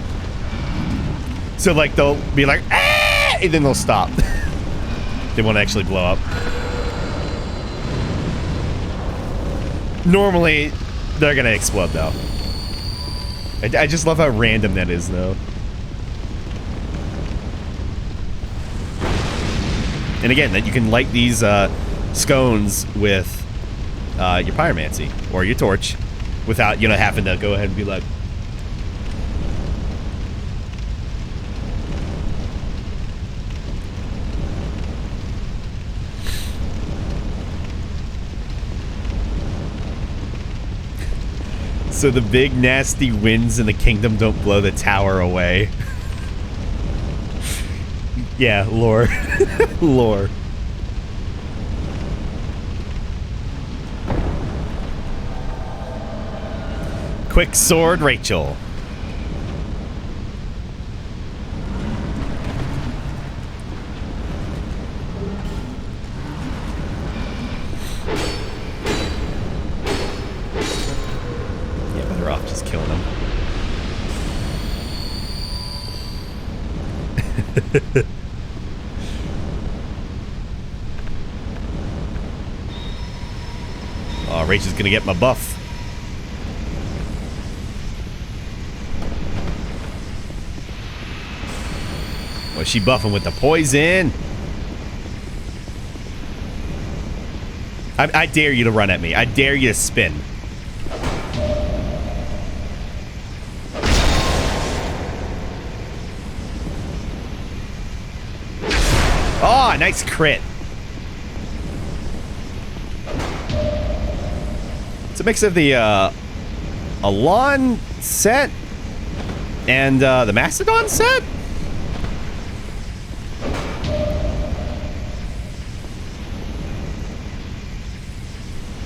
So like they'll be like, ah! And then they'll stop. They won't actually blow up. Normally, they're gonna explode though. I just love how random that is though. And again, that you can light these scones with your pyromancy or your torch without, you know, having to go ahead and be like, so the big nasty winds in the kingdom don't blow the tower away. Yeah, lore. Lore. Quick sword, Rachel. Yeah, better off just killing him. Oh, Rachel's gonna get my buff. Was she buffing with the poison? I dare you to run at me. I dare you to spin. Oh, nice crit. It's a mix of the Alon set and the Mastodon set?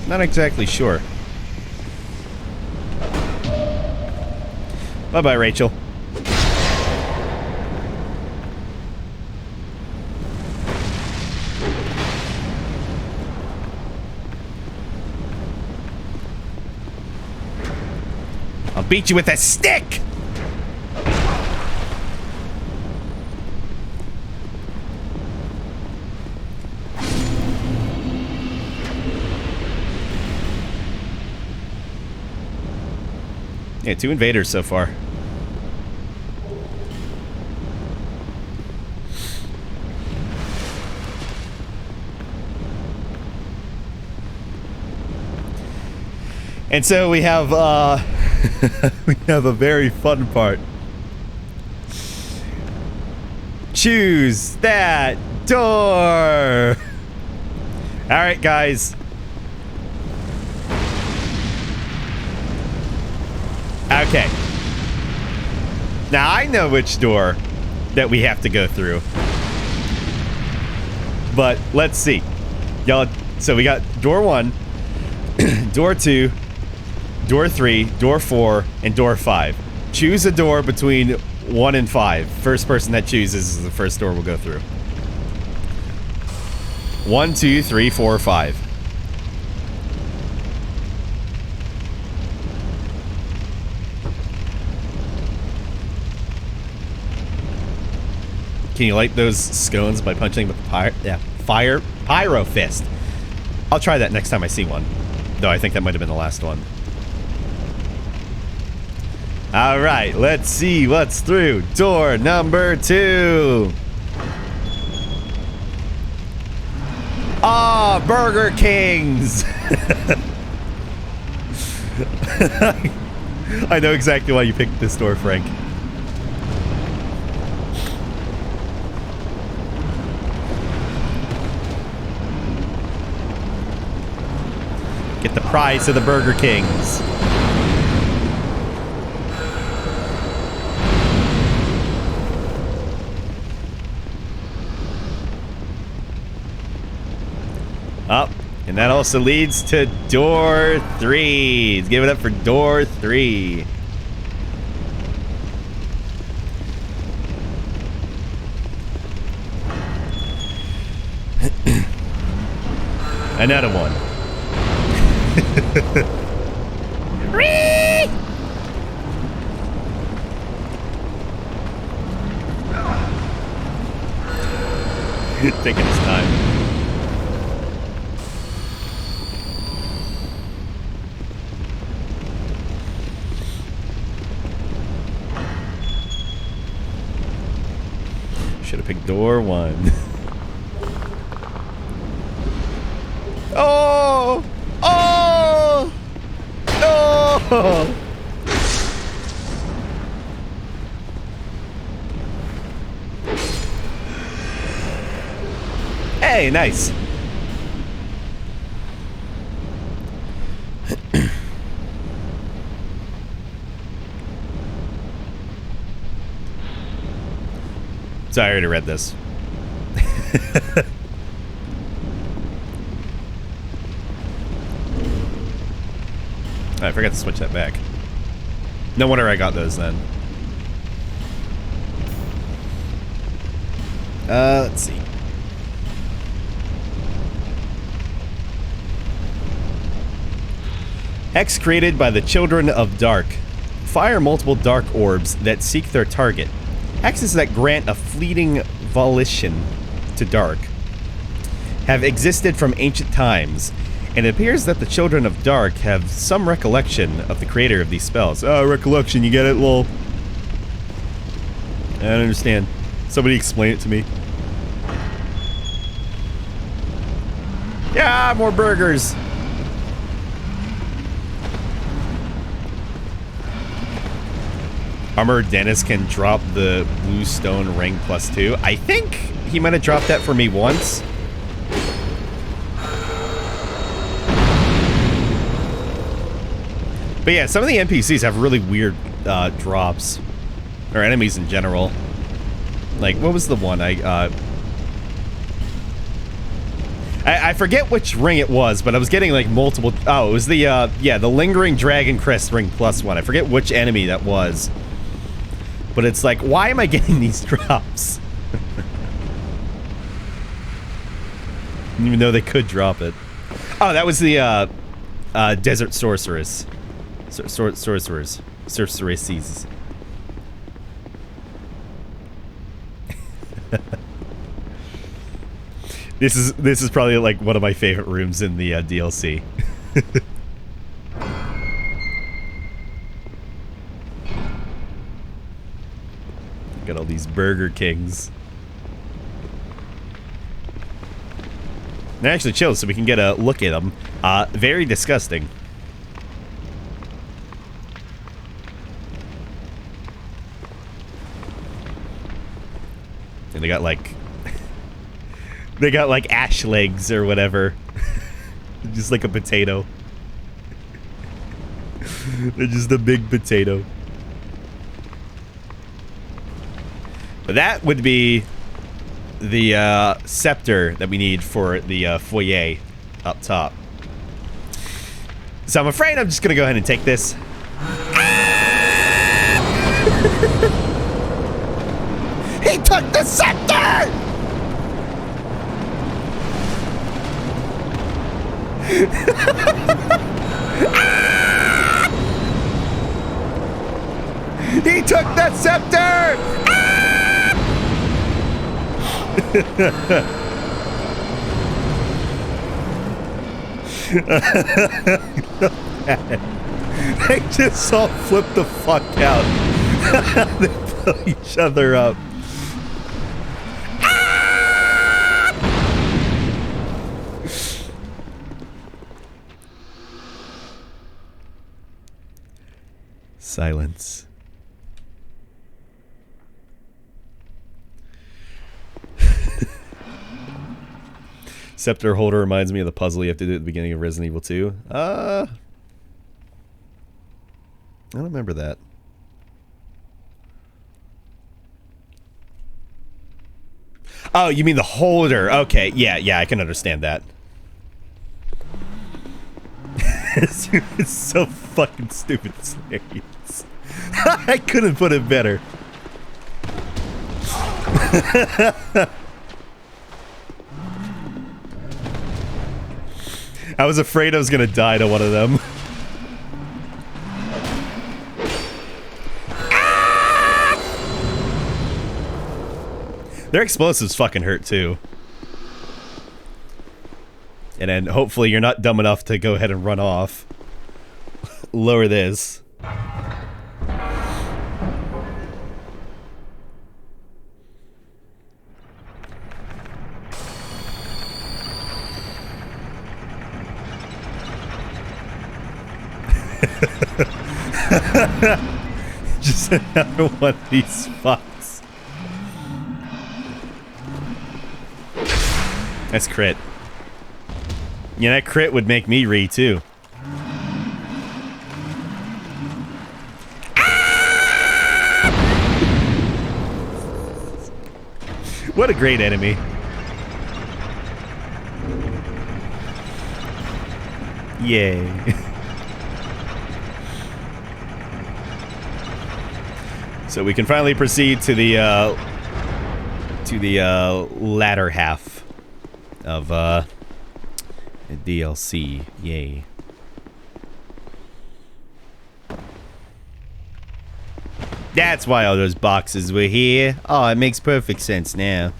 Not exactly sure. Bye-bye, Rachel. I'll beat you with a stick! Yeah, 2 invaders so far. And so we have we have a very fun part. Choose that door. All right, guys. Okay. Now I know which door that we have to go through. But let's see. Y'all, so we got door 1, door 2, door 3, door 4, and door 5. Choose a door between 1 and 5. First person that chooses is the first door we'll go through. 1, 2, 3, 4, 5. Can you light those scones by punching with the pyro fist? I'll try that next time I see one. Though I think that might have been the last one. Alright, let's see what's through door number 2. Ah, Burger Kings! I know exactly why you picked this door, Frank. prize to the Burger Kings. Up. And that also leads to door 3. Let's give it up for door 3. Another one. Taking his time. Should have picked door 1. Oh! Oh! No! Hey, nice. Sorry, I already read this. I forgot to switch that back. No wonder I got those then. Let's see. Hex created by the Children of Dark. Fire multiple dark orbs that seek their target. Hexes that grant a fleeting volition to dark have existed from ancient times, and it appears that the Children of Dark have some recollection of the creator of these spells. Oh, recollection, you get it, lol. I don't understand. Somebody explain it to me. Yeah, more burgers. Armor Dennis can drop the blue stone ring +2. I think he might have dropped that for me once. But yeah, some of the NPCs have really weird drops. Or enemies in general. Like, what was the one I forget which ring it was, but I was getting like multiple... Oh, it was the, yeah, the Lingering Dragon Crest ring +1. I forget which enemy that was. But it's like, why am I getting these drops? Even though they could drop it. Oh, that was the, Desert Sorceress. Sorcerers. Sorceresses. This is probably like one of my favorite rooms in the DLC. Got all these Burger Kings. They're actually chilled, so we can get a look at them. Very disgusting. And they got like... they got like ash legs or whatever. Just like a potato. They're just a big potato. But that would be the scepter that we need for the foyer up top. So I'm afraid I'm just gonna go ahead and take this. He took the scepter! He took that scepter! They just all flip the fuck out. They blow each other up. Silence. Scepter holder reminds me of the puzzle you have to do at the beginning of Resident Evil 2. I don't remember that. Oh, you mean the holder. Okay, yeah, I can understand that. It's so fucking stupid. It's hilarious. I couldn't put it better. I was afraid I was gonna die to one of them. Their explosives fucking hurt too. And then hopefully you're not dumb enough to go ahead and run off. Lower this. Just another one of these spots. That's crit. Yeah, that crit would make me re too. What a great enemy. Yay. So we can finally proceed to the latter half of DLC. Yay. That's why all those boxes were here. Oh, it makes perfect sense now.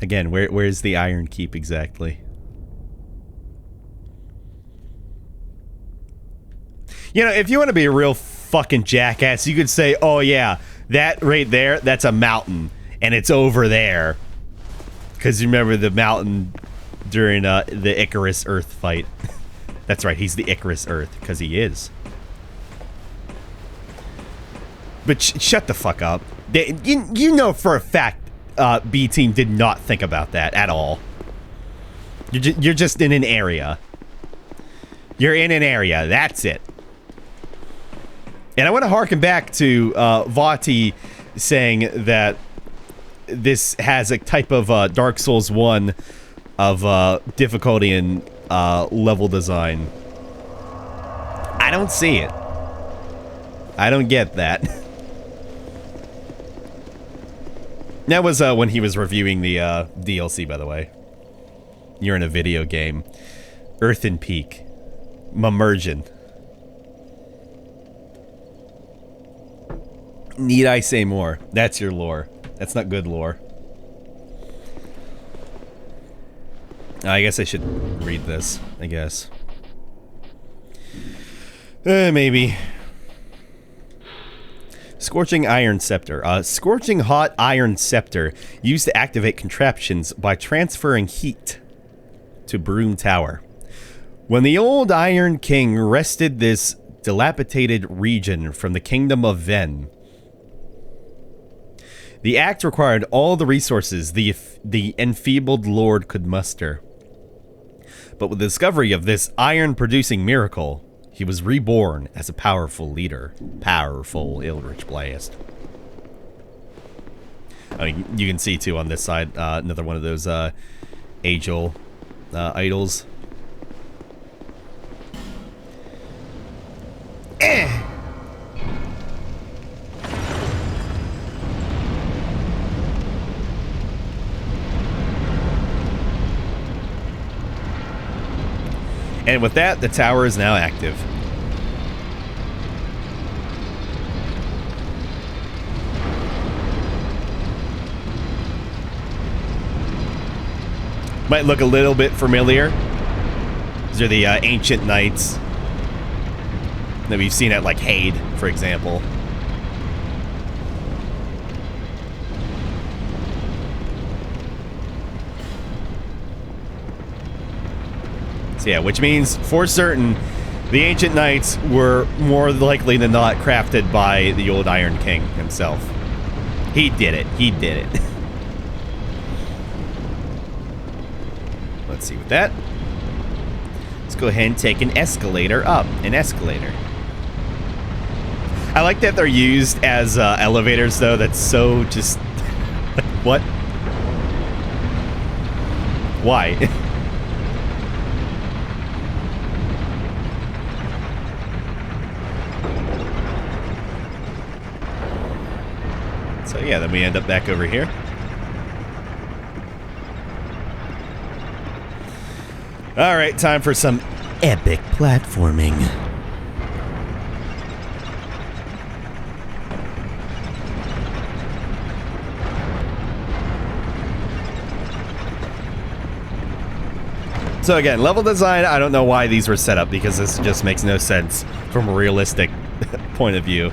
Again, where's the Iron Keep exactly? You know, if you want to be a real fucking jackass, you could say, oh yeah, that right there, that's a mountain, and it's over there. Because you remember the mountain during the Icarus Earth fight. That's right, he's the Icarus Earth, because he is. But shut the fuck up. You know for a fact B-Team did not think about that at all. You're just in an area. You're in an area, that's it. And I want to harken back to Vati saying that this has a type of Dark Souls 1 of difficulty and level design. I don't see it. I don't get that. That was when he was reviewing the DLC, by the way. You're in a video game. Earthen Peak. Mamergen. Need I say more? That's your lore. That's not good lore. I guess I should read this, I guess. Maybe. Scorching Iron Scepter. Scorching Hot Iron Scepter used to activate contraptions by transferring heat to Broom Tower. When the old Iron King wrested this dilapidated region from the Kingdom of Ven, the act required all the resources the enfeebled lord could muster. But with the discovery of this iron-producing miracle, he was reborn as a powerful leader. Powerful Eldritch Blast. I mean, you can see, too, on this side, another one of those Angel idols. And with that, the tower is now active. Might look a little bit familiar. These are the ancient knights that we've seen at, like, Haid, for example. So yeah, which means, for certain, the ancient knights were more likely than not crafted by the old Iron King himself. He did it. He did it. Let's see with that. Let's go ahead and take an escalator up. An escalator. I like that they're used as elevators, though. That's so just... What? Why? So yeah, then we end up back over here. Alright, time for some epic platforming. So again, level design, I don't know why these were set up, because this just makes no sense from a realistic point of view.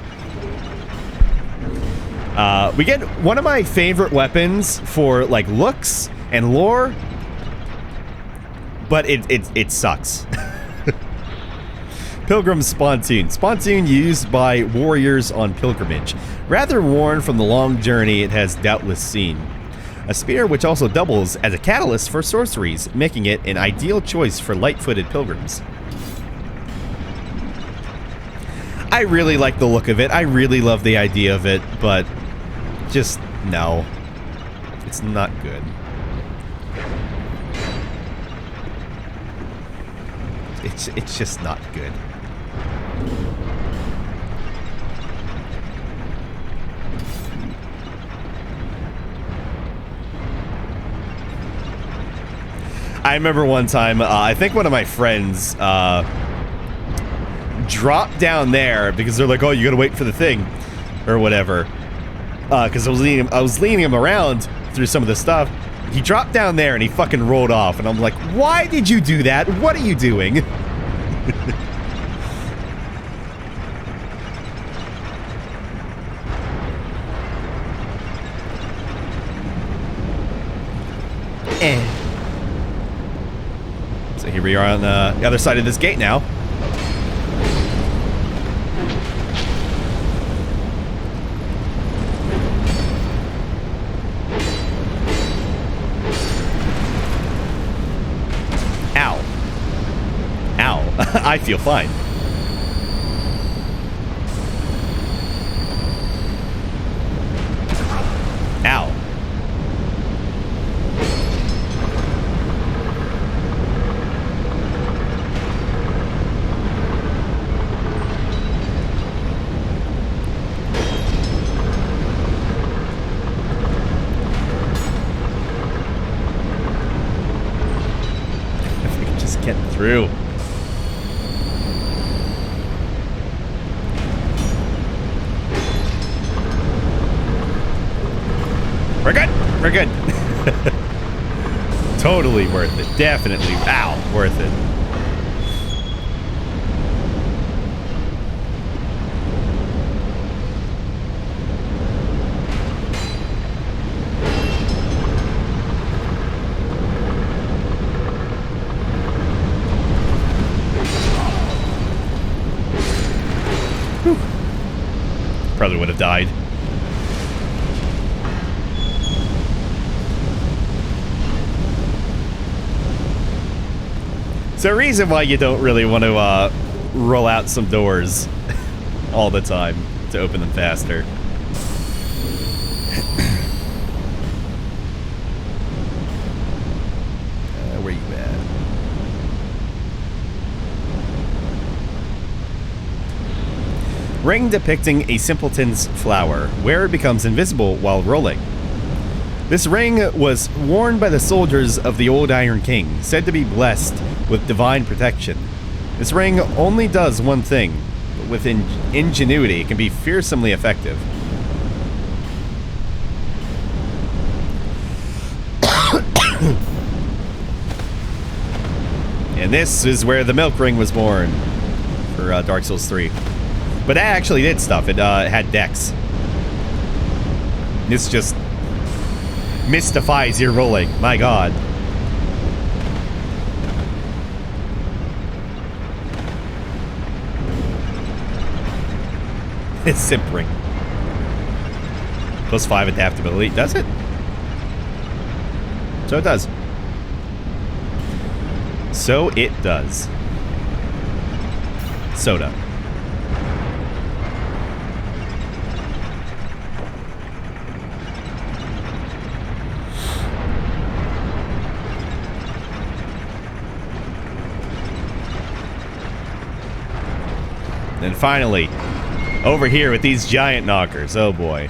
We get one of my favorite weapons for, like, looks and lore, but it sucks. Pilgrim Spontoon. Spontoon used by warriors on pilgrimage. Rather worn from the long journey it has doubtless seen. A spear which also doubles as a catalyst for sorceries, making it an ideal choice for light-footed pilgrims. I really like the look of it. I really love the idea of it, but just no. It's not good. It's just not good. I remember one time, I think one of my friends dropped down there because they're like, oh, you gotta wait for the thing, or whatever. Because I was leading him around through some of the stuff. He dropped down there and he fucking rolled off, and I'm like, why did you do that? What are you doing? So here we are on the other side of this gate now. Ow. Ow. I feel fine. Ow. Get through. We're good. We're good. Totally worth it. Definitely. Ow. Worth it. Probably would have died. So a reason why you don't really want to roll out some doors all the time to open them faster. Where you at? Ring depicting a simpleton's flower, where it becomes invisible while rolling. This ring was worn by the soldiers of the old Iron King, said to be blessed with divine protection. This ring only does one thing, but with ingenuity it can be fearsomely effective. And this is where the milk ring was born for Dark Souls 3. But that actually did stuff. It had decks. This just mystifies your rolling. My god. It's simpering. +5 adaptability. Does it? So it does. So it does. Soda. And finally, over here with these giant knockers. Oh boy.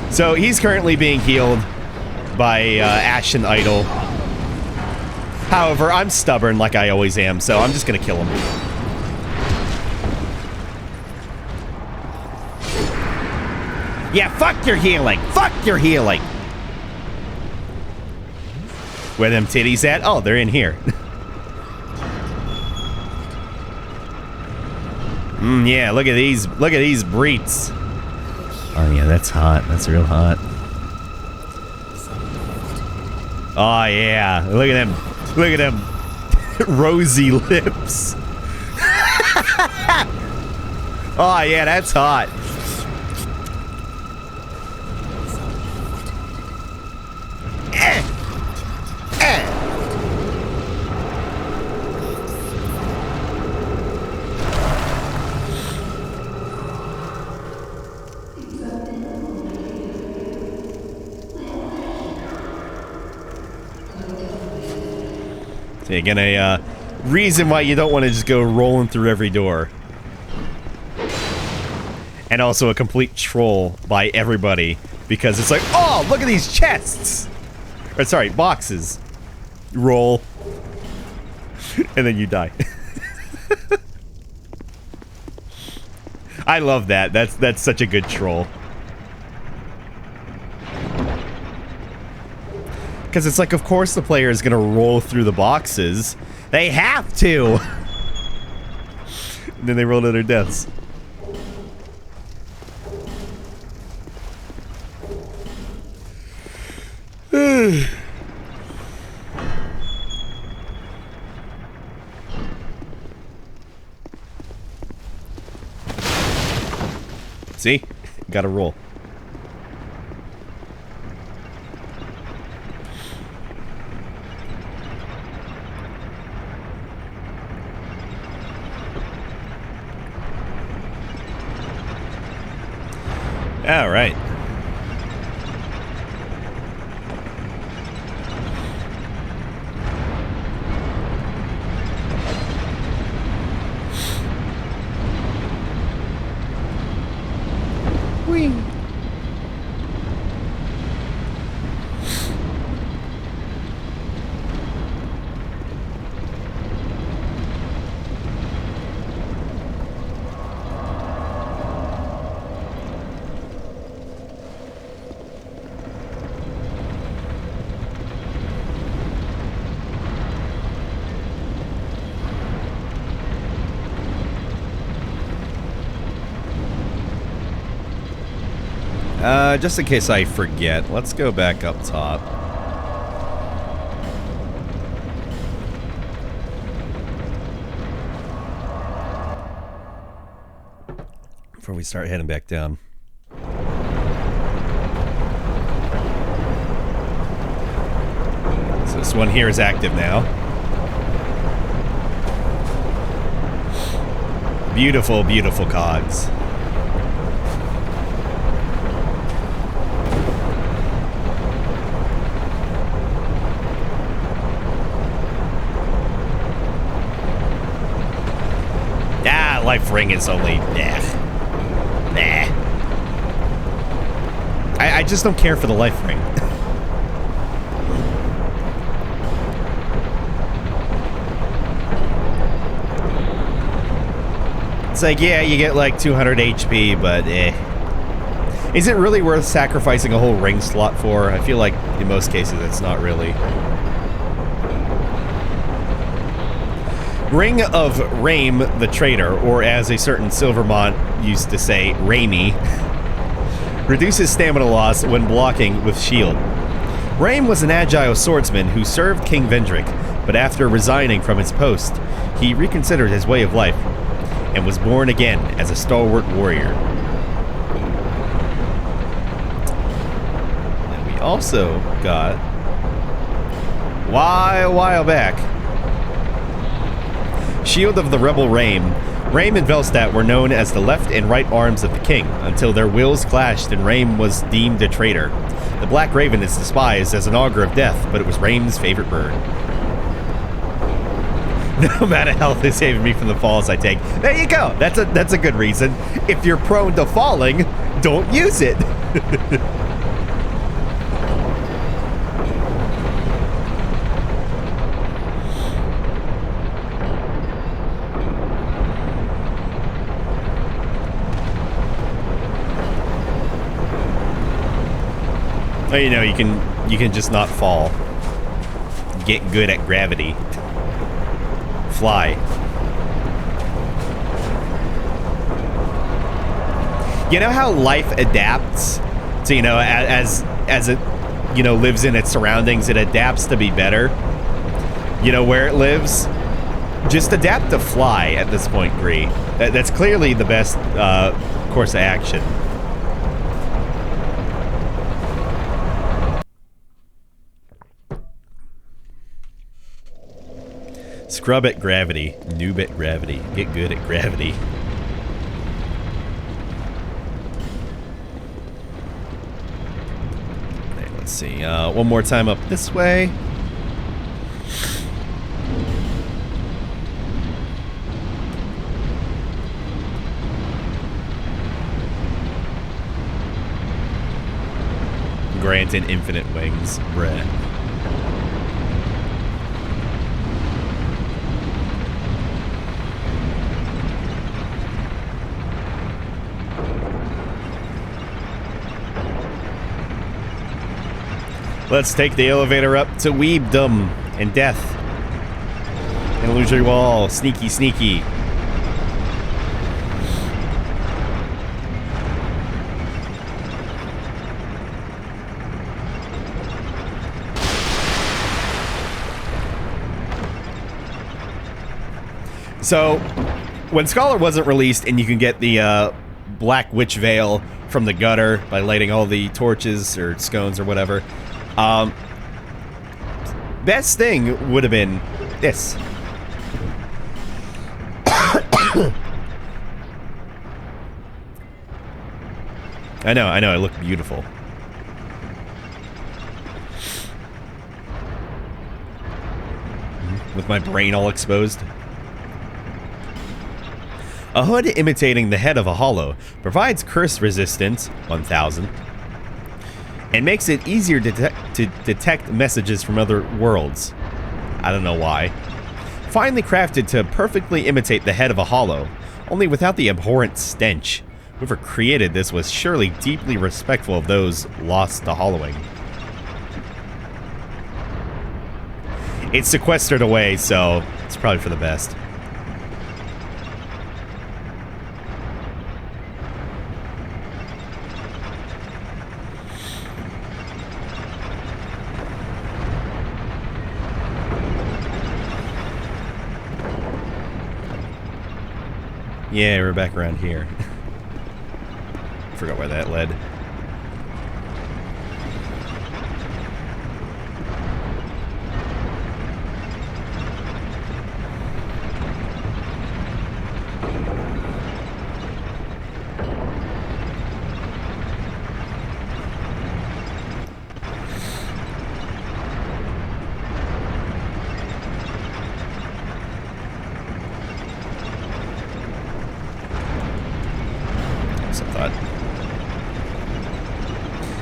So he's currently being healed by Ashen Idol. However, I'm stubborn like I always am, so I'm just gonna kill him. Yeah, fuck your healing! Fuck your healing! Where them titties at? Oh, they're in here. Yeah, look at these breets. Oh yeah, that's hot. That's real hot. Oh yeah, look at them. Look at them rosy lips. Oh yeah, that's hot. So again, a reason why you don't want to just go rolling through every door. And also a complete troll by everybody, because it's like, oh, look at these chests! Or sorry, boxes. Roll. And then you die. I love that. That's such a good troll. Because it's like, of course the player is going to roll through the boxes. They have to! And then they roll to their deaths. See? Gotta roll. All right. Whee. Just in case I forget, let's go back up top. Before we start heading back down. So this one here is active now. Beautiful, beautiful cogs. Life ring is only nah. I just don't care for the life ring. It's like, yeah, you get like 200 HP, but is it really worth sacrificing a whole ring slot for? I feel like in most cases it's not really. Ring of Rame the Traitor, or as a certain Silvermont used to say, Ramey, reduces stamina loss when blocking with shield. Rame was an agile swordsman who served King Vendrick, but after resigning from his post, he reconsidered his way of life and was born again as a stalwart warrior. And we also got, a while back, Shield of the Rebel Rame. Rame and Velstadt were known as the left and right arms of the king, until their wills clashed and Rame was deemed a traitor. The Black Raven is despised as an augur of death, but it was Rame's favorite bird. No matter health is saving me from the falls I take. There you go. That's a good reason. If you're prone to falling, don't use it. Oh, you know, you can just not fall. Get good at gravity. Fly. You know how life adapts to, you know, as it, you know, lives in its surroundings, it adapts to be better. You know where it lives? Just adapt to fly at this point, Gree. That's clearly the best course of action. Scrub at gravity. Noob at gravity. Get good at gravity. Okay, let's see. One more time up this way. Granted infinite wings. Bruh. Let's take the elevator up to Weebdom and death. And illusory wall. Sneaky, sneaky. So, when Scholar wasn't released and you can get the Black Witch Veil from the gutter by lighting all the torches or scones or whatever, best thing would have been this. I know, I look beautiful. With my brain all exposed. A hood imitating the head of a hollow provides curse resistance, 1000, and makes it easier to detect messages from other worlds. I don't know why. Finely crafted to perfectly imitate the head of a hollow, only without the abhorrent stench. Whoever created this was surely deeply respectful of those lost to hollowing. It's sequestered away, so it's probably for the best. Yeah, we're back around here. Forgot where that led.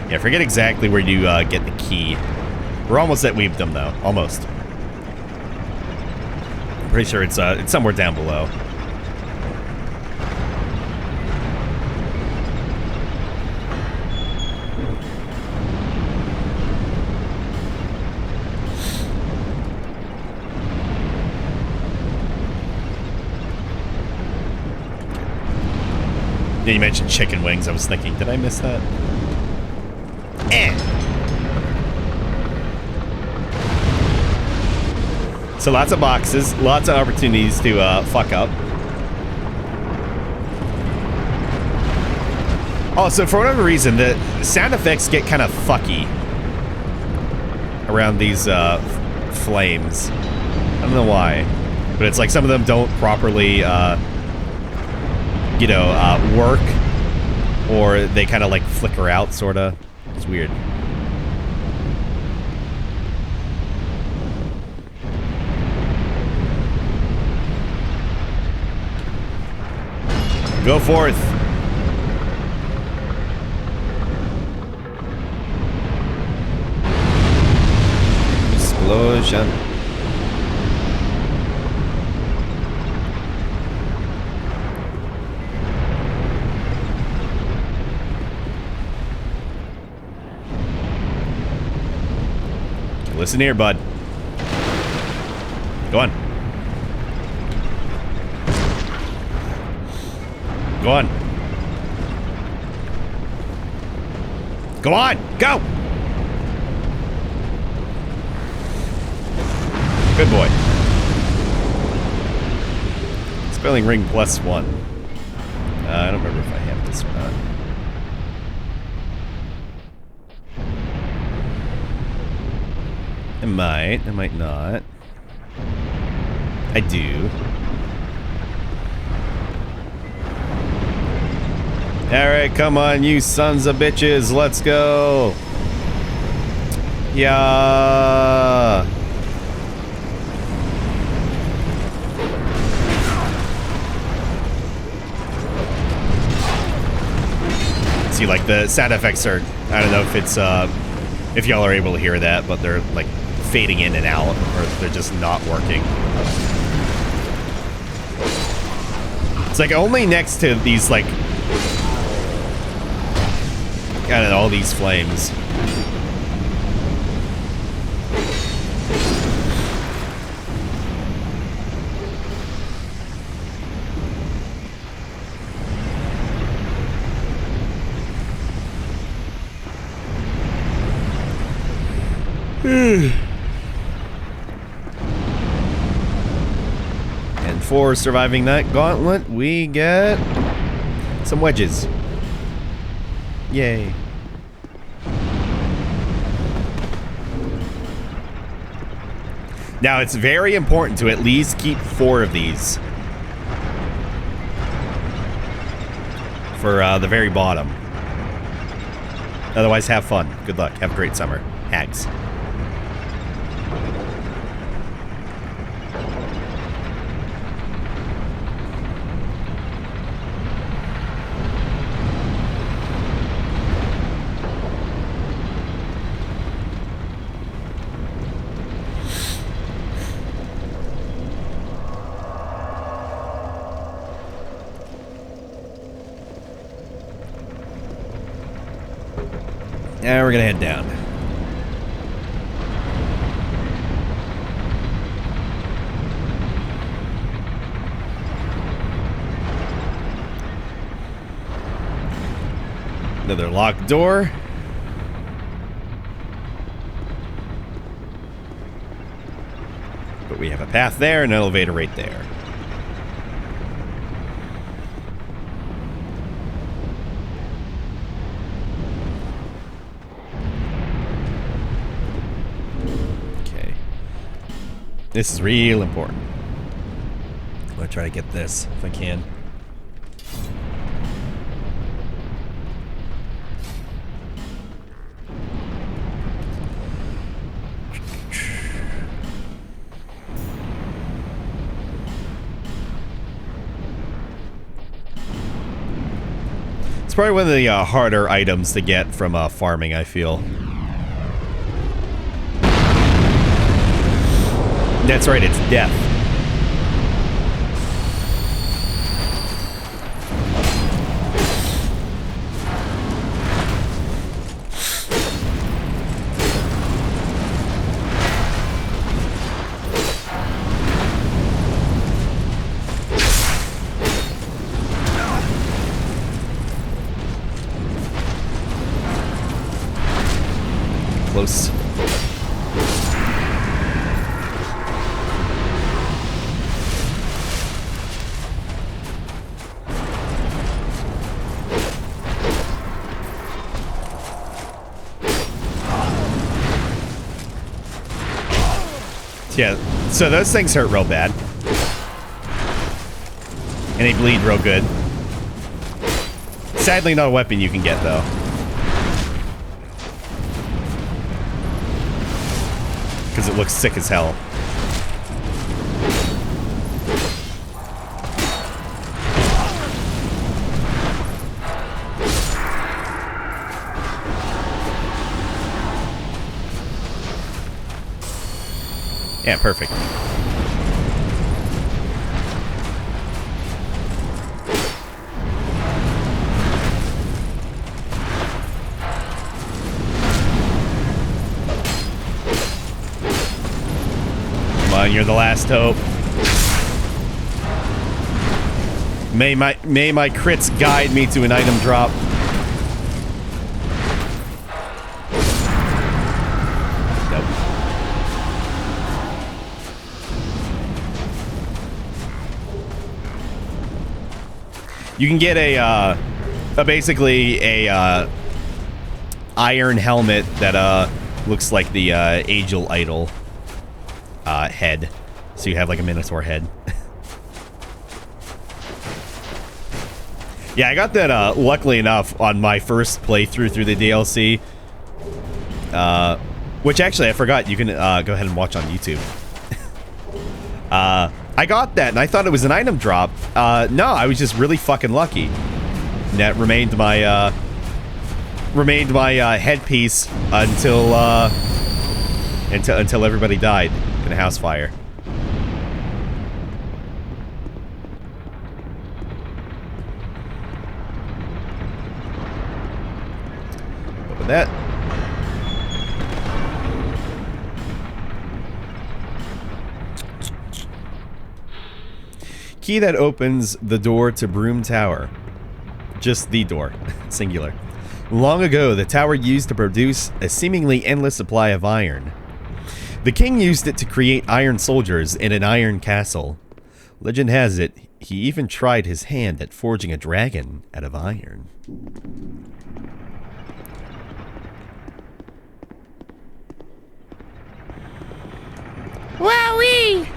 Yeah, I forget exactly where you get the key. We're almost at Weebdom, though. Almost. I'm pretty sure it's somewhere down below. Yeah, you mentioned chicken wings. I was thinking, did I miss that? So lots of boxes, lots of opportunities to fuck up. Also, for whatever reason, the sound effects get kind of fucky around these flames. I don't know why, but it's like some of them don't properly, you know, work, or they kind of like flicker out, sort of. It's weird. Go forth. Explosion. Listen here, bud. Go on. Go on. Go on. Go. Good boy. Spelling ring +1. I don't remember if I have this or not. I might not. I do. Alright, come on, you sons of bitches, let's go! Yeah! See, like, the sound effects are, I don't know if it's, if y'all are able to hear that, but they're, like, fading in and out, or they're just not working. It's like only next to these, like, I don't know, all these flames. And for surviving that gauntlet, we get some wedges. Yay. Now, it's very important to at least keep 4 of these for the very bottom. Otherwise, have fun. Good luck. Have a great summer. Hags. Yeah, we're gonna head down. Another locked door. But we have a path there and an elevator right there. This is real important. I'm gonna try to get this if I can. It's probably one of the harder items to get from farming, I feel. That's right, it's death. Close. Yeah, so those things hurt real bad. And they bleed real good. Sadly, not a weapon you can get, though. Because it looks sick as hell. Yeah, perfect. Come on, you're the last hope. May my crits guide me to an item drop. Nope. You can get basically a iron helmet that looks like the Angel Idol head, so you have like a Minotaur head. Yeah, I got that luckily enough on my first playthrough through the DLC, which actually I forgot you can go ahead and watch on YouTube. I got that and I thought it was an item drop. No, I was just really fucking lucky. And that remained my headpiece until everybody died in a house fire. Open that. Key that opens the door to Broom Tower. Just the door. Singular. Long ago, the tower used to produce a seemingly endless supply of iron. The king used it to create iron soldiers in an iron castle. Legend has it, he even tried his hand at forging a dragon out of iron. Wowee!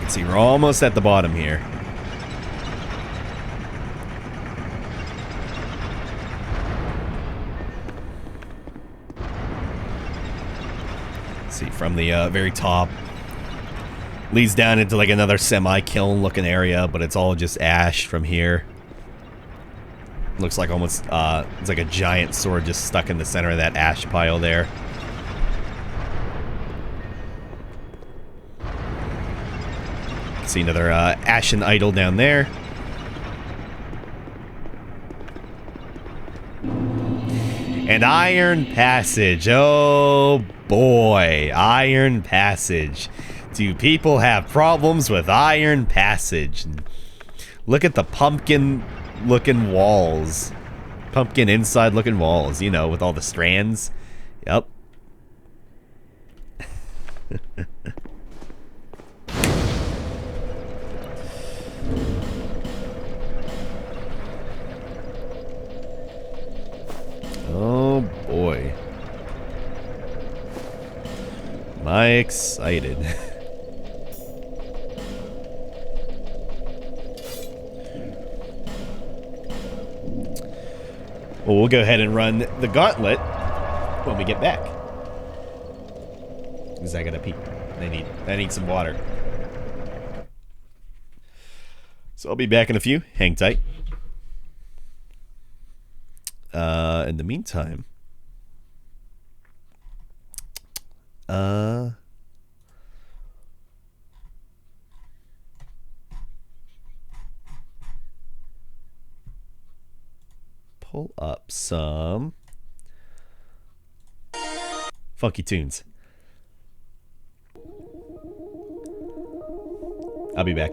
See, we're almost at the bottom here. See, from the very top, leads down into like another semi-kiln looking area, but it's all just ash from here. Looks like almost, it's like a giant sword just stuck in the center of that ash pile there. See another ashen idol down there. And Iron Passage. Oh boy, Iron Passage. Do people have problems with Iron Passage? Look at the pumpkin looking walls. Pumpkin inside looking walls, you know, with all the strands. Yep. Oh boy. Am I excited? Well, we'll go ahead and run the gauntlet when we get back. Because I gotta pee. I need some water. So I'll be back in a few. Hang tight. In the meantime, pull up some funky tunes. I'll be back.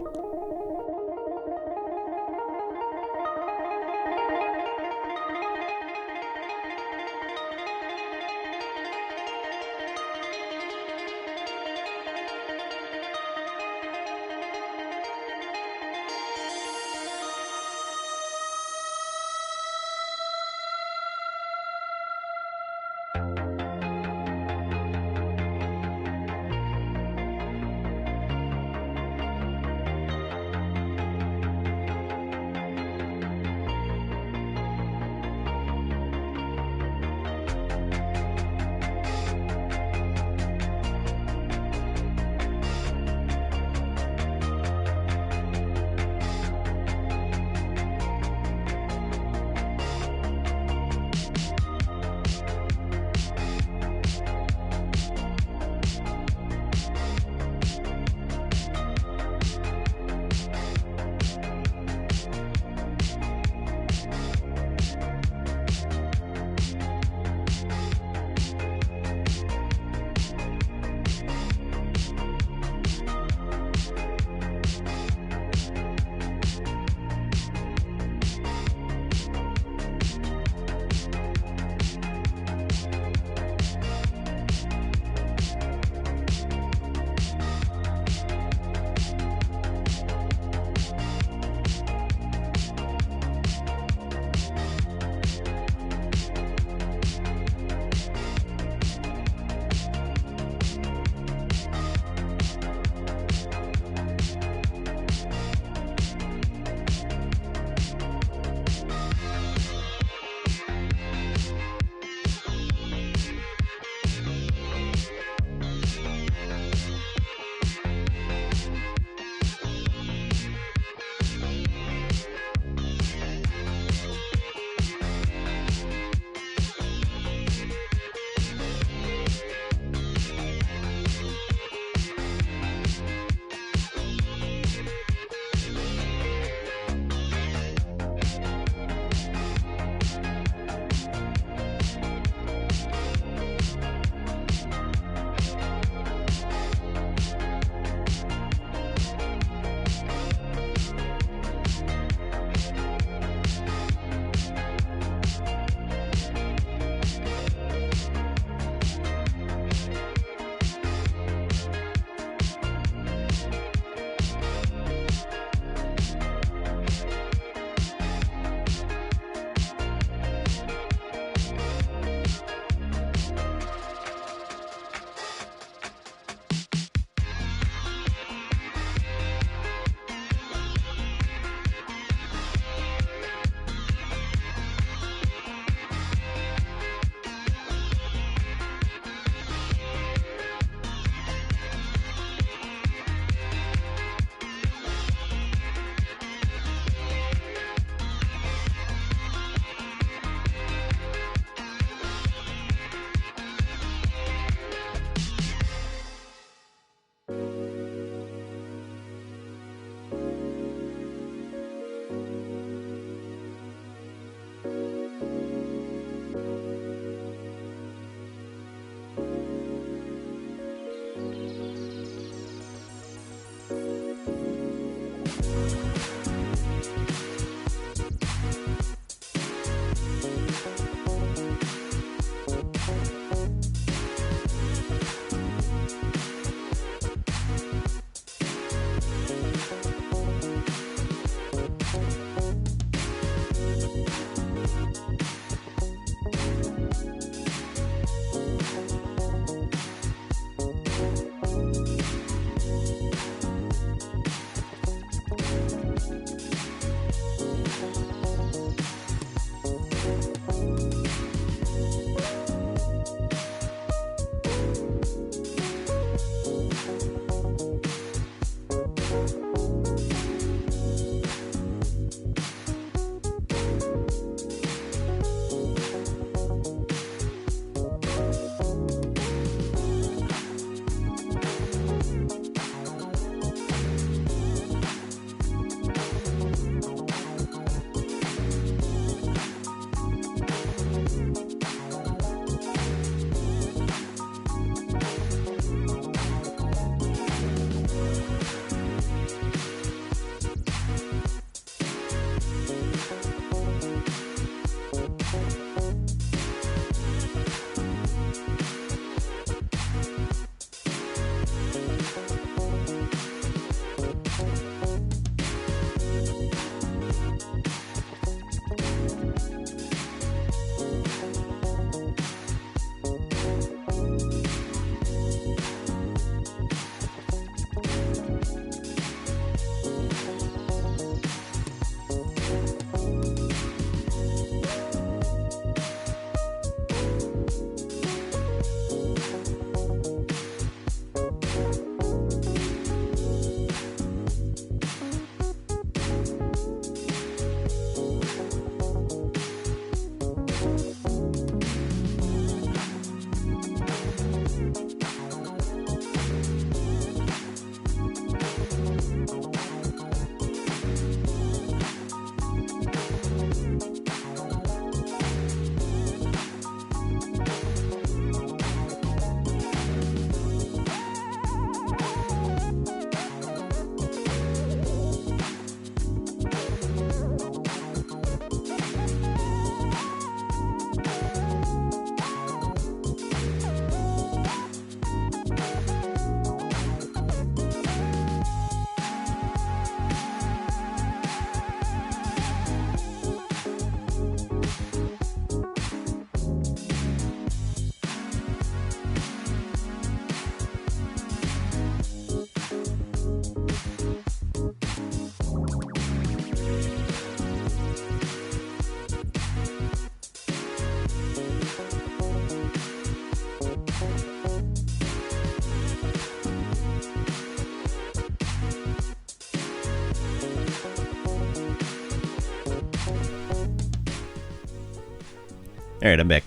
Alright, I'm back.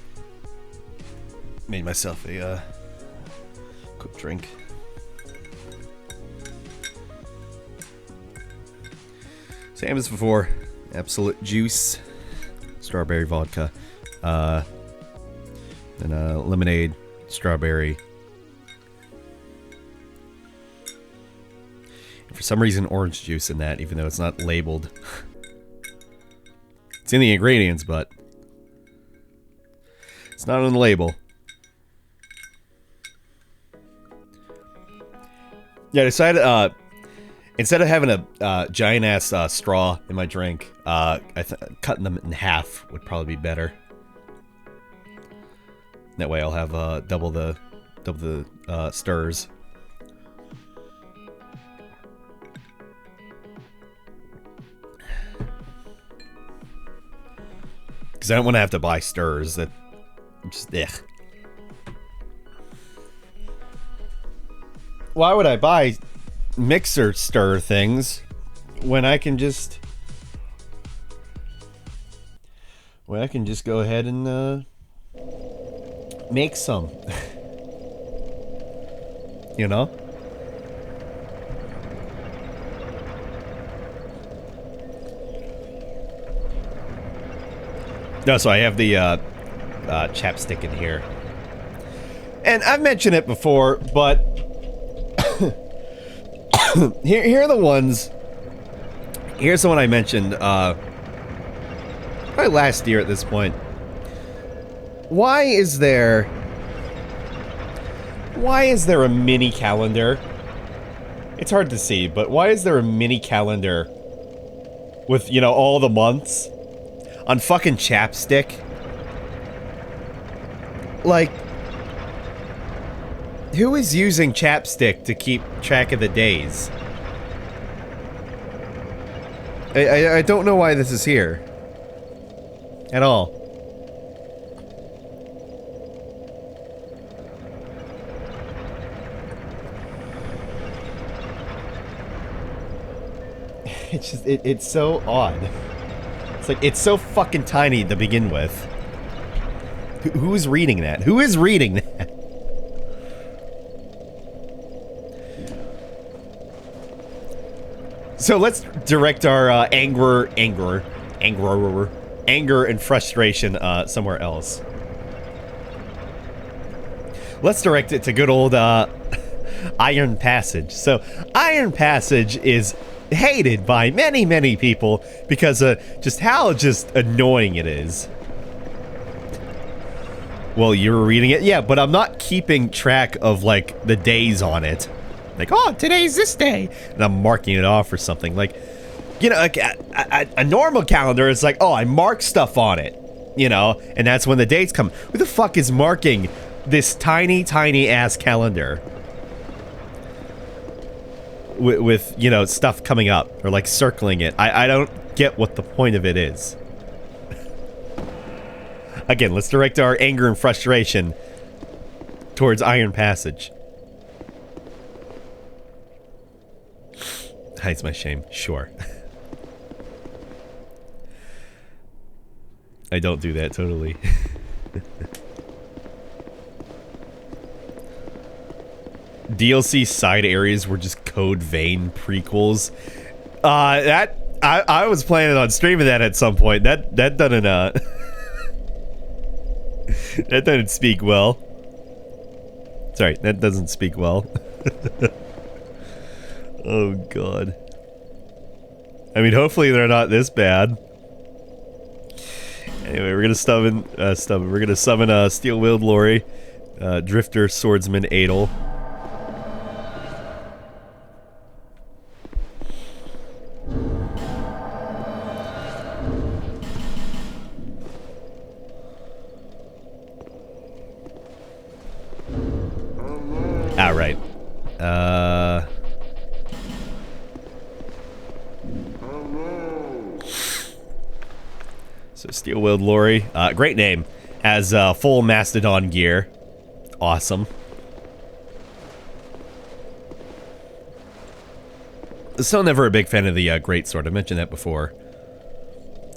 Made myself a quick drink. Same as before. Absolute juice. Strawberry vodka. Then lemonade, strawberry. And for some reason, orange juice in that, even though it's not labeled. It's in the ingredients, but it's not on the label. Yeah, I decided, instead of having a giant-ass straw in my drink, cutting them in half would probably be better. That way I'll have double the stirs. Because I don't want to have to buy stirs. That just ugh. Why would I buy mixer stir things when I can just go ahead and make some? You know? No, so I have the chapstick in here. And I've mentioned it before, but here are the ones. Here's the one I mentioned probably last year at this point. Why is there a mini calendar? It's hard to see, but why is there a mini calendar with, you know, all the months on fucking chapstick? Like, who is using chapstick to keep track of the days? I don't know why this is here. At all. It's just, it's so odd. It's like, it's so fucking tiny to begin with. Who is reading that? Who is reading that? So let's direct our anger and frustration somewhere else. Let's direct it to good old Iron Passage. So Iron Passage is hated by many, many people because just how annoying it is. Well, you were reading it? Yeah, but I'm not keeping track of, like, the days on it. Like, oh, today's this day. And I'm marking it off or something. Like, you know, like a normal calendar is like, oh, I mark stuff on it. You know? And that's when the dates come. Who the fuck is marking this tiny, tiny ass calendar? With, you know, stuff coming up. Or, like, circling it. I don't get what the point of it is. Again, let's direct our anger and frustration towards Iron Passage. Hides my shame. Sure. I don't do that, totally. DLC side areas were just Code Vein prequels. I was planning on streaming that at some point. That doesn't that doesn't speak well. Sorry, that doesn't speak well. Oh god. I mean, hopefully they're not this bad. Anyway, we're gonna summon Steel-Willed Lori, Drifter, Swordsman, Adel. Alright. So Steel-Willed Lori, great name, has full Mastodon gear. Awesome. Still never a big fan of the Greatsword. I mentioned that before.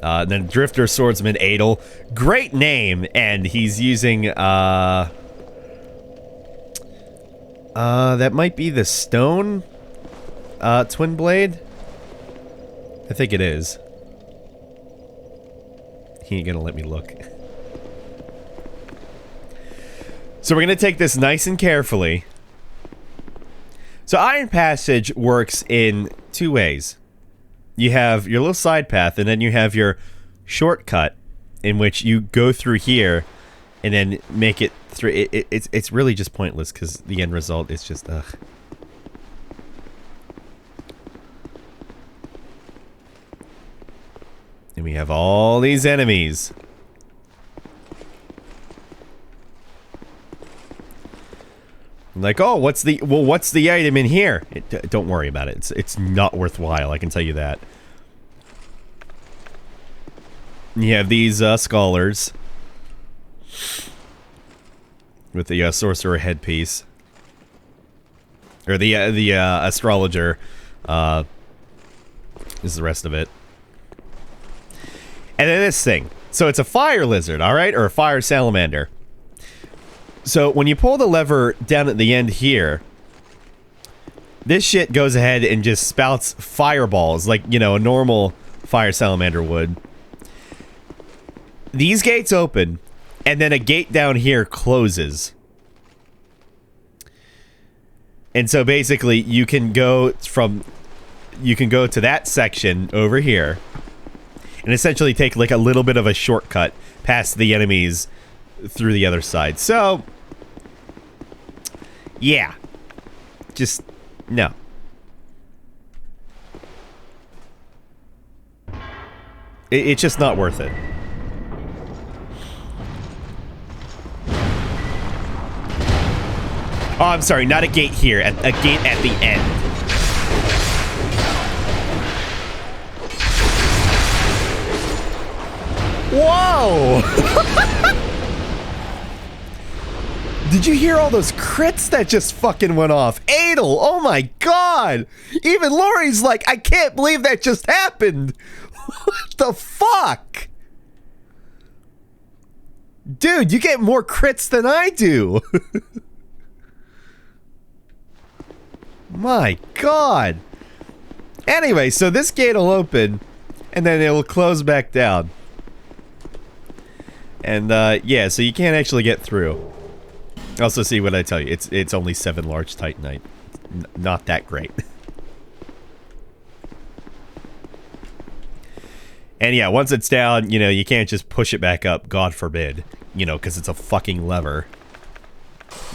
Then Drifter Swordsman Adel. Great name, and he's using, that might be the stone, twin blade? I think it is. He ain't gonna let me look. So we're gonna take this nice and carefully. So Iron Passage works in two ways. You have your little side path, and then you have your shortcut, in which you go through here, and then make it through. It's really just pointless, because the end result is just, ugh. And we have all these enemies. Like, oh, what's the item in here? Don't worry about it. It's not worthwhile, I can tell you that. You have these scholars with the sorcerer headpiece, or the astrologer. This is the rest of it, and then this thing. So it's a fire lizard, all right, or a fire salamander. So when you pull the lever down at the end here, this shit goes ahead and just spouts fireballs like, you know, a normal fire salamander would. These gates open, and then a gate down here closes. And so basically you can go to that section over here and essentially take like a little bit of a shortcut past the enemies through the other side. So yeah, just no. It's just not worth it. Oh, I'm sorry, not a gate here, a gate at the end. Whoa! Did you hear all those crits that just fucking went off? Adel, oh my god! Even Lori's like, I can't believe that just happened! What the fuck? Dude, you get more crits than I do! My god! Anyway, so this gate will open, and then it'll close back down. And, yeah, so you can't actually get through. Also, see what I tell you, it's only 7 large titanite. Not that great. And yeah, once it's down, you know, you can't just push it back up, God forbid. You know, because it's a fucking lever.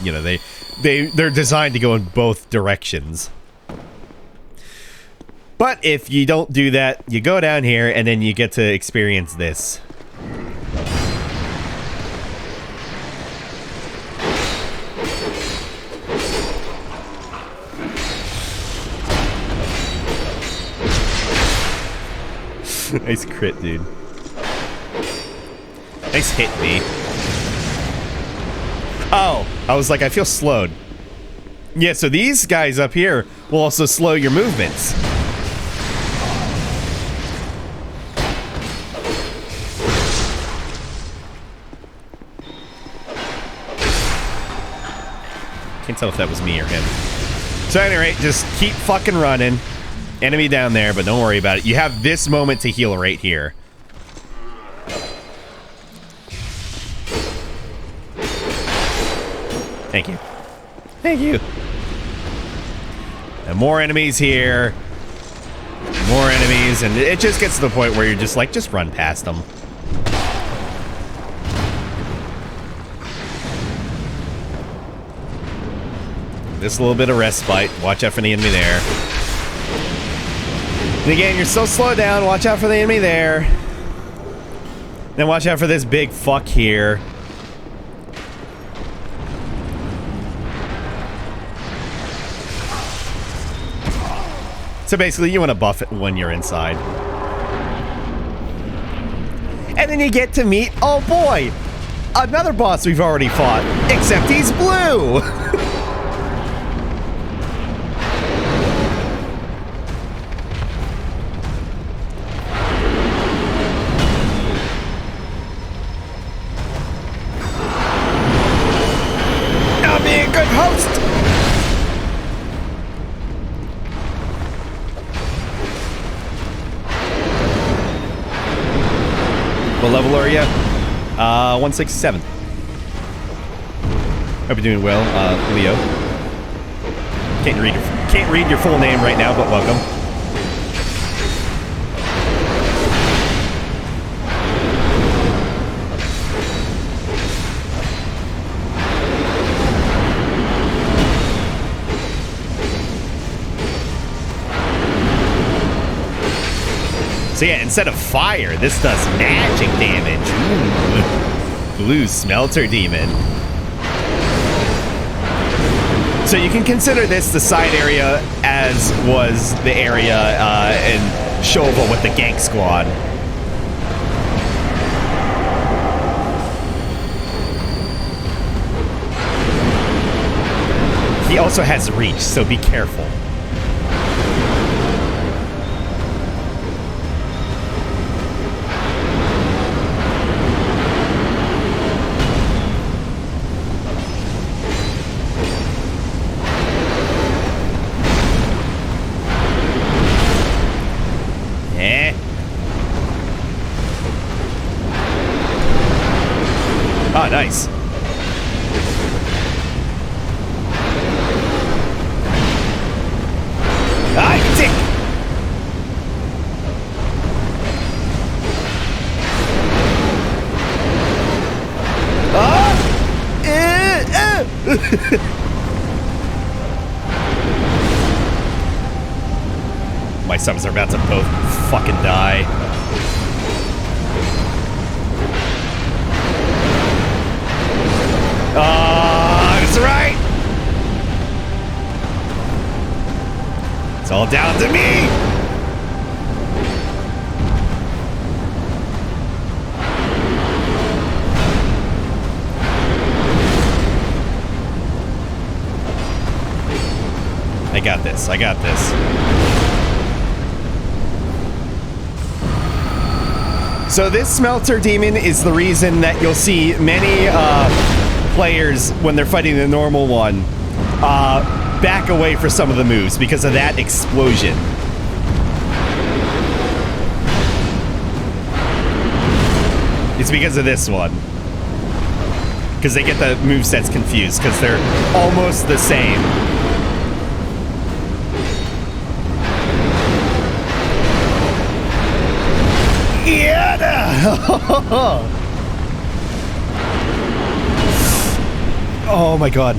You know, they're designed to go in both directions. But if you don't do that, you go down here and then you get to experience this. Nice crit, dude. Nice hit, me. Oh, I was like, I feel slowed. Yeah, so these guys up here will also slow your movements. Can't tell if that was me or him. So at any rate, just keep fucking running. Enemy down there, but don't worry about it. You have this moment to heal right here. Thank you. Thank you. And more enemies here. More enemies, and it just gets to the point where you're just like, just run past them. This little bit of respite. Watch out for the enemy there. And again, you're so slowed down. Watch out for the enemy there. Then watch out for this big fuck here. So basically, you want to buff it when you're inside. And then you get to meet, oh boy, another boss we've already fought, except he's blue. not being a good host! What level are you? 167. Hope you're doing well, Leo. Can't read your full name right now, but welcome. So yeah, instead of fire, this does magic damage. Ooh. Blue Smelter Demon. So you can consider this the side area as was the area in Shovel with the Gank Squad. He also has reach, so be careful. Oh, nice. Ah, dick! Ah! My subs are about to both fucking die. That's right. It's all down to me. I got this. I got this. So this Smelter Demon is the reason that you'll see many players, when they're fighting the normal one, back away for some of the moves because of that explosion. It's because of this one. Because they get the movesets confused because they're almost the same. Yeah! Oh my god.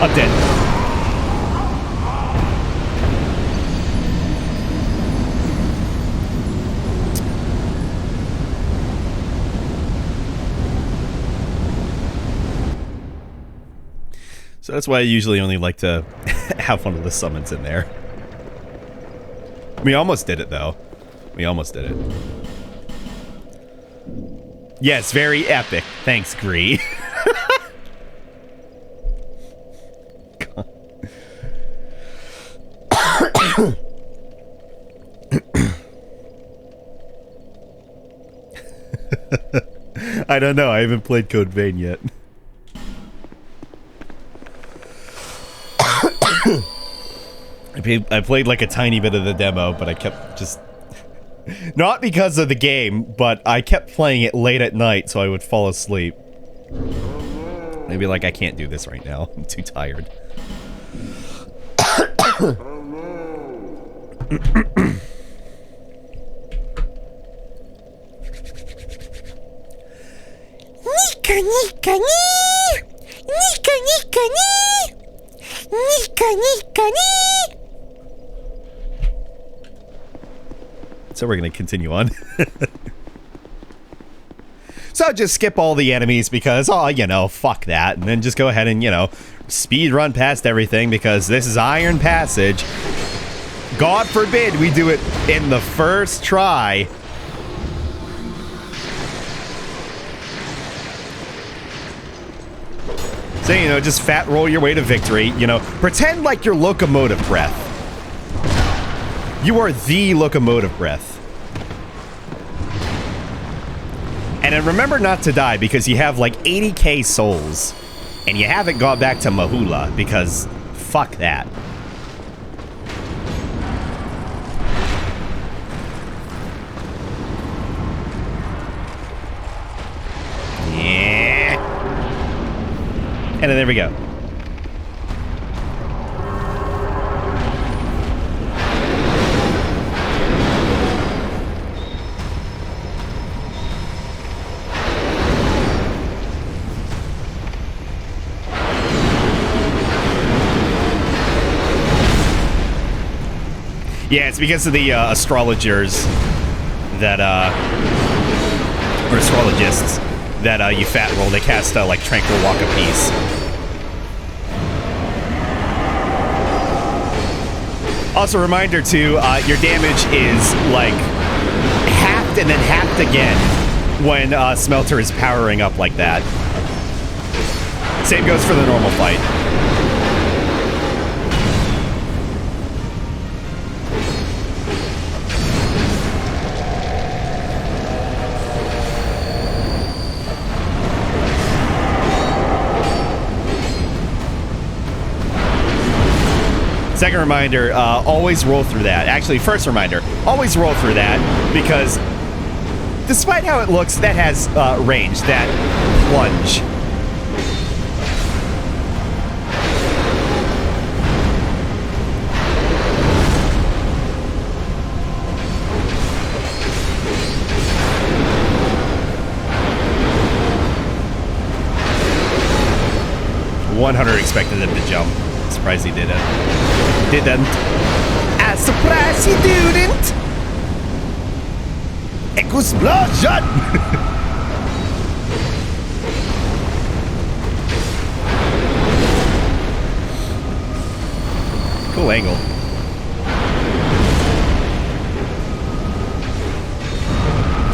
I'm dead. So that's why I usually only like to have one of the summons in there. We almost did it though. We almost did it. Yes, very epic. Thanks, Gree. I don't know. I haven't played Code Vein yet. I played like a tiny bit of the demo, but I kept just... Not because of the game, but I kept playing it late at night so I would fall asleep. Maybe like I can't do this right now. I'm too tired. Nika nika ni! Nika nika ni! Nika nika ni! So we're gonna continue on. So just skip all the enemies because, oh, you know, fuck that. And then just go ahead and, you know, speed run past everything because this is Iron Passage. God forbid we do it in the first try. So, you know, just fat roll your way to victory. You know, pretend like you're locomotive breath. You are the locomotive breath. And then remember not to die because you have like 80k souls. And you haven't gone back to Mahula, because fuck that. Yeah. And then there we go. Yeah, it's because of the astrologers that, or astrologists that you fat roll. They cast like Tranquil Walk of Peace. Also, reminder too, your damage is like halved and then halved again when Smelter is powering up like that. Same goes for the normal fight. Second reminder, always roll through that. Actually, first reminder, always roll through that, because despite how it looks, that has range, that plunge. $100 expected him to jump. Surprised he didn't. I'm surprised he didn't. Explosion! Cool angle.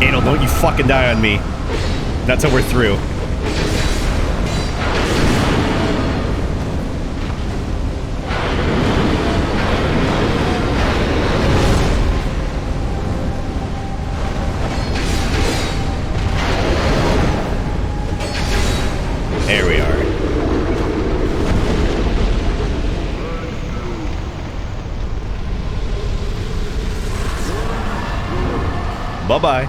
Anal, don't you fucking die on me. Not till we're through. There we are. Bye-bye.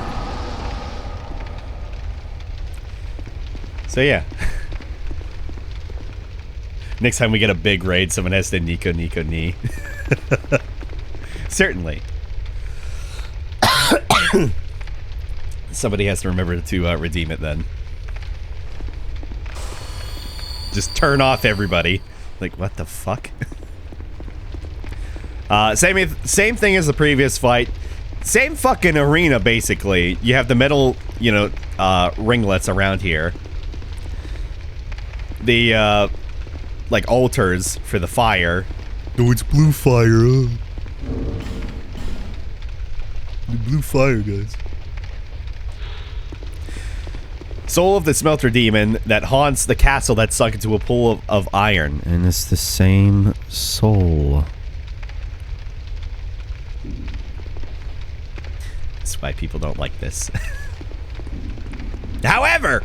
So yeah. Next time we get a big raid, someone has to Nico knee. Certainly. Somebody has to remember to redeem it then. Just turn off everybody. Like, what the fuck? Same thing as the previous fight. Same fucking arena, basically. You have the metal, you know, ringlets around here. The, like, altars for the fire. Oh, it's blue fire. The blue fire, guys. Soul of the Smelter Demon that haunts the castle that's sunk into a pool of iron. And it's the same soul. That's why people don't like this. However,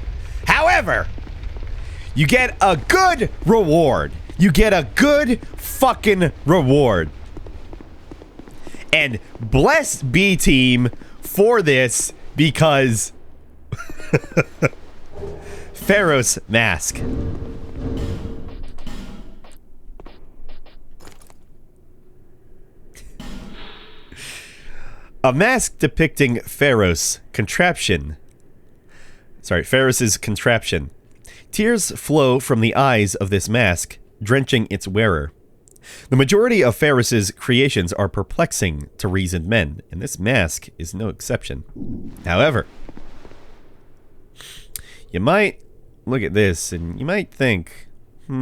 you get a good reward. You get a good fucking reward. And bless B-Team for this, because Pharaoh's mask. A mask depicting Pharaoh's contraption. Sorry, Pharaoh's contraption. Tears flow from the eyes of this mask, drenching its wearer. The majority of Pharaoh's creations are perplexing to reasoned men, and this mask is no exception. However, you might look at this and you might think, I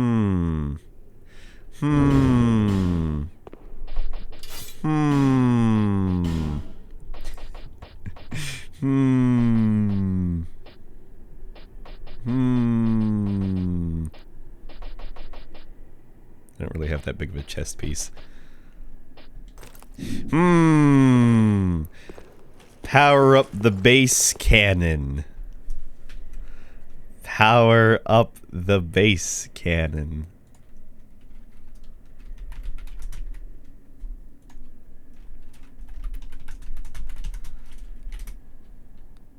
don't really have that big of a chest piece. Power up the base cannon. Power up the base cannon.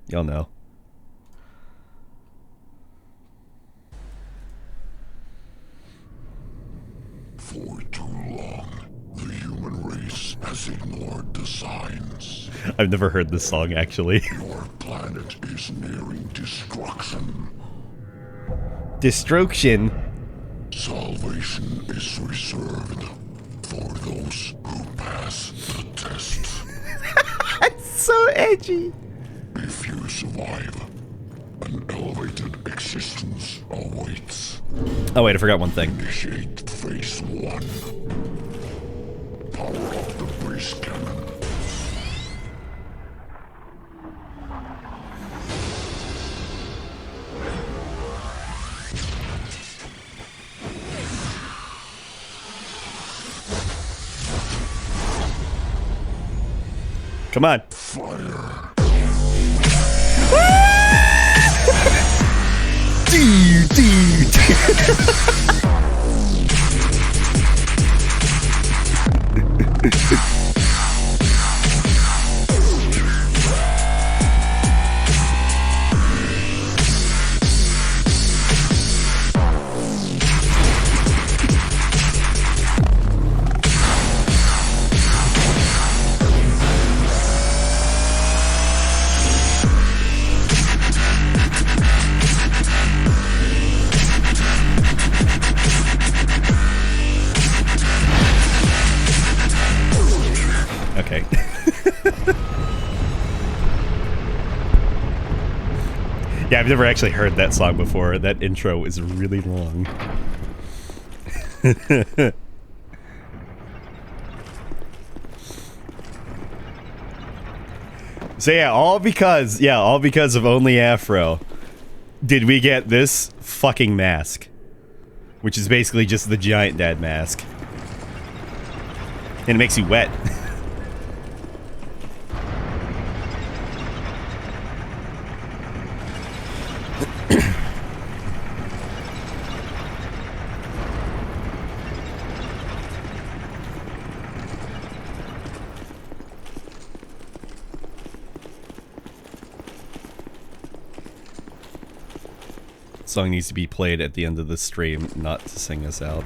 You'll know. For too long, the human race has ignored the signs. I've never heard this song, actually. Your planet is nearing destruction. Destruction? Salvation is reserved for those who pass the test. So edgy. If you survive, an elevated existence awaits. Oh wait, I forgot one thing. Initiate phase 1. Power up the base cannon. Come on. Fire. Okay. Yeah, I've never actually heard that song before. That intro is really long. So yeah, all because of Only Afro did we get this fucking mask. Which is basically just the giant dad mask. And it makes you wet. Song needs to be played at the end of the stream, not to sing us out.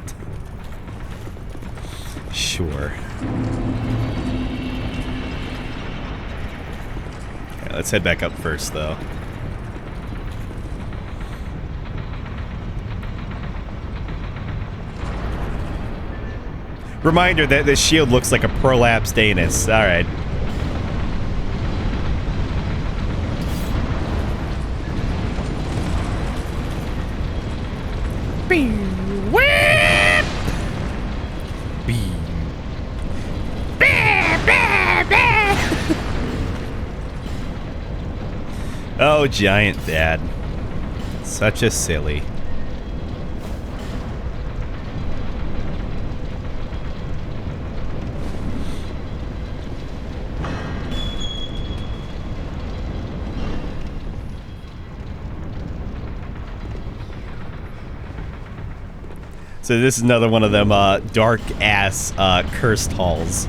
Sure. Okay, let's head back up first, though. Reminder that this shield looks like a prolapsed anus. Alright. Oh, giant dad. Such a silly. So this is another one of them dark-ass cursed halls.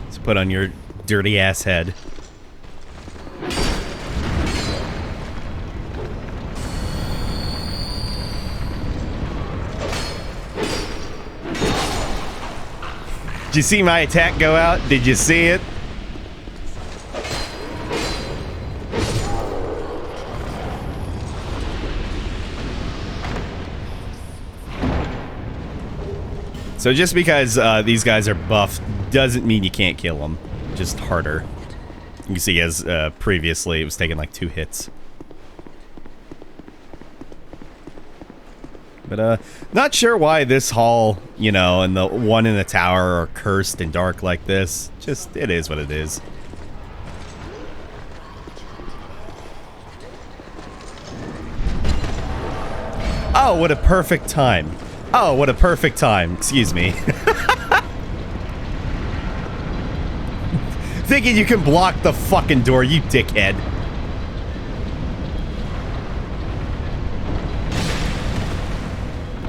Let's put on your dirty-ass head. Did you see my attack go out? Did you see it? So just because these guys are buffed doesn't mean you can't kill them. Just harder. You can see as previously it was taking like 2 hits. But not sure why this hall, you know, and the one in the tower are cursed and dark like this. Just, it is what it is. Oh, what a perfect time. Oh, what a perfect time. Excuse me. Thinking you can block the fucking door, you dickhead.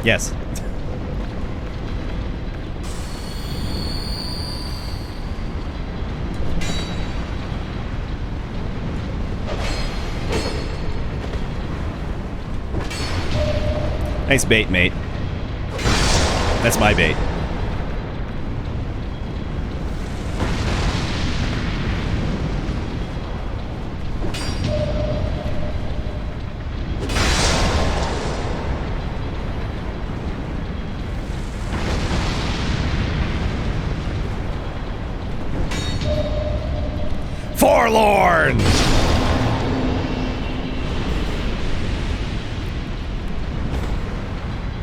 Yes. Nice bait, mate. That's my bait. Forlorn!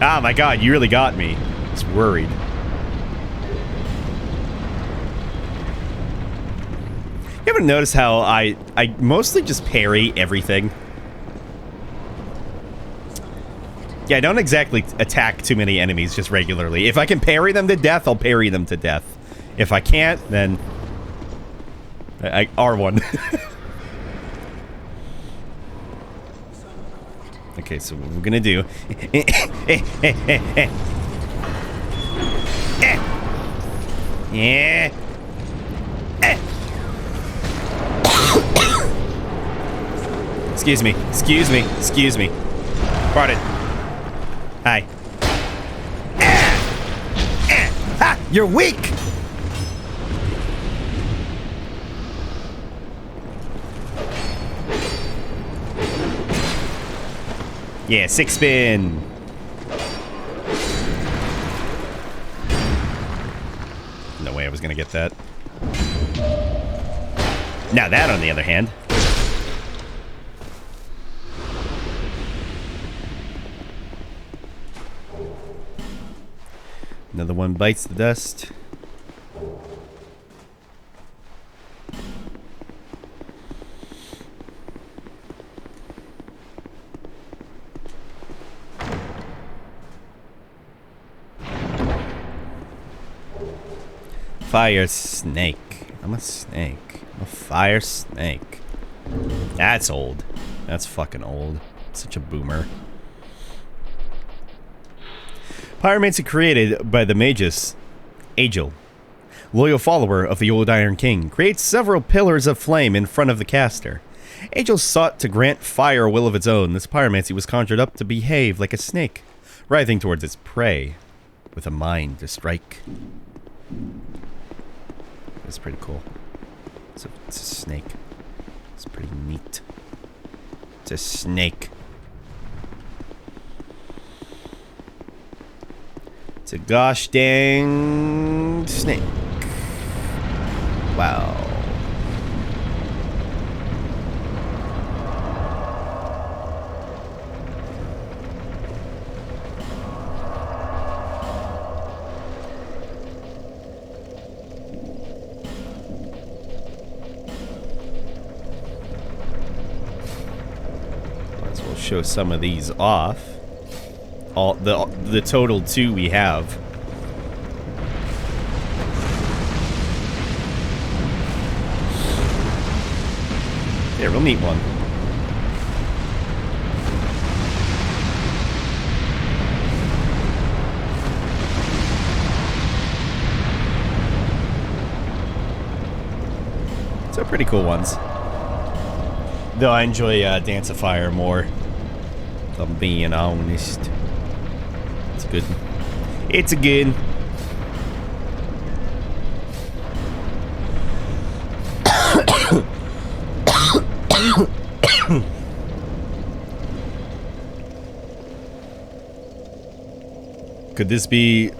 Ah, my God, you really got me. I was worried. You ever notice how I mostly just parry everything? Yeah, I don't exactly attack too many enemies just regularly. If I can parry them to death, I'll parry them to death. If I can't, then... I R1. Okay, so what we're gonna do... Yeah. Excuse me. Excuse me. Excuse me. Pardon. Hi. Ha! You're weak! Yeah, 6 spin. No way I was gonna get that. Now that, on the other hand. Another one bites the dust. Fire snake. I'm a snake. I'm a fire snake. That's old. That's fucking old. Such a boomer. Pyromancy created by the Magus, Agil, loyal follower of the Old Iron King, creates several pillars of flame in front of the caster. Agil sought to grant fire a will of its own. This pyromancy was conjured up to behave like a snake, writhing towards its prey, with a mind to strike. That's pretty cool. It's a snake. It's pretty neat. It's a snake. It's a gosh dang snake. Wow. Might as well show some of these off. All the total 2 we have. Yeah, real neat one. So pretty cool ones. Though I enjoy Dance of Fire more, if I'm being honest. It's good. It's a good. Could this be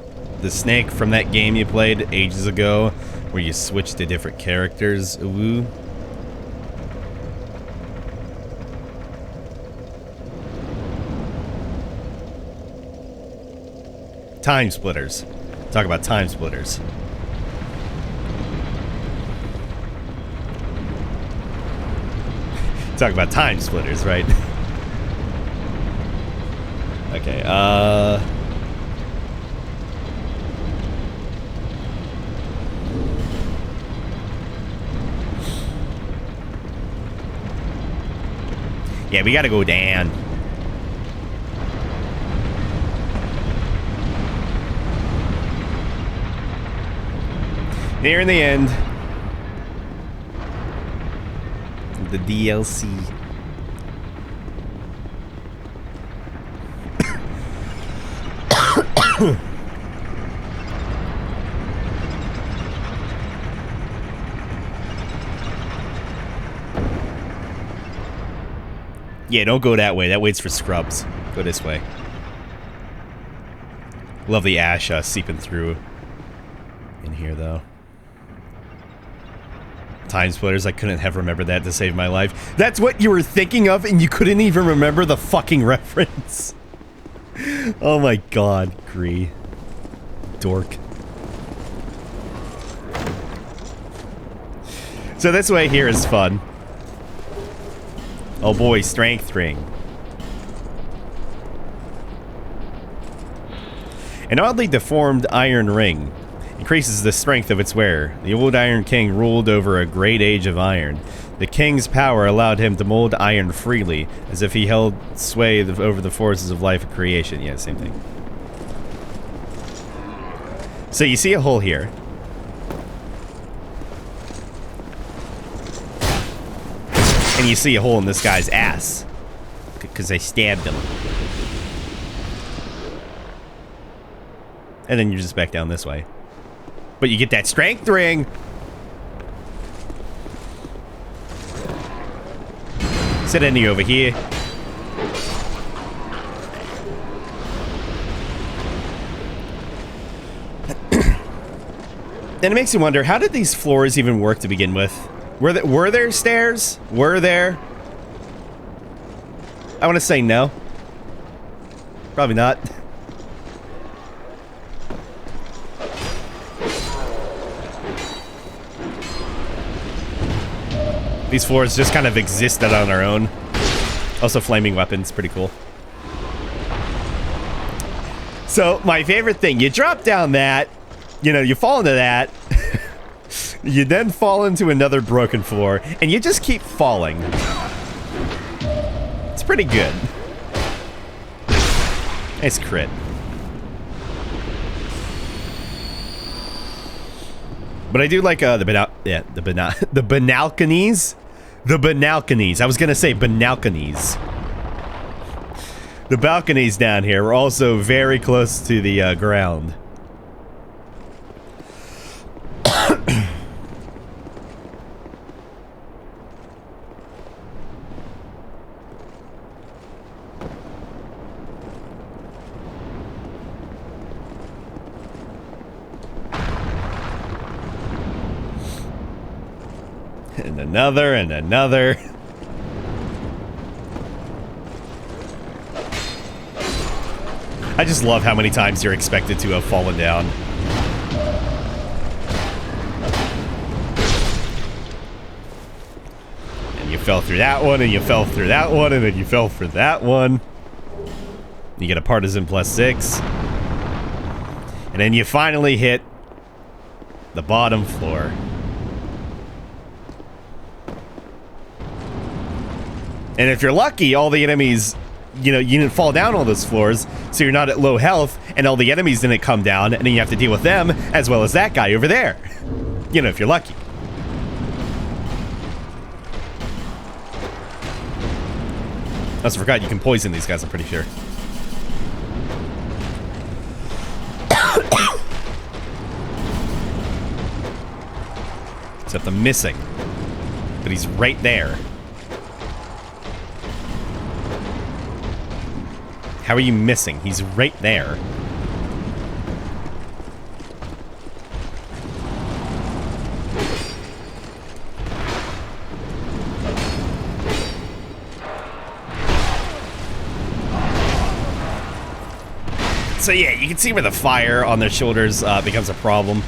the snake from that game you played ages ago, where you switched to different characters? Woo. Time splitters. Talk about time splitters. Talk about time splitters, right? Okay, yeah, we gotta go down. Here in the end. The DLC. Yeah, don't go that way. That way's for scrubs. Go this way. Love the ash seeping through in here, though. Time splitters, I couldn't have remembered that to save my life. That's what you were thinking of, and you couldn't even remember the fucking reference. Oh my god, Gree. Dork. So this way here is fun. Oh boy, strength ring. An oddly deformed iron ring increases the strength of its wearer. The old Iron King ruled over a great age of iron. The king's power allowed him to mold iron freely, as if he held sway over the forces of life and creation. Yeah, same thing. So you see a hole here. And you see a hole in this guy's ass. Because I stabbed him. And then you're just back down this way. But you get that strength ring. Sit any over here. And it makes you wonder, how did these floors even work to begin with? Were there stairs? Were there? I want to say no. Probably not. These floors just kind of existed on their own. Also, flaming weapons, pretty cool. So, my favorite thing, you drop down that, you know, you fall into that, you then fall into another broken floor, and you just keep falling. It's pretty good. Nice crit. But I do like the balconies. The balconies. I was gonna say balconies. The balconies down here were also very close to the ground. And another, and another. I just love how many times you're expected to have fallen down. And you fell through that one, and you fell through that one, and then you fell through that one. You get a partisan +6. And then you finally hit the bottom floor. And if you're lucky, all the enemies, you know, you didn't fall down all those floors, so you're not at low health, and all the enemies didn't come down, and then you have to deal with them, as well as that guy over there. You know, if you're lucky. I also forgot you can poison these guys, I'm pretty sure. Except I'm missing. But he's right there. How are you missing? He's right there. So yeah, you can see where the fire on their shoulders becomes a problem.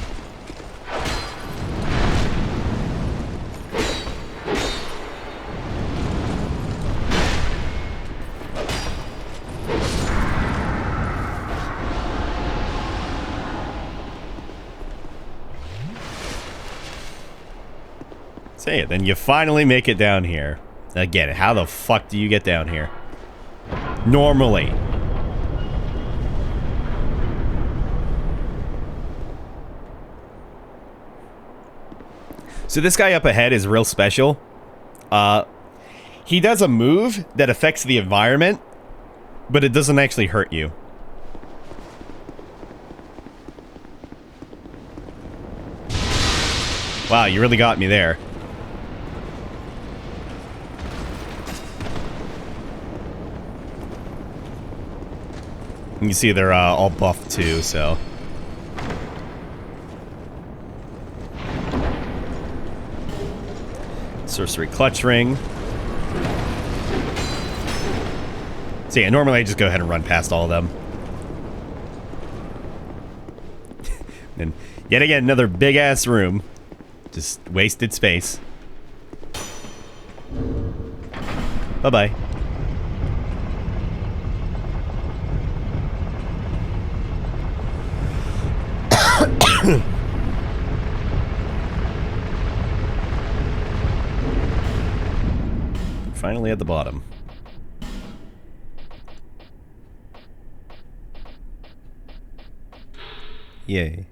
So yeah, then you finally make it down here. Again, how the fuck do you get down here? Normally. So this guy up ahead is real special. He does a move that affects the environment, but it doesn't actually hurt you. Wow, you really got me there. You can see they're all buffed too, so... Sorcery Clutch Ring. So yeah, normally I just go ahead and run past all of them. And yet again, another big-ass room. Just wasted space. Bye-bye. Finally at the bottom. Yay.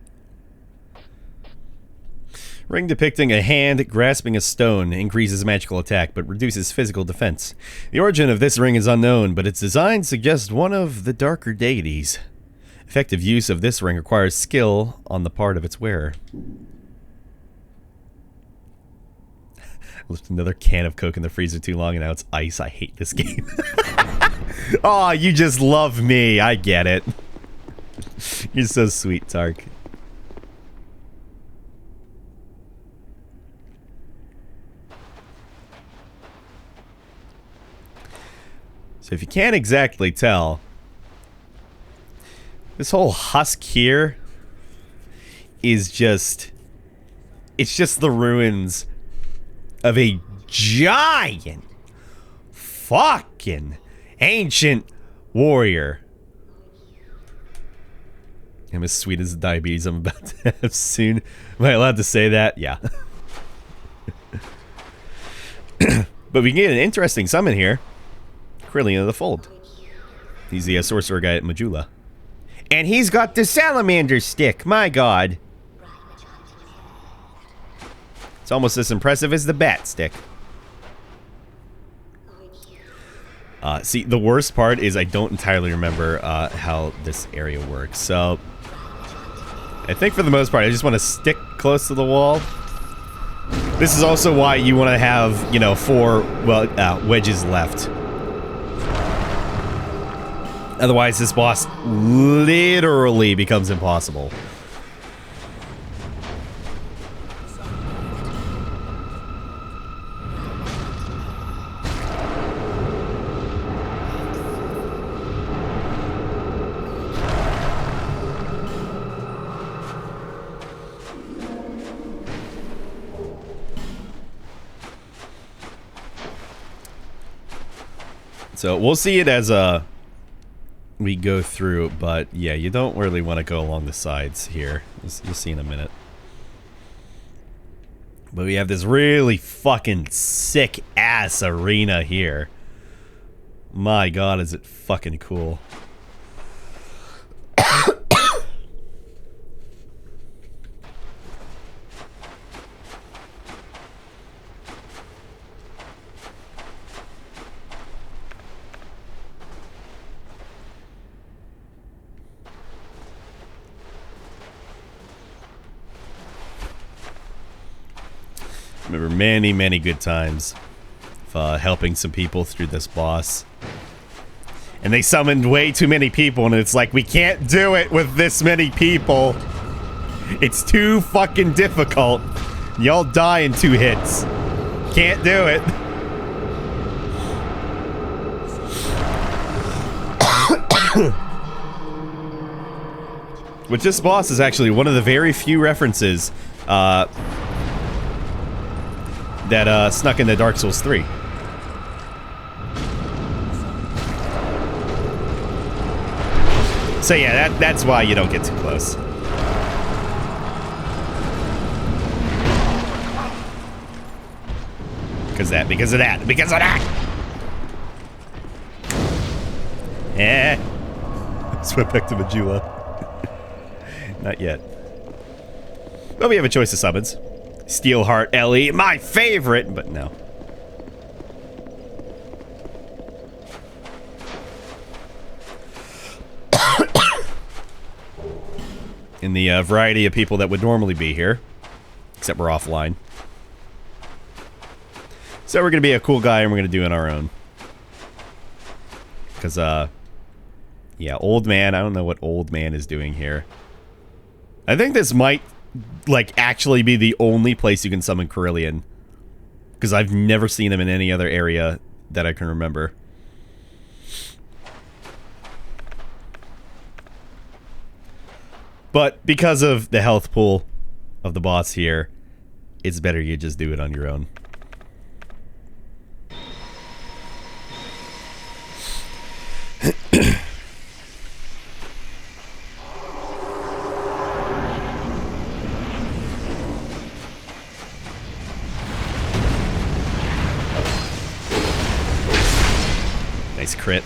Ring depicting a hand grasping a stone increases magical attack but reduces physical defense. The origin of this ring is unknown, but its design suggests one of the darker deities. Effective use of this ring requires skill on the part of its wearer. Left another can of Coke in the freezer too long and now it's ice. I hate this game. Oh, you just love me. I get it. You're so sweet, Tark. So if you can't exactly tell, this whole husk here is just... It's just the ruins of a giant fucking ancient warrior. I'm as sweet as the diabetes I'm about to have soon. Am I allowed to say that? Yeah. But we can get an interesting summon here. Krillin of the Fold. He's the sorcerer guy at Majula. And he's got the salamander stick. My god. It's almost as impressive as the bat stick. See, the worst part is I don't entirely remember how this area works. So, I think for the most part, I just want to stick close to the wall. This is also why you want to have, you know, 4 wedges left. Otherwise, this boss literally becomes impossible. So we'll see it as we go through, but yeah, you don't really want to go along the sides here. You'll see in a minute. But we have this really fucking sick ass arena here. My god, is it fucking cool. Remember many, many good times of helping some people through this boss. And they summoned way too many people, and it's like, we can't do it with this many people. It's too fucking difficult. Y'all die in 2 hits. Can't do it. Which this boss is actually one of the very few references that snuck into Dark Souls 3. So yeah, that's why you don't get too close. Because of that. Let's went back to Majula. Not yet. But we have a choice of summons. Steelheart Ellie, my favorite, but no. In the variety of people that would normally be here, except we're offline. So we're gonna be a cool guy and we're gonna do it on our own. Cause yeah, old man, I don't know what old man is doing here. I think this might, like, actually be the only place you can summon Carillion. Because I've never seen him in any other area that I can remember. But because of the health pool of the boss here, it's better you just do it on your own. Nice crit.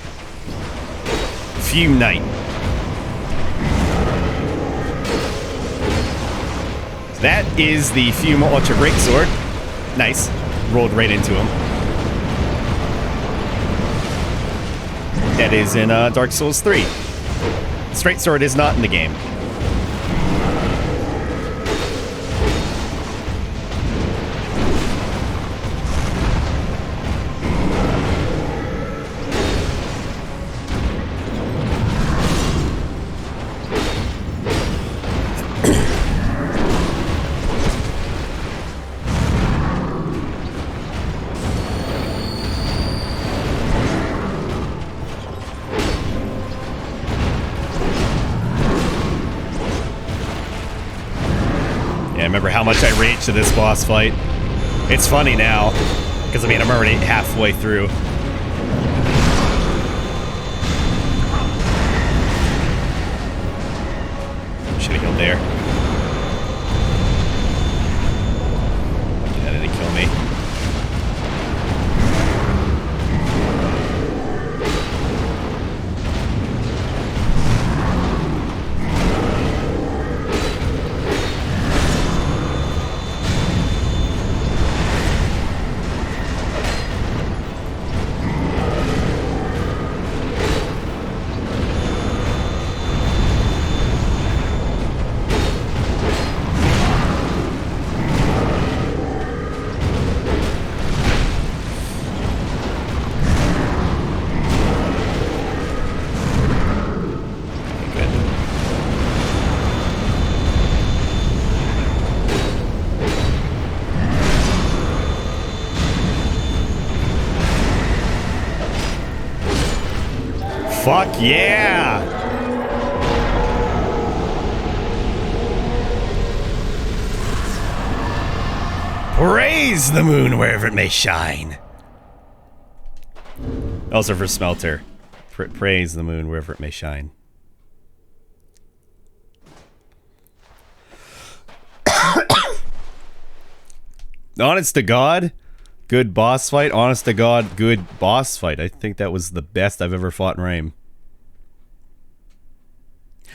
Fume Knight. So that is the Fume Ultra Greatsword. Nice. Rolled right into him. That is in Dark Souls 3. Straight Sword is not in the game. Remember how much I raged to this boss fight. It's funny now, because I mean I'm already halfway through. Should've healed there. That didn't kill me. Fuck yeah! Praise the moon wherever it may shine. Also for Smelter. Praise the moon wherever it may shine. Honest to God, good boss fight. Honest to God, good boss fight. I think that was the best I've ever fought in Rame.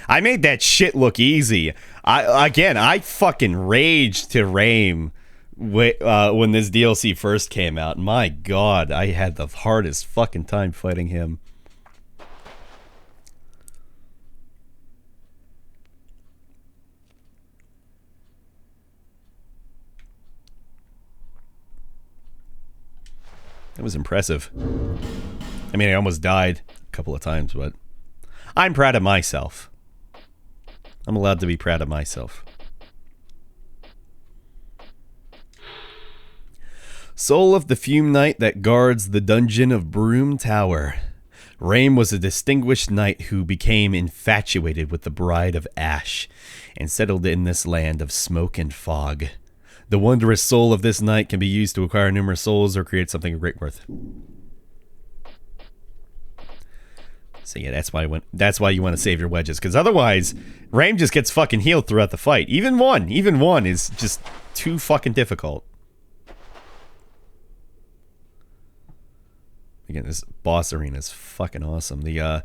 I made that shit look easy. I fucking raged to Rame when this DLC first came out. My God, I had the hardest fucking time fighting him. It was impressive. I mean, I almost died a couple of times, but I'm proud of myself. I'm allowed to be proud of myself. Soul of the Fume Knight that guards the dungeon of Broom Tower. Rame was a distinguished knight who became infatuated with the Bride of Ash and settled in this land of smoke and fog. The wondrous soul of this knight can be used to acquire numerous souls or create something of great worth. So yeah, that's why you want to save your wedges, because otherwise, Rame just gets fucking healed throughout the fight. Even one is just too fucking difficult. Again, this boss arena is fucking awesome. The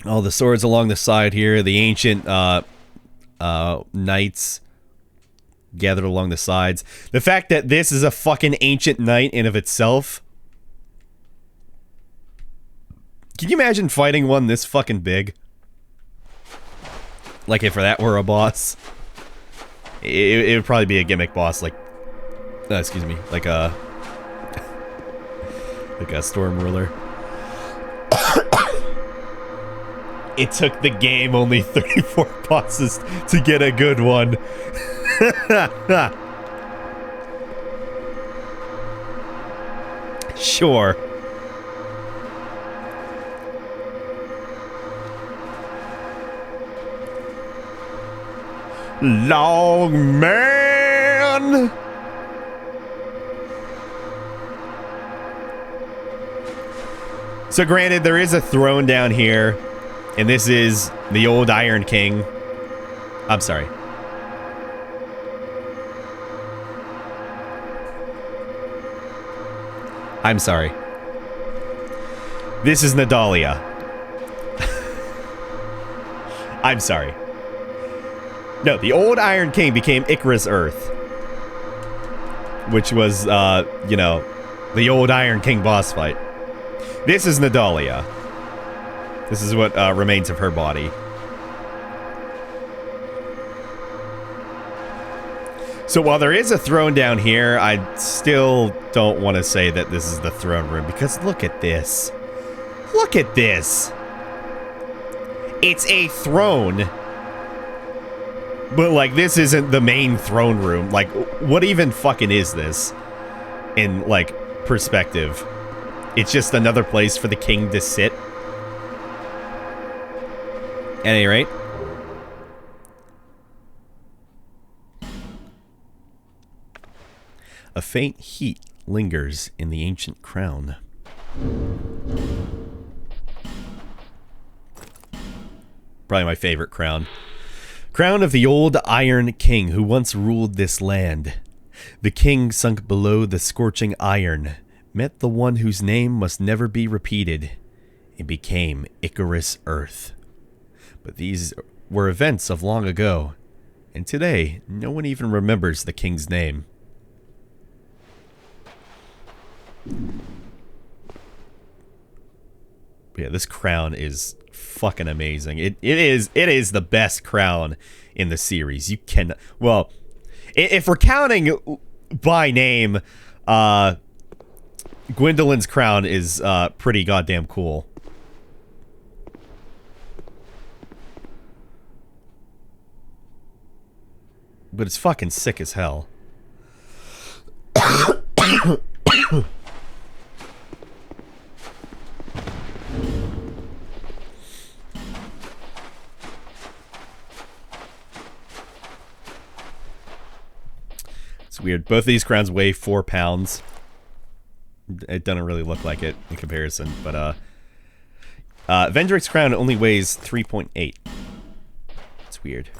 all the swords along the side here, the ancient knights gathered along the sides. The fact that this is a fucking ancient knight in of itself. Can you imagine fighting one this fucking big? Like if that were a boss. It would probably be a gimmick boss, like... excuse me, like a... like a storm ruler. It took the game only 34 bosses to get a good one. Sure. Long man. So granted, there is a throne down here, and this is the old Iron King. I'm sorry. I'm sorry. This is Nadalia. I'm sorry. No, the old Iron King became Icarus Earth. Which was, you know, the old Iron King boss fight. This is Nadalia. This is what remains of her body. So while there is a throne down here, I still don't want to say that this is the throne room, because look at this. Look at this. It's a throne. But, like, this isn't the main throne room. Like, what even fucking is this? In, like, perspective. It's just another place for the king to sit. At any rate. A faint heat lingers in the ancient crown. Probably my favorite crown. Crown of the old Iron King who once ruled this land. The king sunk below the scorching iron, met the one whose name must never be repeated, and became Icarus Earth. But these were events of long ago, and today no one even remembers the king's name. Yeah, this crown is fucking amazing. It is the best crown in the series. You can, well, if we're counting by name, Gwendolyn's crown is pretty goddamn cool. But it's fucking sick as hell. It's weird. Both of these crowns weigh 4 pounds. It doesn't really look like it in comparison, but Vendrick's crown only weighs 3.8. It's weird.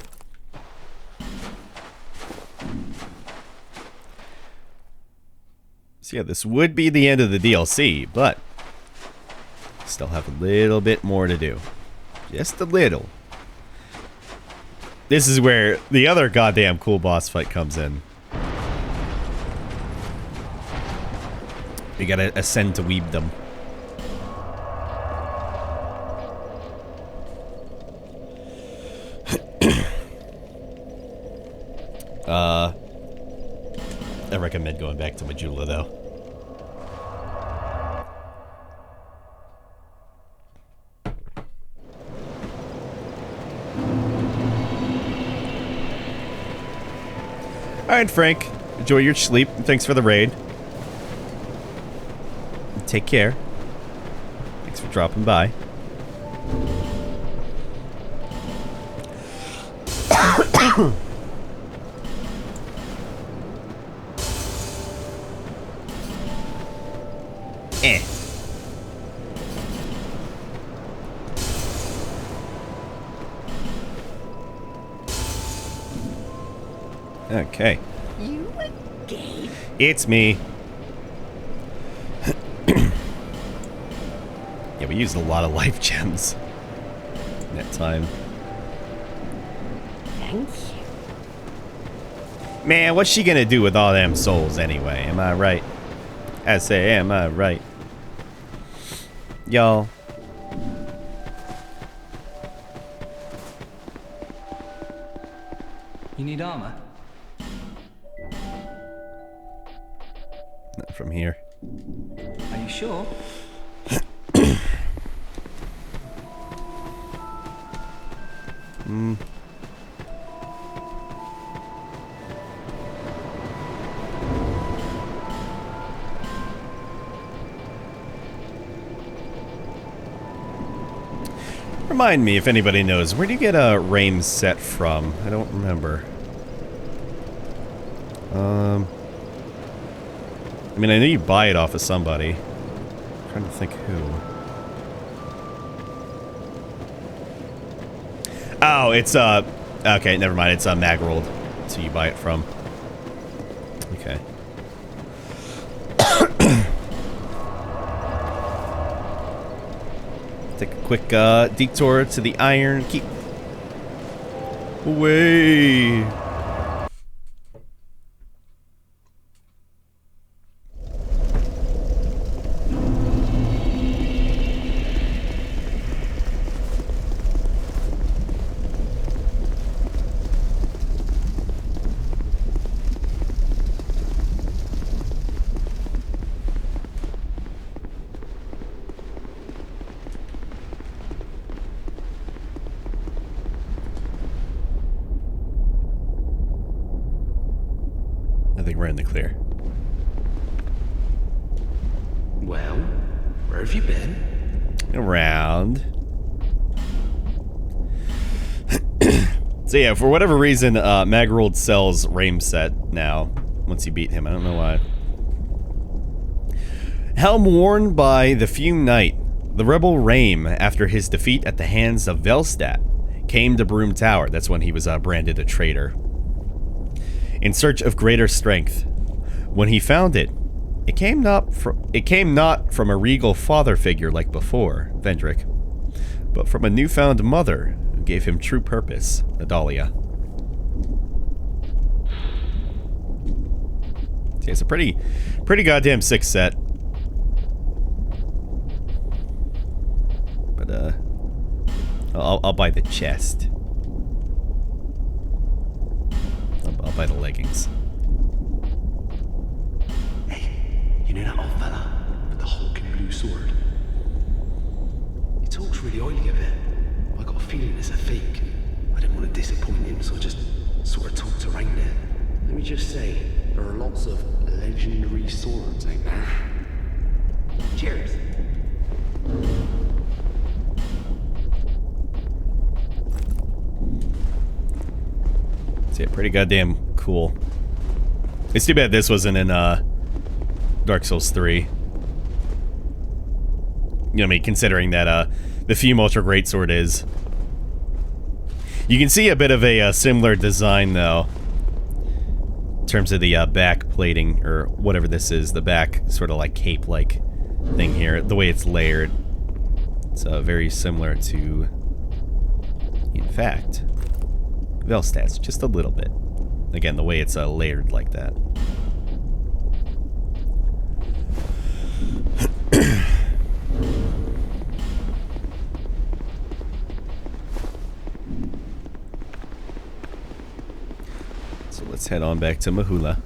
So yeah, this would be the end of the DLC, but still have a little bit more to do. Just a little. This is where the other goddamn cool boss fight comes in. You gotta ascend to Weebdom. I recommend going back to Majula, though. Alright, Frank. Enjoy your sleep. Thanks for the raid. Take care. Thanks for dropping by. Okay. You again? It's me. Yeah, we used a lot of life gems that time. Thank you. Man, what's she gonna do with all them souls anyway? Am I right? I say, am I right? Y'all. You need armor? Not from here. Are you sure? Remind me if anybody knows, where do you get a Rames set from? I don't remember. I mean, I know you buy it off of somebody. I'm trying to think who. Oh, it's okay, never mind. It's Magworld. That's who you buy it from. Okay. Take a quick detour to the Iron Keep. Away. I think we're in the clear. Well, where have you been? Around. So yeah, for whatever reason, Magworld sells Rames set now. Once you beat him, I don't know why. Helm worn by the Fume Knight, the rebel Rame, after his defeat at the hands of Velstadt, came to Broom Tower. That's when he was branded a traitor. In search of greater strength. When he found it, it came not from a regal father figure like before, Vendrick, but from a newfound mother who gave him true purpose, Adalia. See, it's a pretty goddamn sick set. But I'll buy the chest. I'll buy the leggings. Hey, you know that old fella with the hulking blue sword? He talks really highly of it. I got a feeling it's a fake. I didn't want to disappoint him, so I just sort of talked around it. Let me just say, there are lots of legendary swords out there. Cheers. Yeah, pretty goddamn cool. It's too bad this wasn't in Dark Souls 3. You know what I mean? Considering that the Fume Ultra Greatsword is. You can see a bit of a similar design though. In terms of the back plating, or whatever this is, the back sort of like cape-like thing here. The way it's layered. It's very similar to, in fact, Velstadt's, just a little bit. Again, the way it's layered like that. So let's head on back to Mahula.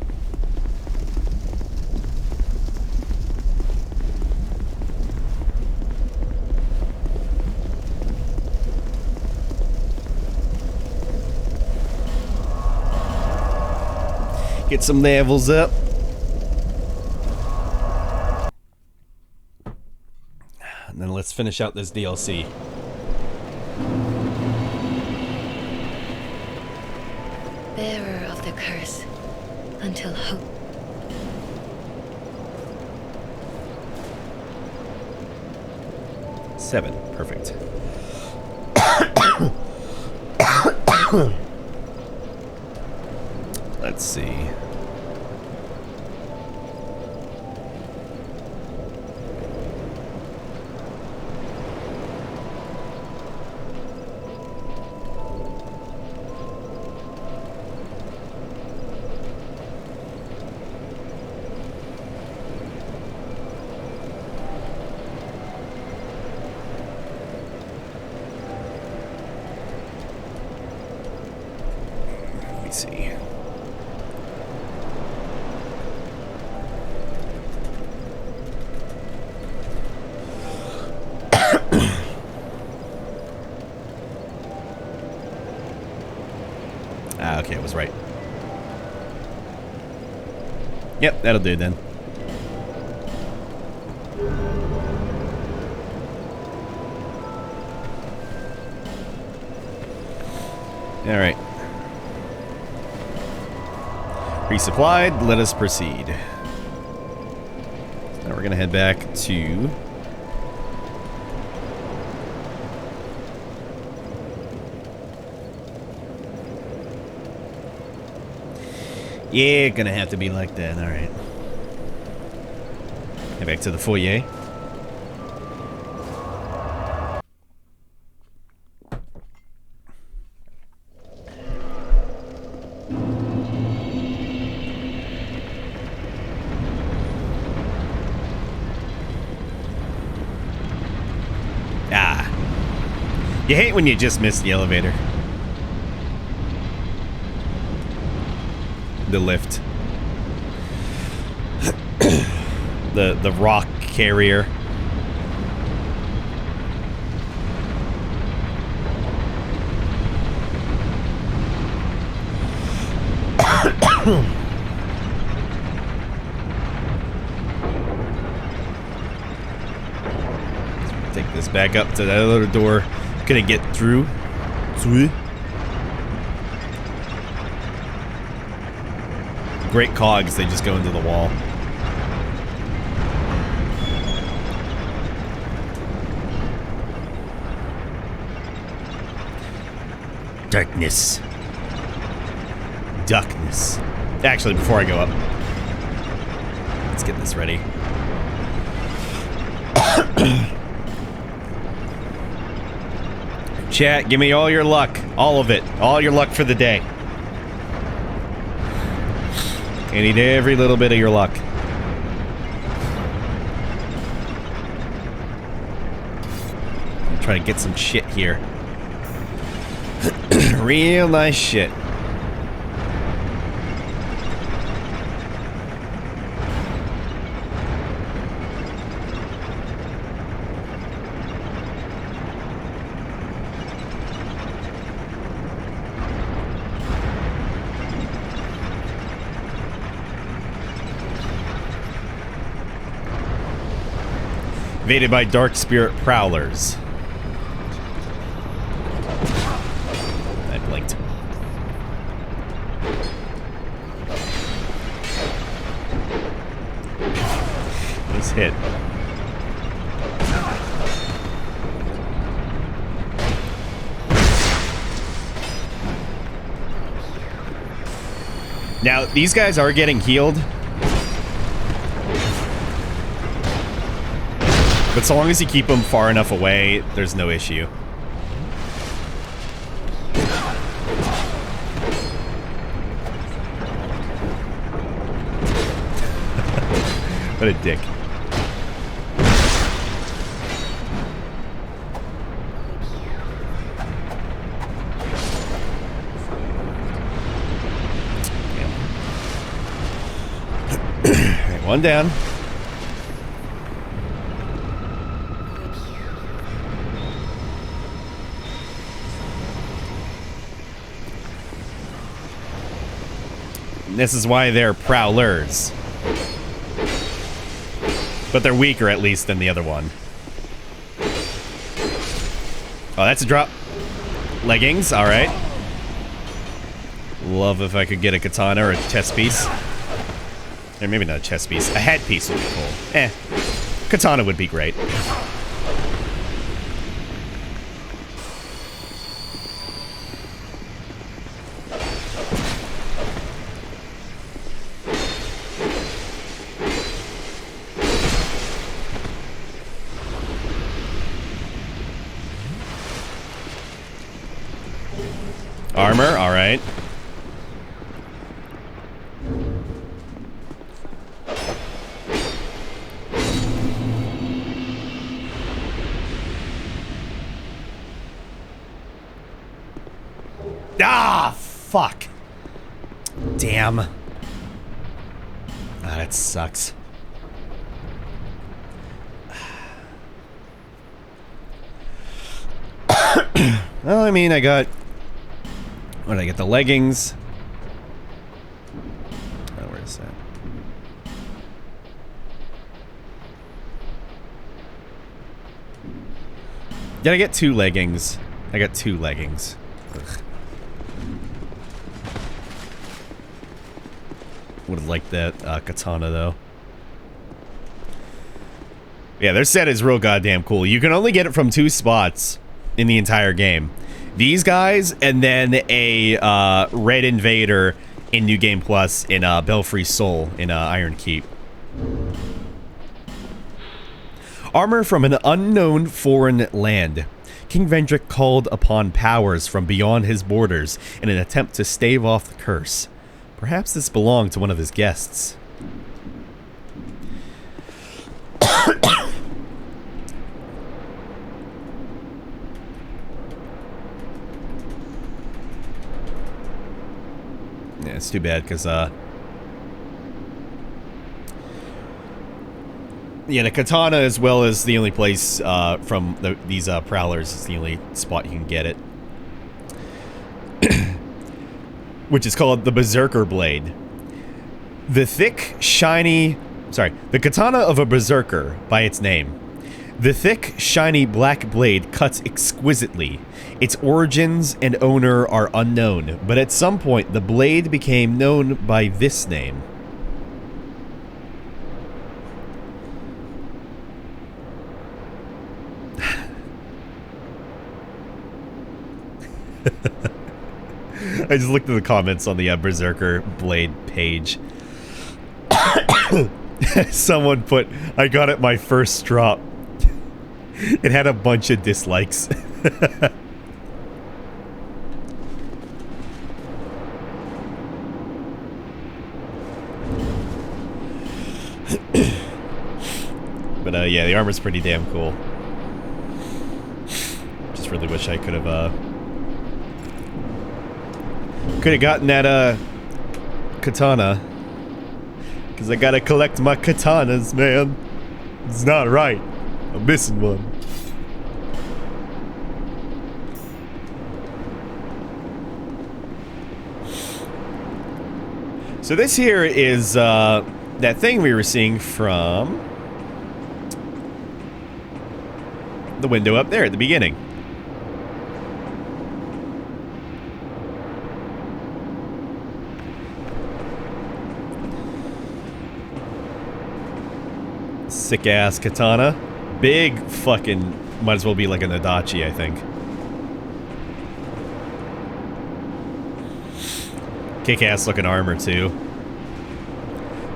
Get some levels up. And then let's finish out this DLC. Bearer of the curse, until hope. Seven. Perfect. Let's see. Let's see. Ah, okay, I was right. Yep, that'll do then. All right. Resupplied, let us proceed. Now we're gonna head back to... Yeah, gonna have to be like that, alright. Head back to the foyer. Ah. You hate when you just miss the elevator. The lift. the rock carrier. Take this back up to that other door. Gonna get through. Great cogs, they just go into the wall. Darkness. Darkness. Actually, before I go up, let's get this ready. Chat, give me all your luck. All of it. All your luck for the day. I need every little bit of your luck. I'm trying to get some shit here. Real nice shit. Invaded by dark spirit prowlers. I blinked. Nice hit. Now, these guys are getting healed. But so long as you keep them far enough away, there's no issue. What a dick. Alright, one down. This is why they're prowlers. But they're weaker, at least, than the other one. Oh, that's a drop. Leggings, alright. Love if I could get a katana or a chest piece. Or maybe not a chest piece. A headpiece would be cool. Katana would be great. Armor, alright. Ah, fuck. Damn. Ah, that sucks. Well, I mean, I got... What did I get? The leggings. Oh, where is that? Did I get 2 leggings? I got 2 leggings. Ugh. Would have liked that katana, though. Yeah, their set is real goddamn cool. You can only get it from 2 spots in the entire game. These guys, and then a Red Invader in New Game Plus in Belfry Soul in Iron Keep. Armor from an unknown foreign land. King Vendrick called upon powers from beyond his borders in an attempt to stave off the curse. Perhaps this belonged to one of his guests. Yeah, it's too bad, because, yeah, the katana, as well as the only place from these prowlers, is the only spot you can get it. Which is called the Berserker Blade. The thick, shiny... Sorry, the katana of a berserker, by its name. The thick, shiny black blade cuts exquisitely. Its origins and owner are unknown, but at some point the blade became known by this name. I just looked at the comments on the Berserker Blade page. Someone put, I got it my first drop. It had a bunch of dislikes. But yeah, the armor's pretty damn cool. Just really wish I could have gotten that katana, because I gotta collect my katanas, man. It's not right. I'm missing one. So this here is that thing we were seeing from the window up there at the beginning. Sick ass katana. Big fucking, might as well be like an Adachi, I think. Kick ass looking armor too.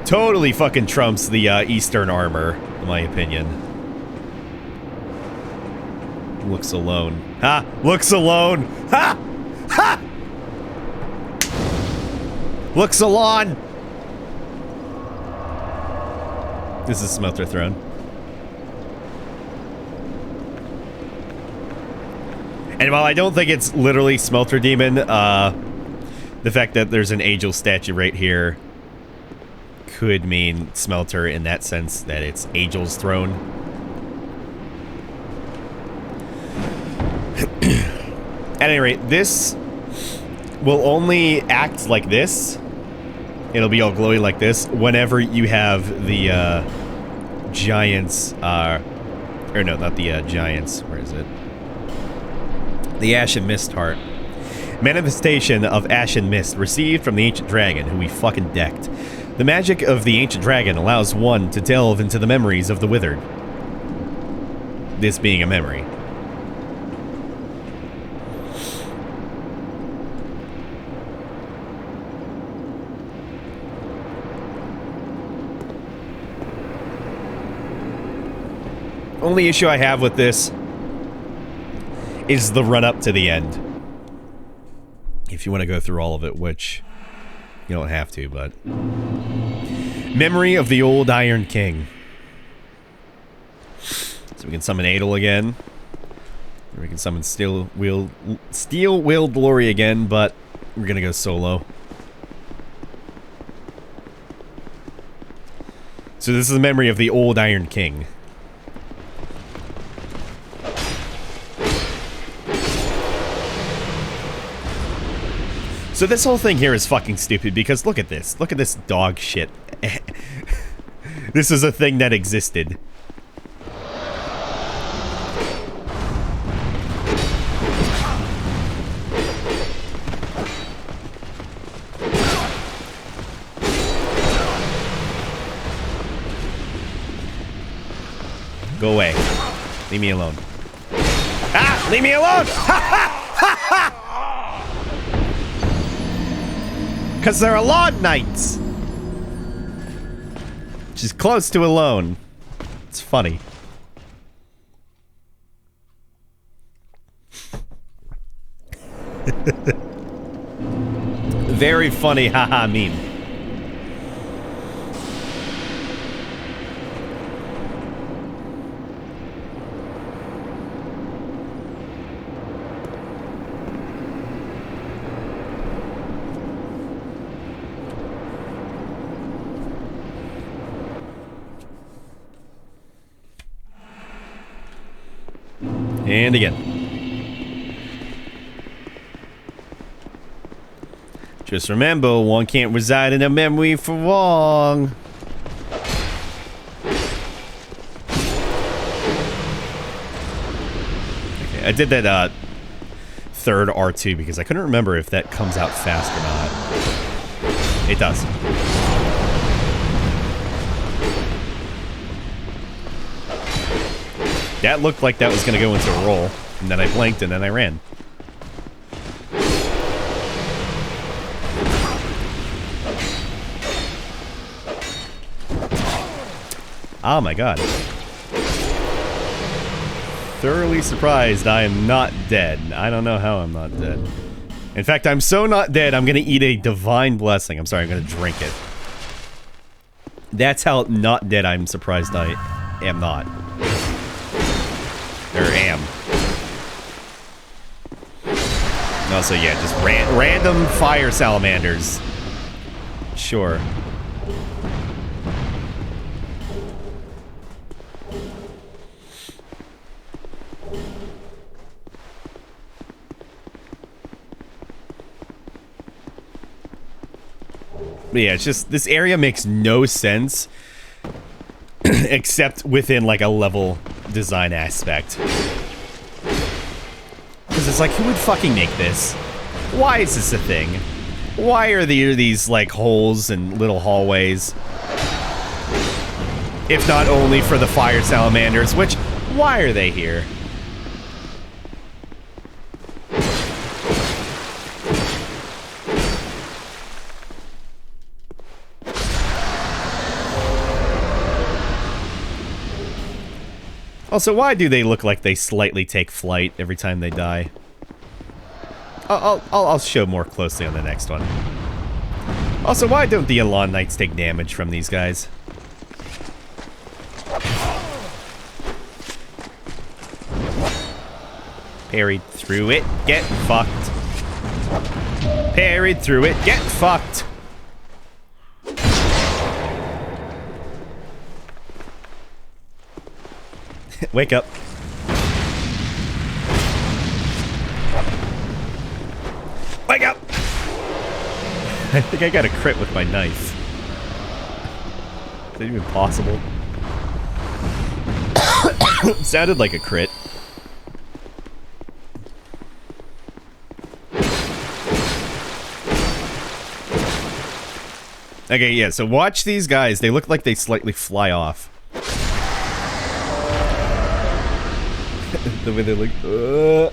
Totally fucking trumps the Eastern armor, in my opinion. Looks alone. Ha! Looks alone! Ha! Ha! Looks alone! This is Smelter Throne. And while I don't think it's literally Smelter Demon, the fact that there's an angel statue right here could mean Smelter in that sense, that it's Angel's Throne. At any rate, this will only act like this. It'll be all glowy like this whenever you have the giants, or no, not the giants, where is it? The Ashen Mist Heart. Manifestation of Ashen Mist received from the Ancient Dragon, who we fucking decked. The magic of the Ancient Dragon allows one to delve into the memories of the Withered. This being a memory. Only issue I have with this is the run up to the end. If you want to go through all of it, which you don't have to, but... Memory of the Old Iron King. So we can summon Adel again. Or we can summon Steel-Willed Glory again, but we're gonna go solo. So this is a memory of the old Iron King. So this whole thing here is fucking stupid because look at this. Look at this dog shit. This is a thing that existed. Go away. Leave me alone. Ah! Leave me alone! Because they're alone knights! Which is close to alone. It's funny. Very funny haha meme. And again. Just remember, one can't reside in a memory for long. Okay, I did that third R2 because I couldn't remember if that comes out fast or not. It does. That looked like that was going to go into a roll, and then I blinked, and then I ran. Oh my god. Thoroughly surprised I am not dead. I don't know how I'm not dead. In fact, I'm so not dead, I'm going to eat a divine blessing. I'm sorry, I'm going to drink it. That's how not dead I'm surprised I am not. Or am. Also, yeah, just random fire salamanders. Sure. But yeah, it's just, this area makes no sense. Except within, like, a level design aspect. Because it's like, who would fucking make this? Why is this a thing? Why are there these, like, holes and little hallways? If not only for the fire salamanders, which, why are they here? Also, why do they look like they slightly take flight every time they die? I'll show more closely on the next one. Also, why don't the Elan Knights take damage from these guys? Parried through it, get fucked. Parried through it, get fucked. Wake up. Wake up! I think I got a crit with my knife. Is that even possible? Sounded like a crit. Okay, yeah, so watch these guys. They look like they slightly fly off. The way they look.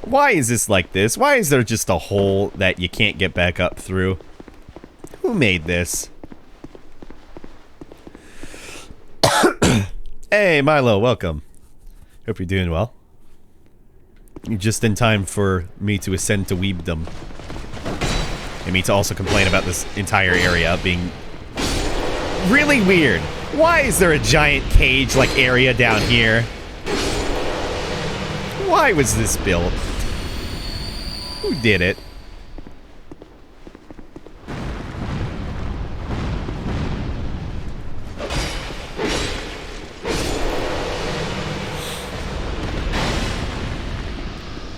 Why is this like this? Why is there just a hole that you can't get back up through? Who made this? Hey, Milo, welcome. Hope you're doing well. You're just in time for me to ascend to weebdom. And me to also complain about this entire area being really weird. Why is there a giant cage-like area down here? Why was this built? Who did it?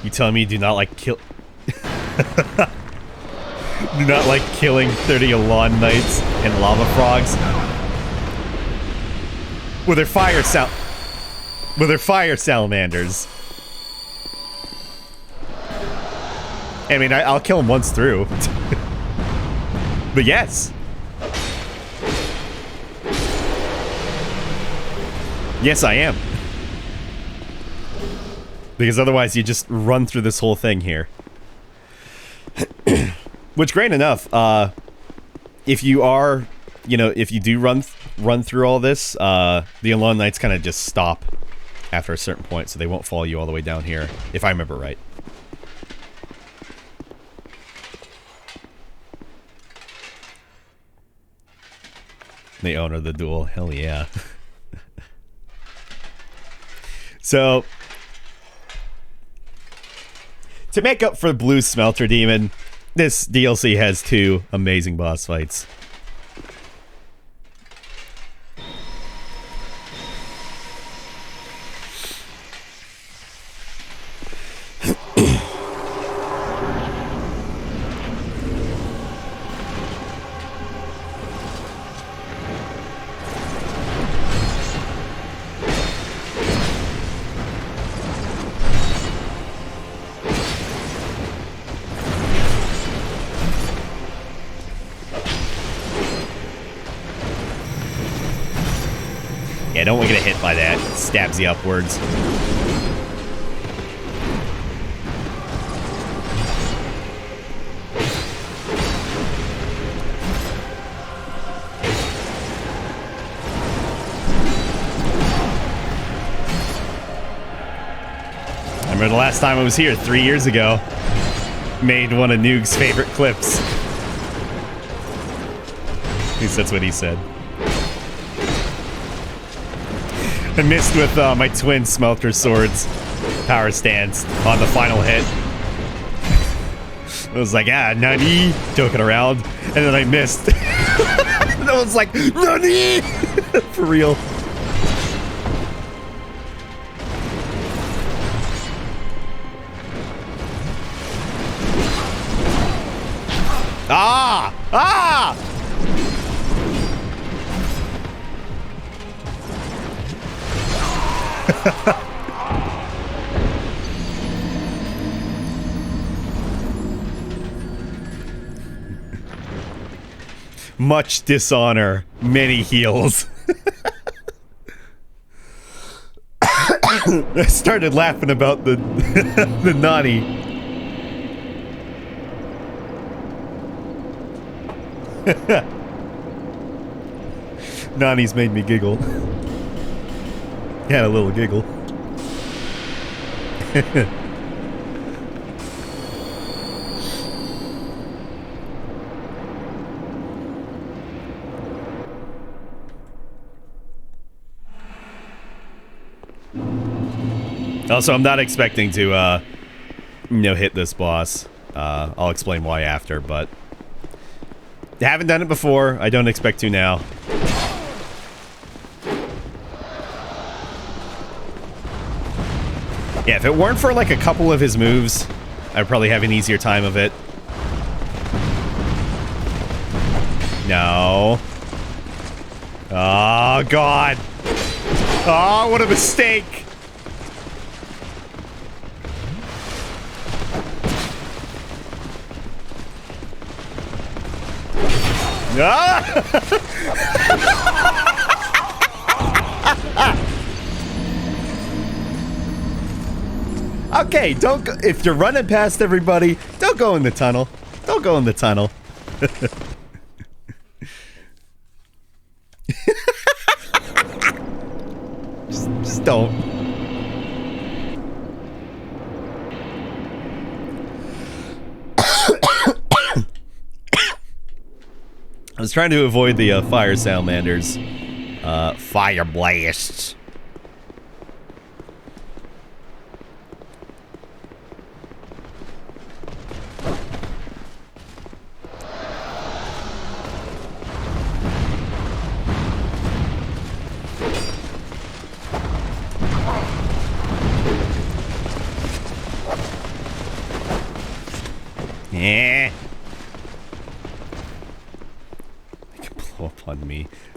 You telling me you do not like kill... do not like killing 30 lawn knights and lava frogs? With their fire salamanders. I mean, I'll kill them once through. But yes. Yes, I am. Because otherwise you just run through this whole thing here. Which, great enough, if you are, you know, if you do run through all this, the Alone Knights kind of just stop after a certain point, so they won't follow you all the way down here, if I remember right. The owner of the duel, hell yeah. So, to make up for Blue Smelter Demon, this DLC has 2 amazing boss fights. Yeah, don't want to get hit by that. It stabs you upwards. I remember the last time I was here 3 years ago. Made one of Noog's favorite clips. At least that's what he said. I missed with my twin smelter swords power stance on the final hit. I was like, ah, nani? Joking around. And then I missed. And I was like, nani? For real. Ah! Ah! Much dishonor, many heals. I started laughing about the the Nani. Nani's made me giggle. Had a little giggle. Also, I'm not expecting to, you know, hit this boss. I'll explain why after, but I haven't done it before. I don't expect to now. Yeah, if it weren't for like a couple of his moves, I'd probably have an easier time of it. No. Oh, God. Oh, what a mistake. Ah! Okay, don't go, if you're running past everybody, don't go in the tunnel. Don't go in the tunnel. just don't. I was trying to avoid the fire salamanders. Fire blasts.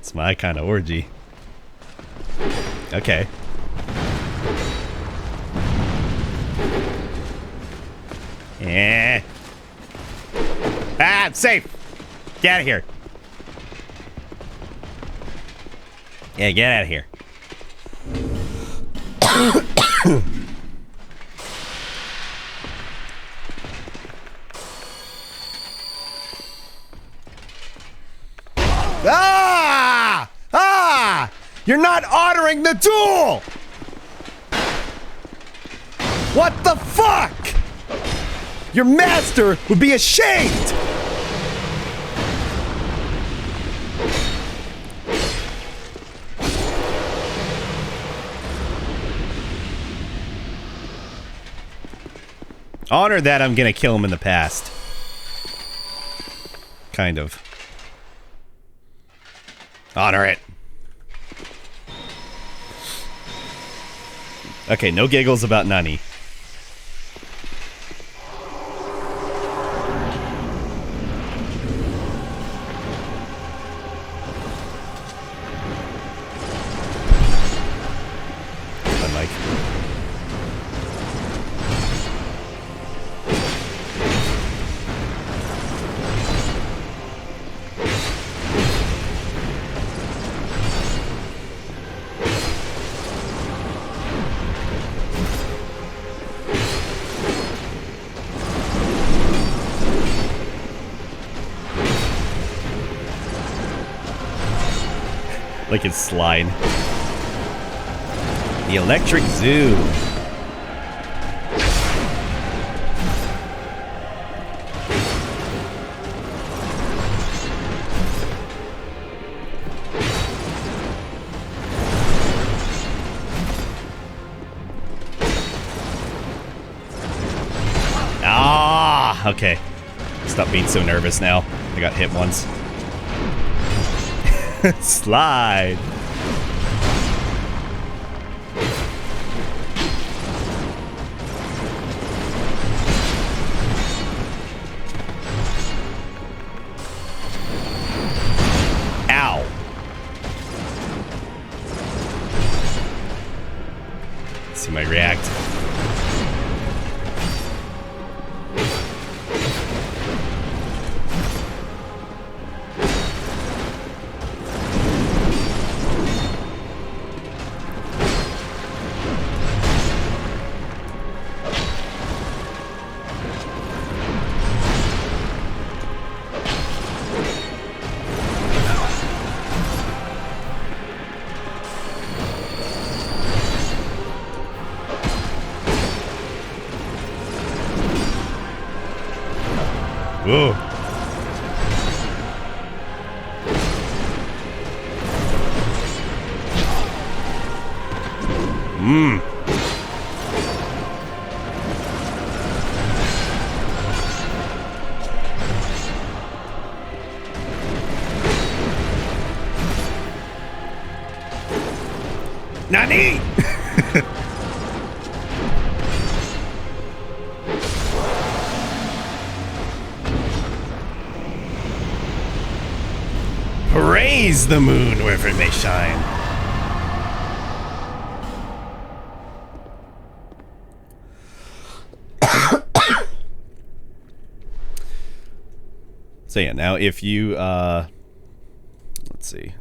It's my kind of orgy. Okay. Yeah. Ah, I'm safe. Get out of here. Yeah, get out of here. Ah! Ah! You're not honoring the duel! What the fuck? Your master would be ashamed! Honor that I'm gonna kill him in the past. Kind of. Honor it. Okay, no giggles about Nani. My mic. Like his slide. The electric zoo. Ah, okay. Stop being so nervous now. I got hit once. Slide. Ow. Let's see my react. Whoa. Nani? Praise the moon wherever it may shine. So yeah, now if you let's see.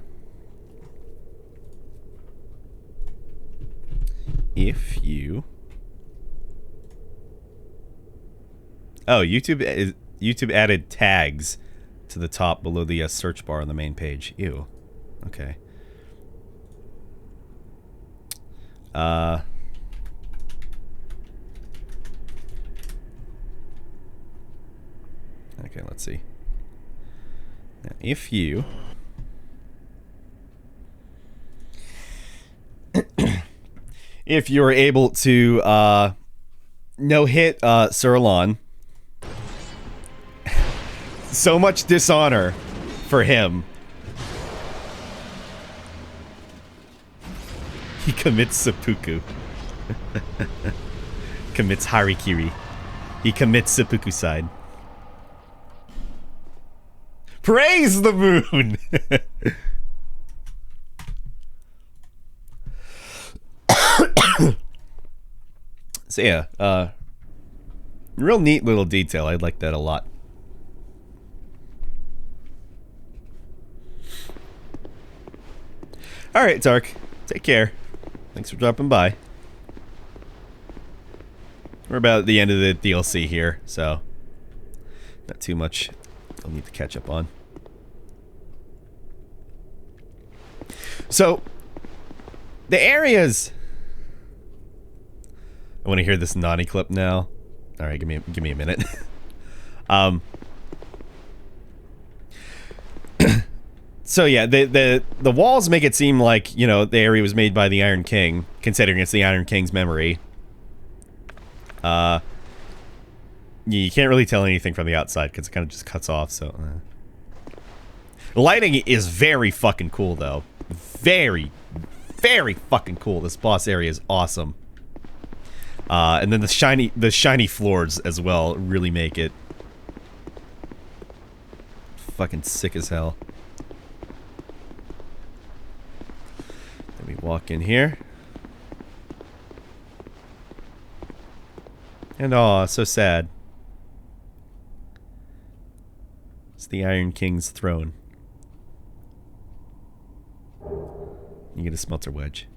If you YouTube added tags to the top below the search bar on the main page. Ew. Okay. Okay, let's see. Now, if you if you're able to no hit Sirlon, so much dishonor for him. He commits seppuku. Commits harikiri. He commits seppuku-side. Praise the moon! So yeah, real neat little detail. I like that a lot. All right, Tark. Take care. Thanks for dropping by. We're about at the end of the DLC here, so not too much I'll need to catch up on. So, the areas... I want to hear this naughty clip now. All right, give me a minute. So yeah, the walls make it seem like, you know, the area was made by the Iron King, considering it's the Iron King's memory. You can't really tell anything from the outside because it kind of just cuts off. So, the lighting is very fucking cool, though. Very, very fucking cool. This boss area is awesome. And then the shiny floors as well really make it fucking sick as hell. Then we walk in here. And aw, so sad. It's the Iron King's throne. You get a smelter wedge.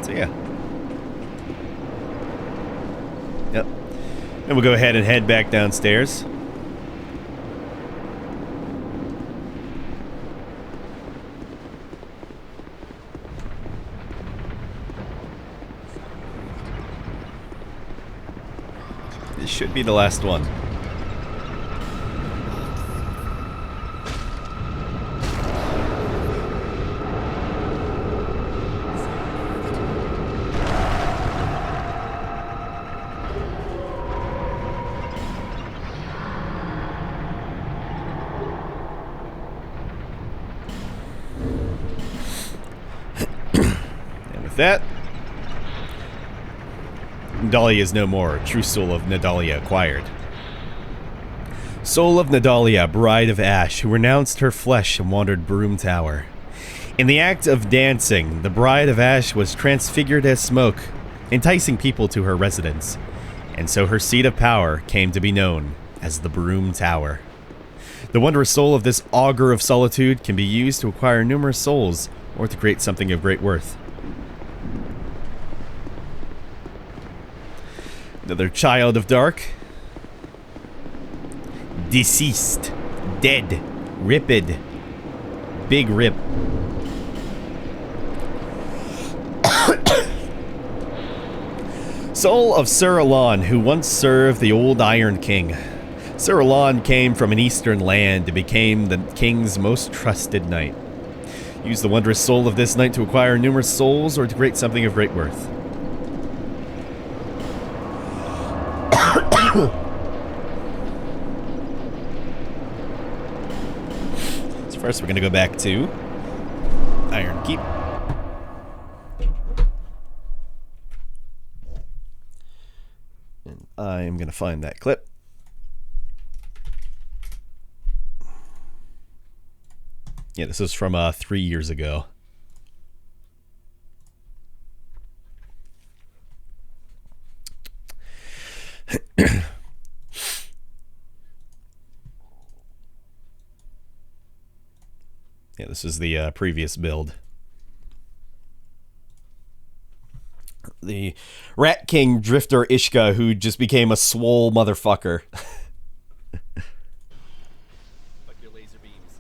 So yeah. Yep. And we'll go ahead and head back downstairs. This should be the last one. That Nadalia is no more. True soul of Nadalia acquired. Soul of Nadalia, bride of Ash, who renounced her flesh and wandered Broom Tower. In the act of dancing, the bride of Ash was transfigured as smoke, enticing people to her residence, and so her seat of power came to be known as the Broom Tower. The wondrous soul of this augur of solitude can be used to acquire numerous souls or to create something of great worth. Another child of dark. Deceased. Dead. Ripped. Big rip. Soul of Sir Alon, who once served the old Iron King. Sir Alon came from an eastern land and became the king's most trusted knight. Use the wondrous soul of this knight to acquire numerous souls or to create something of great worth. So first we're going to go back to Iron Keep. And I'm going to find that clip. Yeah, this is from 3 years ago. Yeah, this is the previous build. The Rat King Drifter Ishka, who just became a swole motherfucker. Fuck your laser beams.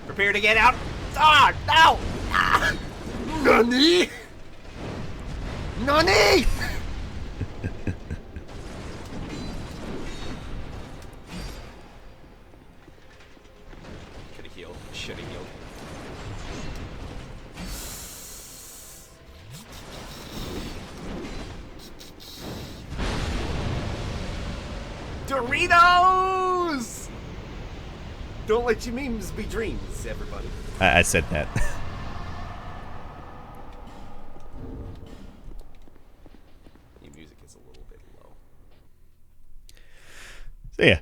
Prepare to get out. Ah, no! Ah. Nani? Nani? Could've healed. Should've healed. Doritos! Don't let your memes be dreams, everybody. I said that. New music is a Yeah.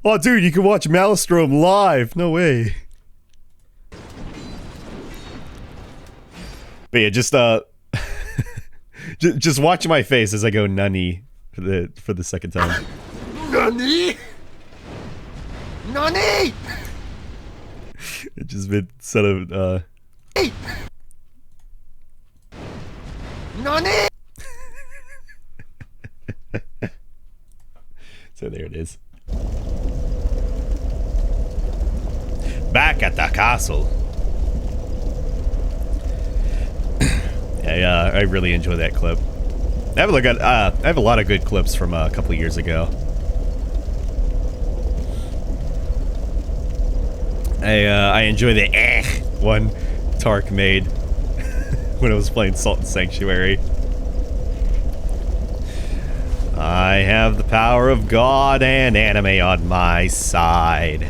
Oh, dude, you can watch Maelstrom live. No way. But yeah, just just watch my face as I go nunny for the second time. Nani? Nani? It just been sort of Nani? So there it is. Back at the castle. I really enjoy that clip. I have a lot of good clips from a couple years ago. I enjoy the one Tark made when I was playing Salt and Sanctuary. I have the power of God and anime on my side.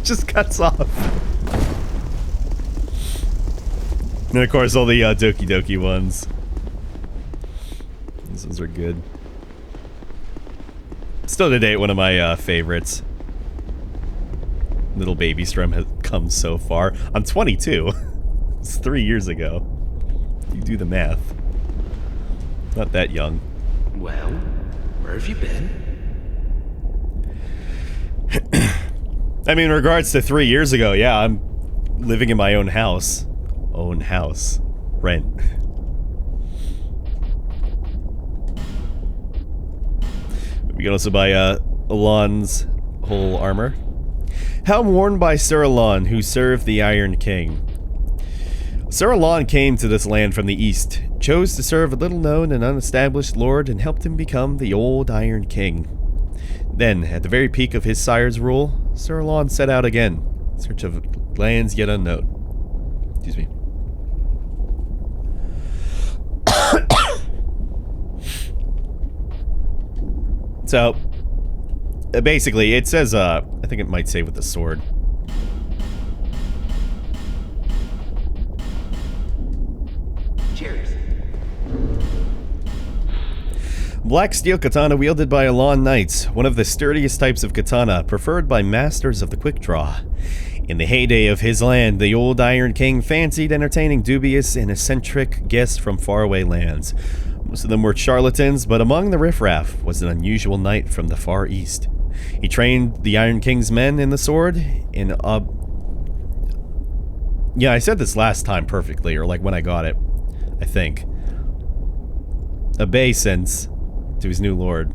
Just cuts off. And of course all the Doki Doki ones. These ones are good. Still to date, one of my favorites. Little Baby Strum has come so far. I'm 22. It's 3 years ago. You do the math. Not that young. Well, where have you been? I mean, in regards to 3 years ago, yeah, I'm living in my own house. Own house. Rent. We can also buy Alon's whole armor. Helm worn by Sir Alon, who served the Iron King. Sir Alon came to this land from the east, chose to serve a little-known and unestablished lord, and helped him become the old Iron King. Then, at the very peak of his sire's rule, Sir Alon set out again, in search of lands yet unknown. Excuse me. So, basically, it says, I think it might say with the sword. Cheers. Black steel katana wielded by Alon Knights, one of the sturdiest types of katana, preferred by masters of the quick draw. In the heyday of his land, the old Iron King fancied entertaining dubious and eccentric guests from faraway lands. Most of them were charlatans, but among the riffraff was an unusual knight from the far east. He trained the Iron King's men in the sword in yeah, I said this last time perfectly, or like when I got it, I think. Obeisance to his new lord.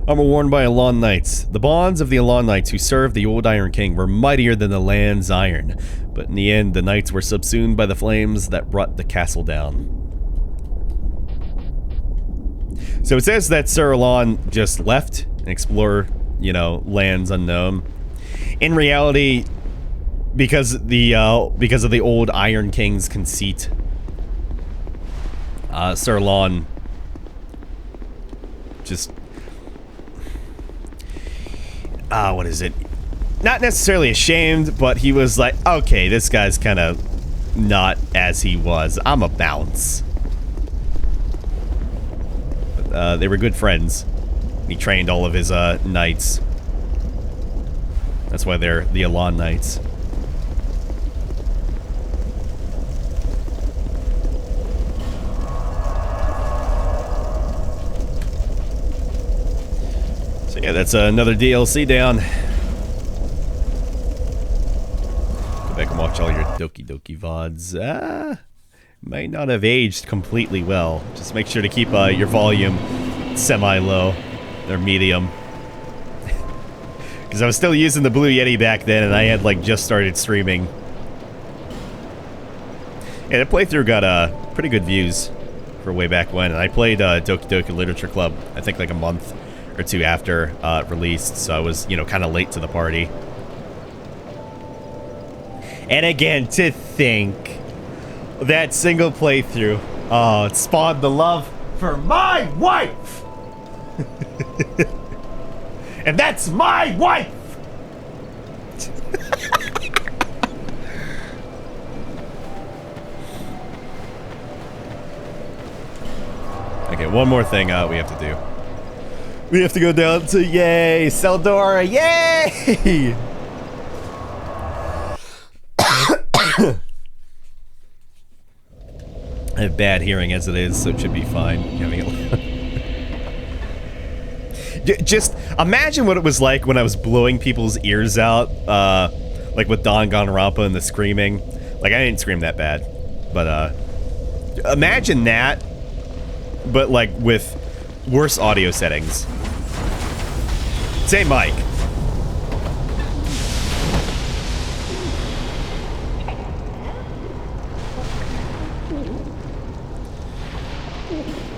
Armor worn by Alon Knights. The bonds of the Alon Knights who served the old Iron King were mightier than the land's iron, but in the end the knights were subsumed by the flames that brought the castle down. So it says that Sir Alon just left and explored, you know, lands unknown. In reality, because of the old Iron King's conceit, Sir Alon just what is it? Not necessarily ashamed, but he was like, okay, this guy's kind of not as he was. I'm a bounce. But, they were good friends. He trained all of his knights. That's why they're the Alon Knights. So yeah, that's another DLC down. Go back and watch all your Doki Doki VODs. Might not have aged completely well. Just make sure to keep your volume semi-low or medium. Because I was still using the Blue Yeti back then, and I had like just started streaming. Yeah, the playthrough got pretty good views for way back when, and I played Doki Doki Literature Club, I think like a month or two after it released, so I was, you know, kind of late to the party. And again, to think that single playthrough, it spawned the love for my wife! And that's my wife! Okay, one more thing we have to do. We have to go down to, yay, Seldora, yay! I have bad hearing as it is, so it should be fine. Having it. Just imagine what it was like when I was blowing people's ears out, like with Danganronpa and the screaming. Like, I didn't scream that bad, but imagine that, but like with worse audio settings. Say, Mike.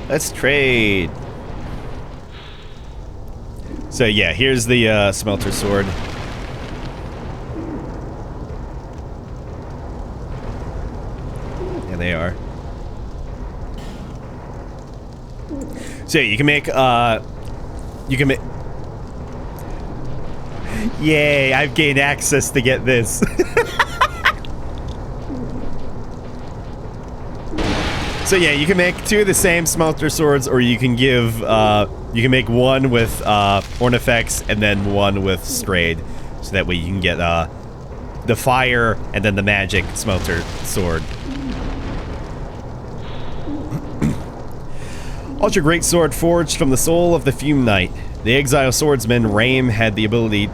Let's trade. So yeah, here's the smelter sword. Yeah, they are. So you can make Yay, I've gained access to get this. So yeah, you can make two of the same smelter swords, or you can give, you can make one with Ornifex and then one with Strayed, so that way you can get the fire and then the magic smelter sword. Ultra Great Sword forged from the soul of the Fume Knight. The exile swordsman Rame had the ability.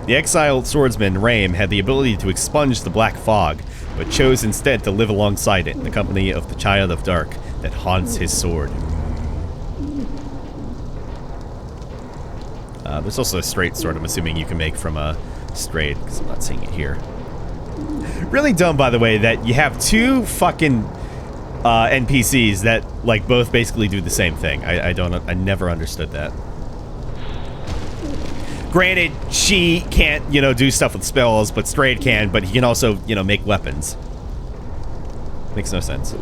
The exiled swordsman Rame had the ability to expunge the black fog, but chose instead to live alongside it in the company of the Child of Dark that haunts his sword. There's also a straight sword I'm assuming you can make from a Strayed, because I'm not seeing it here. Really dumb, by the way, that you have two fucking NPCs that, like, both basically do the same thing. I never understood that. Granted, she can't, do stuff with spells, but Strayed can, but he can also, make weapons. Makes no sense.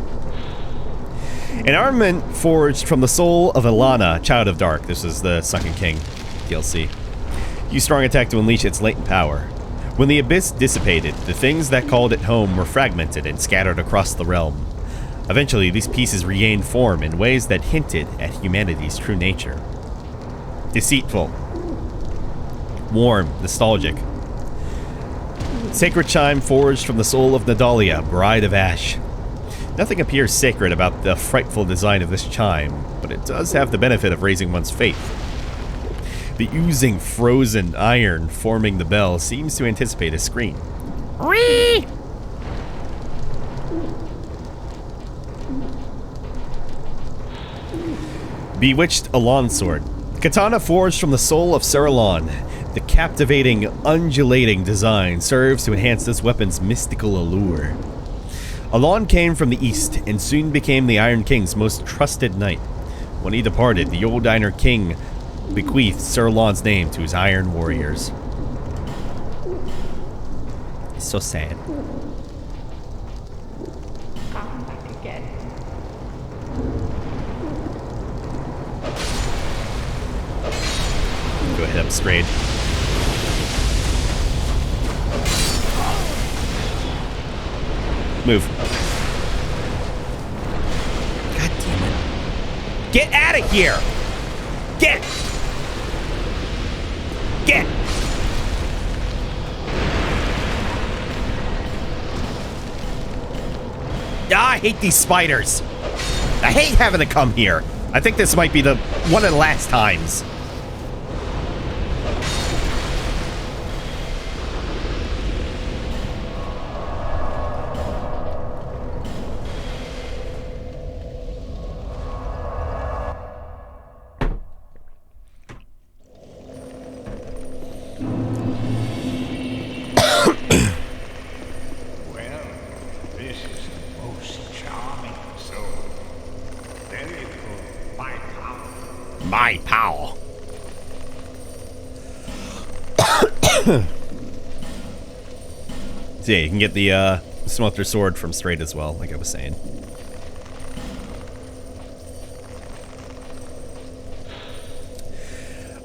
An armament forged from the soul of Ilana, Child of Dark. This is the Sunken King DLC. Use strong attack to unleash its latent power. When the abyss dissipated, the things that called it home were fragmented and scattered across the realm. Eventually, these pieces regained form in ways that hinted at humanity's true nature. Deceitful. Warm, nostalgic. Sacred chime forged from the soul of Nadalia, Bride of Ash. Nothing appears sacred about the frightful design of this chime, but it does have the benefit of raising one's faith. The oozing frozen iron forming the bell seems to anticipate a scream. Whee! Bewitched Alon Sword. Katana forged from the soul of Saralon. The captivating, undulating design serves to enhance this weapon's mystical allure. Alon came from the east and soon became the Iron King's most trusted knight. When he departed, the old Iron King bequeathed Saralon's name to his Iron Warriors. It's so sad. Come back again. Go ahead up straight. Move. God damn it. Get out of here! Get! Get! Ah, I hate these spiders. I hate having to come here. I think this might be the one of the last times. So yeah, you can get the smelter sword from Strayed as well, like I was saying.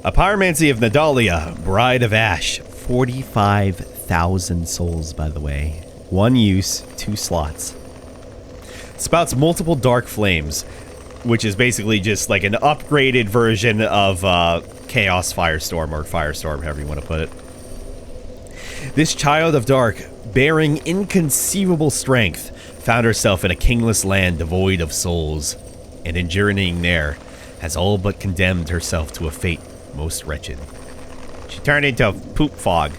A Pyromancy of Nadalia, Bride of Ash. 45,000 souls, by the way. One use, 2 slots. Spouts multiple dark flames. which is basically just like an upgraded version of Chaos Firestorm, or Firestorm, however you want to put it. This child of dark, bearing inconceivable strength, found herself in a kingless land devoid of souls, and in journeying there, has all but condemned herself to a fate most wretched. She turned into poop fog.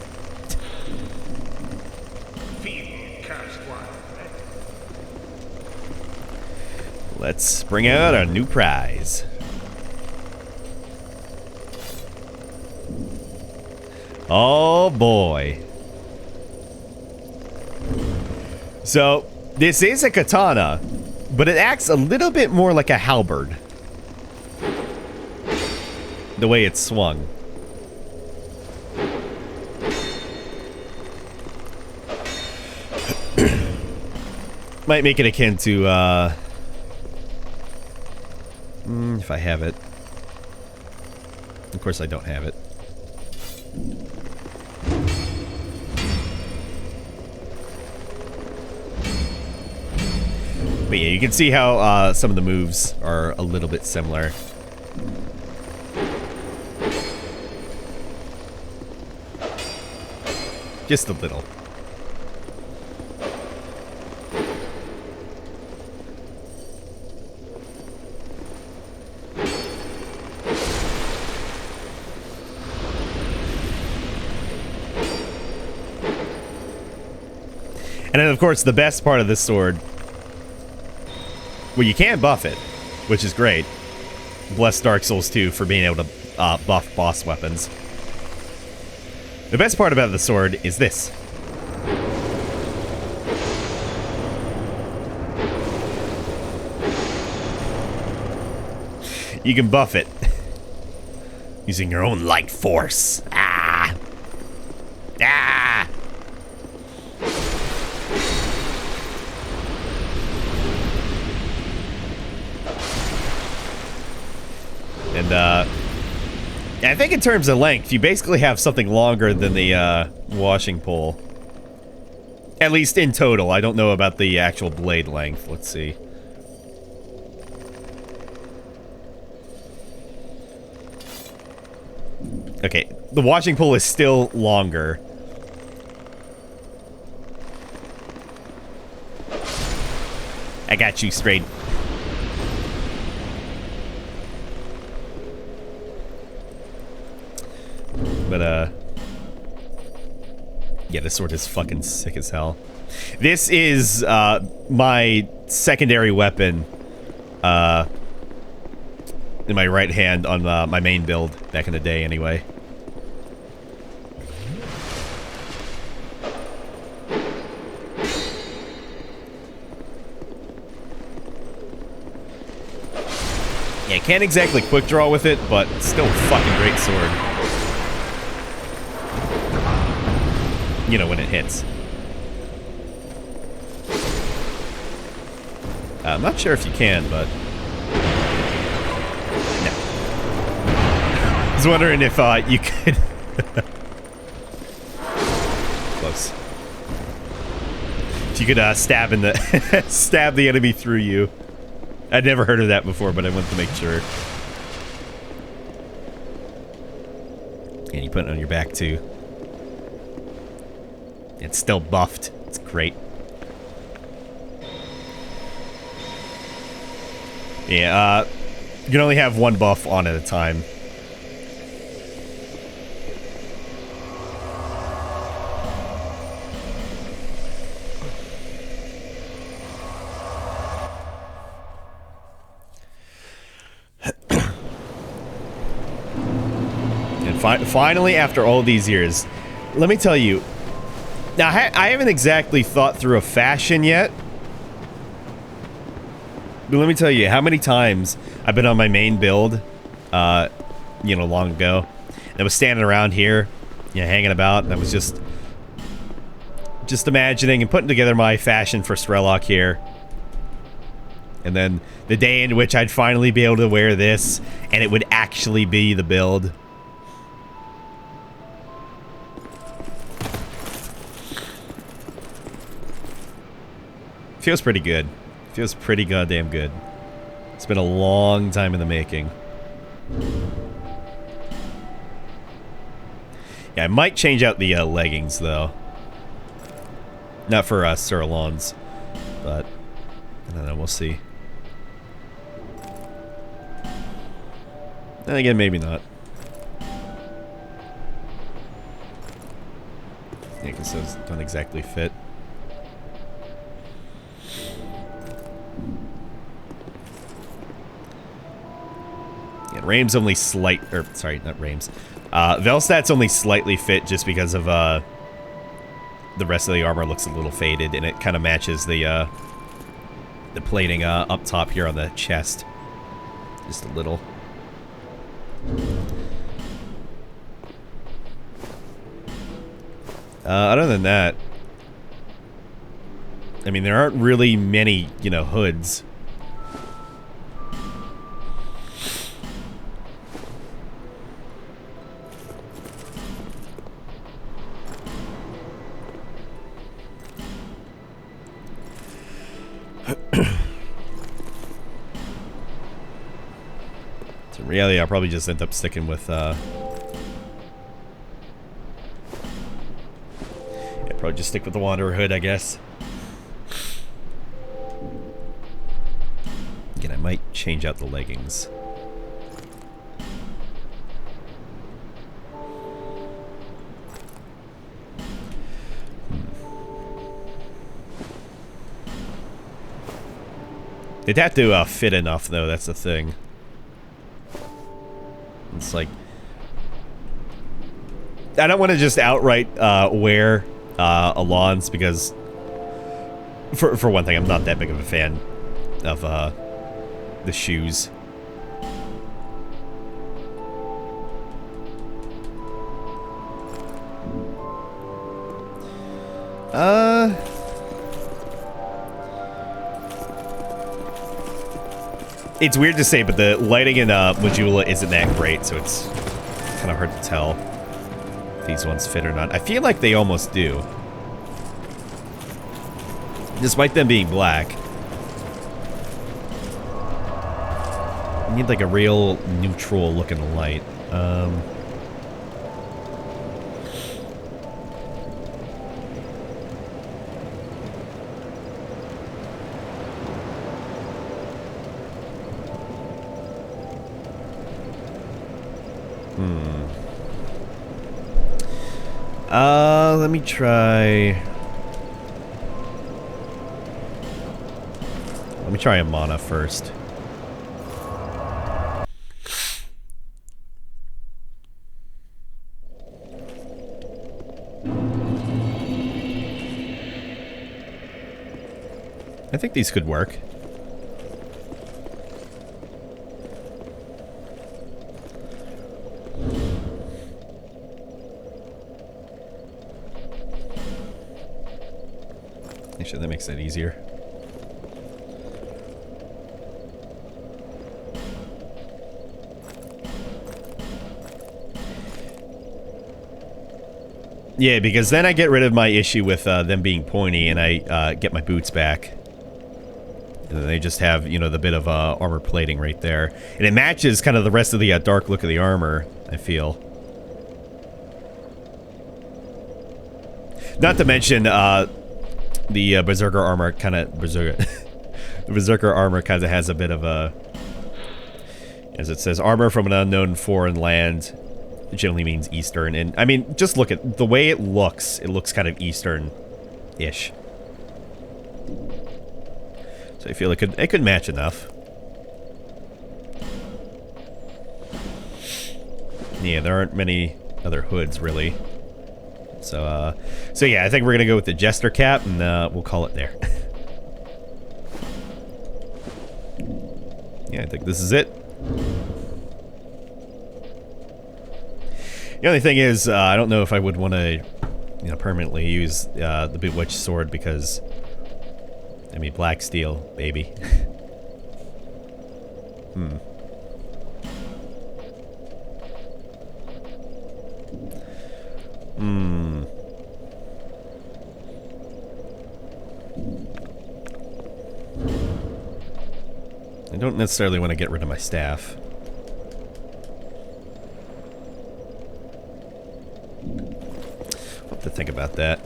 Let's bring out our new prize. Oh boy. So, this is a katana, but it acts a little bit more like a halberd. The way it's swung. Might make it akin to, if I have it. Of course I don't have it. But yeah, you can see how some of the moves are a little bit similar. Just a little. And then, of course, the best part of this sword... Well, you can buff it, which is great. Bless Dark Souls 2 for being able to buff boss weapons. The best part about the sword is this. You can buff it using your own light force. Ah! Ah! And, I think in terms of length, you basically have something longer than the, washing pole. At least in total. I don't know about the actual blade length. Let's see. Okay, the washing pole is still longer. I got you straight. But, yeah, this sword is fucking sick as hell. This is, my secondary weapon, in my right hand on, my main build back in the day, anyway. Yeah, can't exactly quick draw with it, but still a fucking great sword. You know, when it hits. I'm not sure if you can, but... No. I was wondering if, you could... Close. If you could, stab in the... stab the enemy through you. I'd never heard of that before, but I wanted to make sure. And you put it on your back, too. It's still buffed. It's great. Yeah, you can only have one buff on at a time. And finally, after all these years, let me tell you, now I haven't exactly thought through a fashion yet. But let me tell you how many times I've been on my main build, you know, long ago. And I was standing around here, you know, hanging about, and I was just imagining and putting together my fashion for Strelok here. And then the day in which I'd finally be able to wear this, and it would actually be the build. Feels pretty good. Feels pretty goddamn good. It's been a long time in the making. Yeah, I might change out the leggings, though. Not for sirloins, but I don't know, we'll see. Then again, maybe not. Yeah, because those don't exactly fit. Yeah, Rame's only slight, or sorry, not Rame's. Velstat's only slightly fit just because of the rest of the armor looks a little faded, and it kind of matches the plating up top here on the chest, just a little. Other than that, I mean, there aren't really many, you know, hoods. So in reality, I'll probably just end up sticking with, probably just stick with the Wanderer hood, I guess. Again, I might change out the leggings. They'd have to fit enough, though, that's the thing. It's like... I don't want to just outright wear Alans because, for one thing, I'm not that big of a fan of the shoes. It's weird to say, but the lighting in Majula isn't that great, so it's kind of hard to tell if these ones fit or not. I feel like they almost do. Despite them being black. I need like a real neutral looking light. Let me try... Let me try a mana first. I think these could work. Actually, that makes that easier. Yeah, because then I get rid of my issue with them being pointy, and I get my boots back. And then they just have, you know, the bit of armor plating right there. And it matches kind of the rest of the dark look of the armor, I feel. Not to mention, the Berserker armor kind of... the Berserker armor kind of has a bit of a... As it says, armor from an unknown foreign land generally means Eastern. And, I mean, just look at the way it looks. It looks kind of Eastern-ish. So I feel it could match enough. Yeah, there aren't many other hoods, really. So yeah, I think we're gonna go with the Jester cap, and we'll call it there. Yeah, I think this is it. The only thing is, I don't know if I would want to, you know, permanently use the Bewitched sword because, I mean, black steel, baby. I don't necessarily want to get rid of my staff. I'll have to think about that.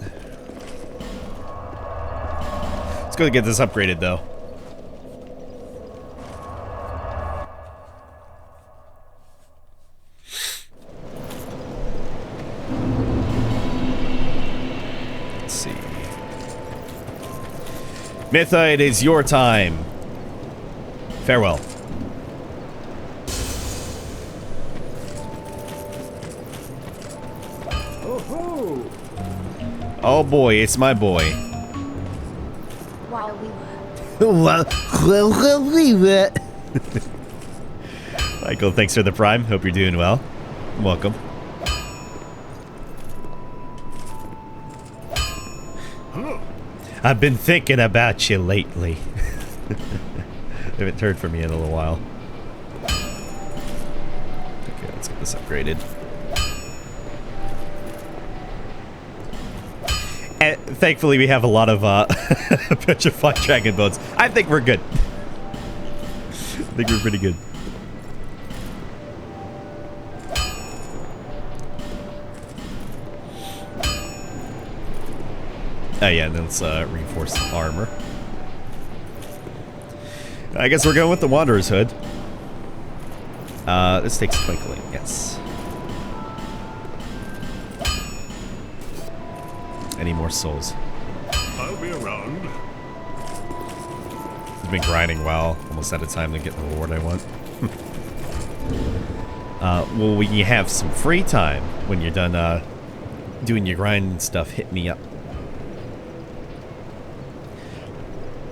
Let's go get this upgraded, though. Let's see. Mytha, it is your time. Farewell. Oh boy, it's my boy. While we were. Michael, thanks for the prime. Hope you're doing well. Welcome. I've been thinking about you lately. Haven't heard from you in a little while. Okay, let's get this upgraded. And thankfully, we have a lot of petrified dragon bones. I think we're good. I think we're pretty good. Oh yeah, and then let's reinforce the armor. I guess we're going with the Wanderer's Hood. This takes twinkling, yes. Any more souls? I'll be around. I've been grinding well, almost out of time to get the reward I want. Well, when you have some free time, when you're done doing your grind and stuff, hit me up.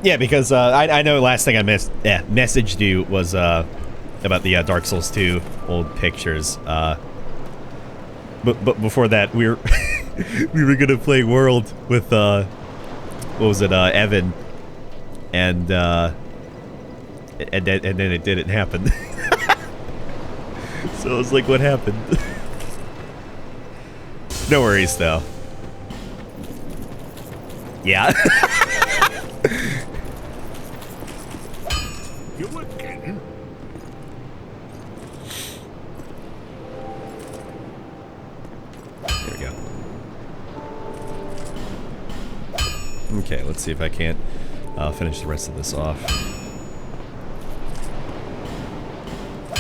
Yeah, because I know last thing I messaged you was about the Dark Souls 2 old pictures. But before that, we were we were gonna play World with what was it, Evan, and then it didn't happen. So I was like, what happened? No worries though. Yeah. You again? There we go. Okay, let's see if I can't finish the rest of this off.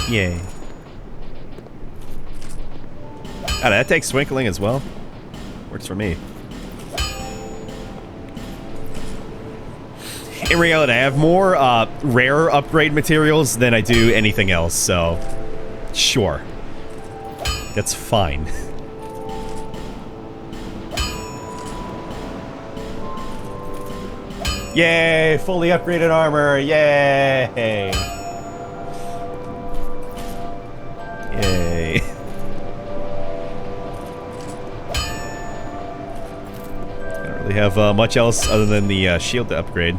Yay. Oh, that takes twinkling as well. Works for me. In reality, I have more rare upgrade materials than I do anything else, so sure. That's fine. Yay! Fully upgraded armor! Yay! Yay. I don't really have much else other than the shield to upgrade.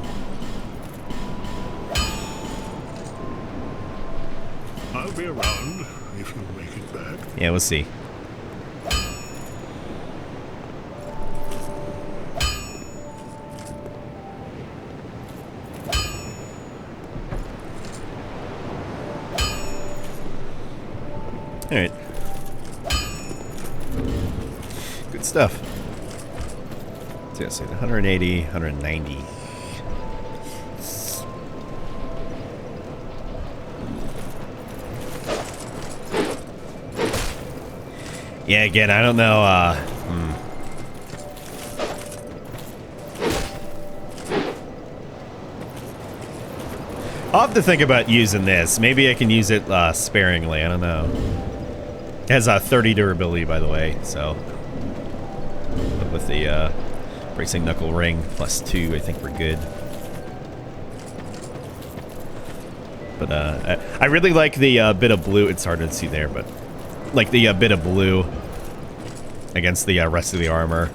I'll be around if you make it back. Yeah, we'll see. Alright. Good stuff. So, yeah, so 180, 190. Yeah, again, I don't know, I'll have to think about using this. Maybe I can use it sparingly, I don't know. It has 30 durability, by the way, so... But with the Bracing Knuckle Ring plus 2, I think we're good. But I really like the bit of blue. It's hard to see there, but... Like the bit of blue against the rest of the armor.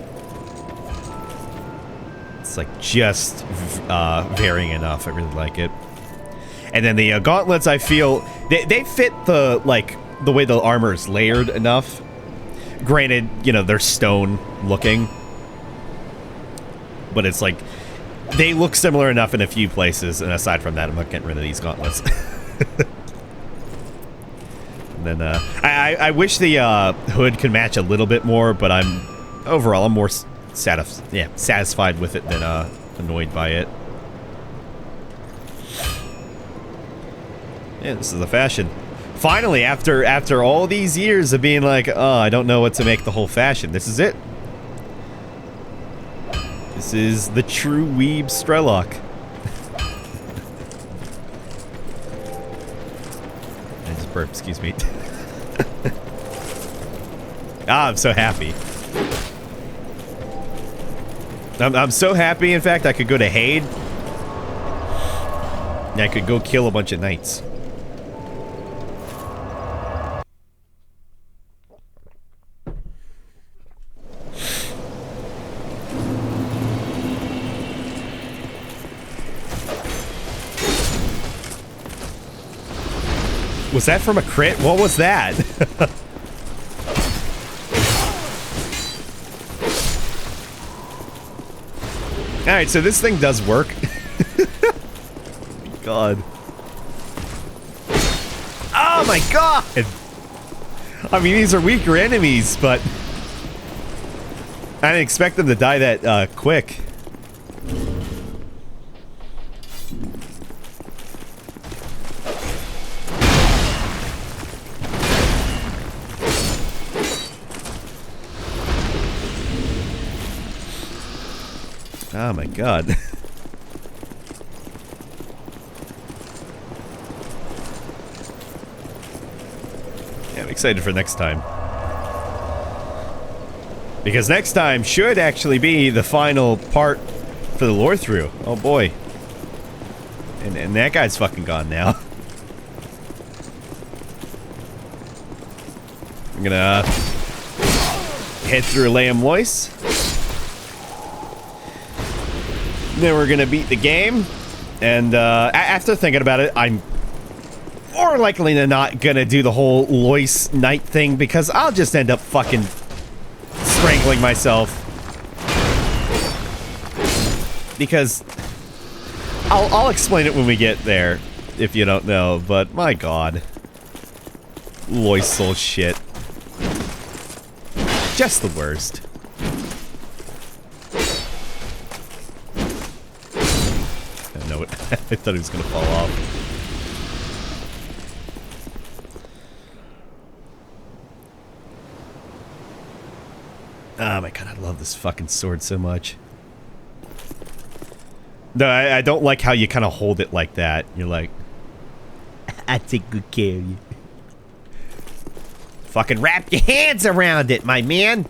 It's like just varying enough. I really like it. And then the gauntlets, I feel they fit the the way the armor is layered enough. Granted, you know, they're stone looking, but it's like They look similar enough in a few places, and aside from that, I'm not getting rid of these gauntlets. And then, I wish the hood could match a little bit more, but overall, I'm more satisfied with it than annoyed by it. Yeah, this is the fashion. Finally, after all these years of being like, oh, I don't know what to make the whole fashion, this is it. This is the true weeb Strelok. I just burped, excuse me. I'm so happy. I'm so happy, in fact, I could go to Haid. And I could go kill a bunch of knights. Was that from a crit? What was that? Alright, so this thing does work. God. Oh my god! I mean, these are weaker enemies, but I didn't expect them to die that quick. Oh my god. Yeah, I'm excited for next time. Because next time should actually be the final part for the Lorethrough. Oh boy. And that guy's fucking gone now. I'm gonna head through Lamb Lois. Then we're gonna beat the game, and after thinking about it, I'm more likely than not gonna do the whole Lois Knight thing because I'll just end up fucking strangling myself. Because I'll explain it when we get there, if you don't know. But my god, Lois soul shit, just the worst. I thought he was gonna fall off. Oh my god, I love this fucking sword so much. No, I don't like how you kind of hold it like that. You're like, I take good care of you. Fucking wrap your hands around it, my man.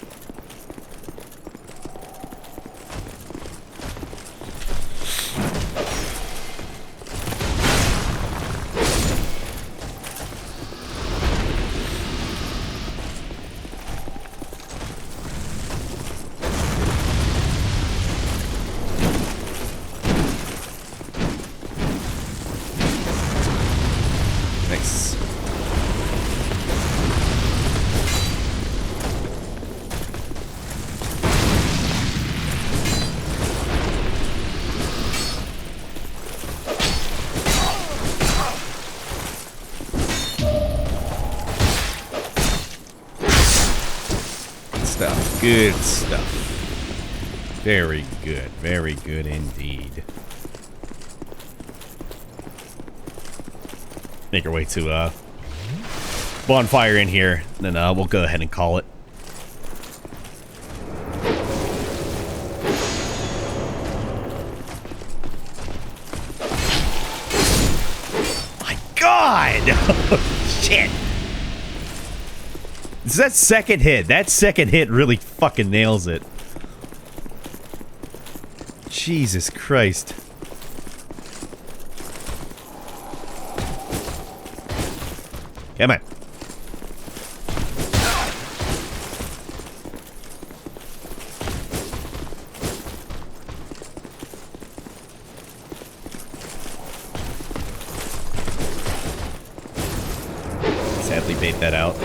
Good stuff. Very good indeed. Make our way to bonfire in here, then we'll go ahead and call it. My god! Oh, shit! It's that second hit. That second hit really fucking nails it. Jesus Christ. Come on. Sadly bait that out.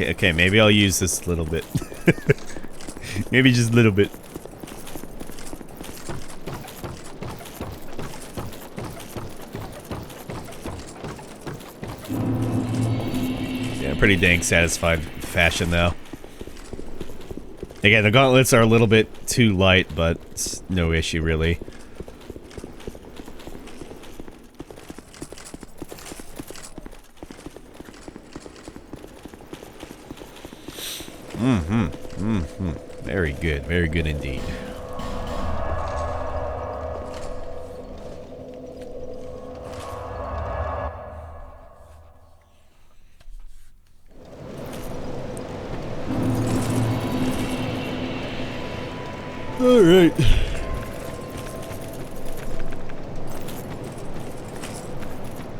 Okay, maybe I'll use this a little bit. Maybe just a little bit. Yeah, pretty dang satisfied with fashion though. Again, the gauntlets are a little bit too light, but it's no issue really. Very good indeed. All right.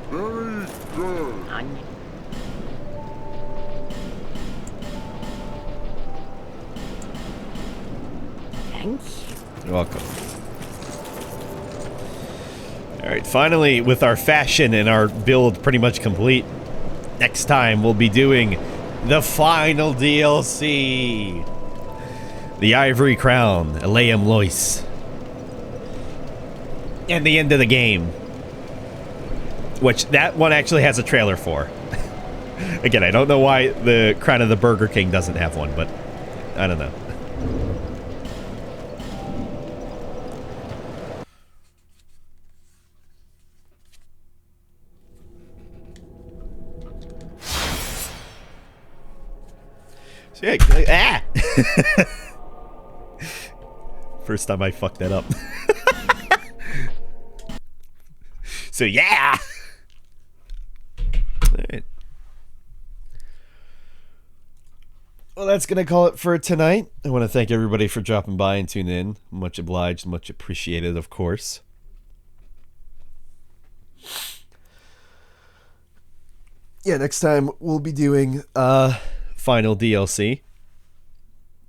Very good. Thanks. You're welcome. Alright, finally, with our fashion and our build pretty much complete, next time we'll be doing the final DLC. The Ivory Crown, Aleum Lois. And the end of the game. Which, that one actually has a trailer for. Again, I don't know why the Crown of the Burger King doesn't have one, but I don't know. So yeah, First time I fucked that up. So yeah. Alright. Well, that's gonna call it for tonight. I want to thank everybody for dropping by and tuning in. Much obliged, much appreciated, of course. Yeah, next time we'll be doing final DLC.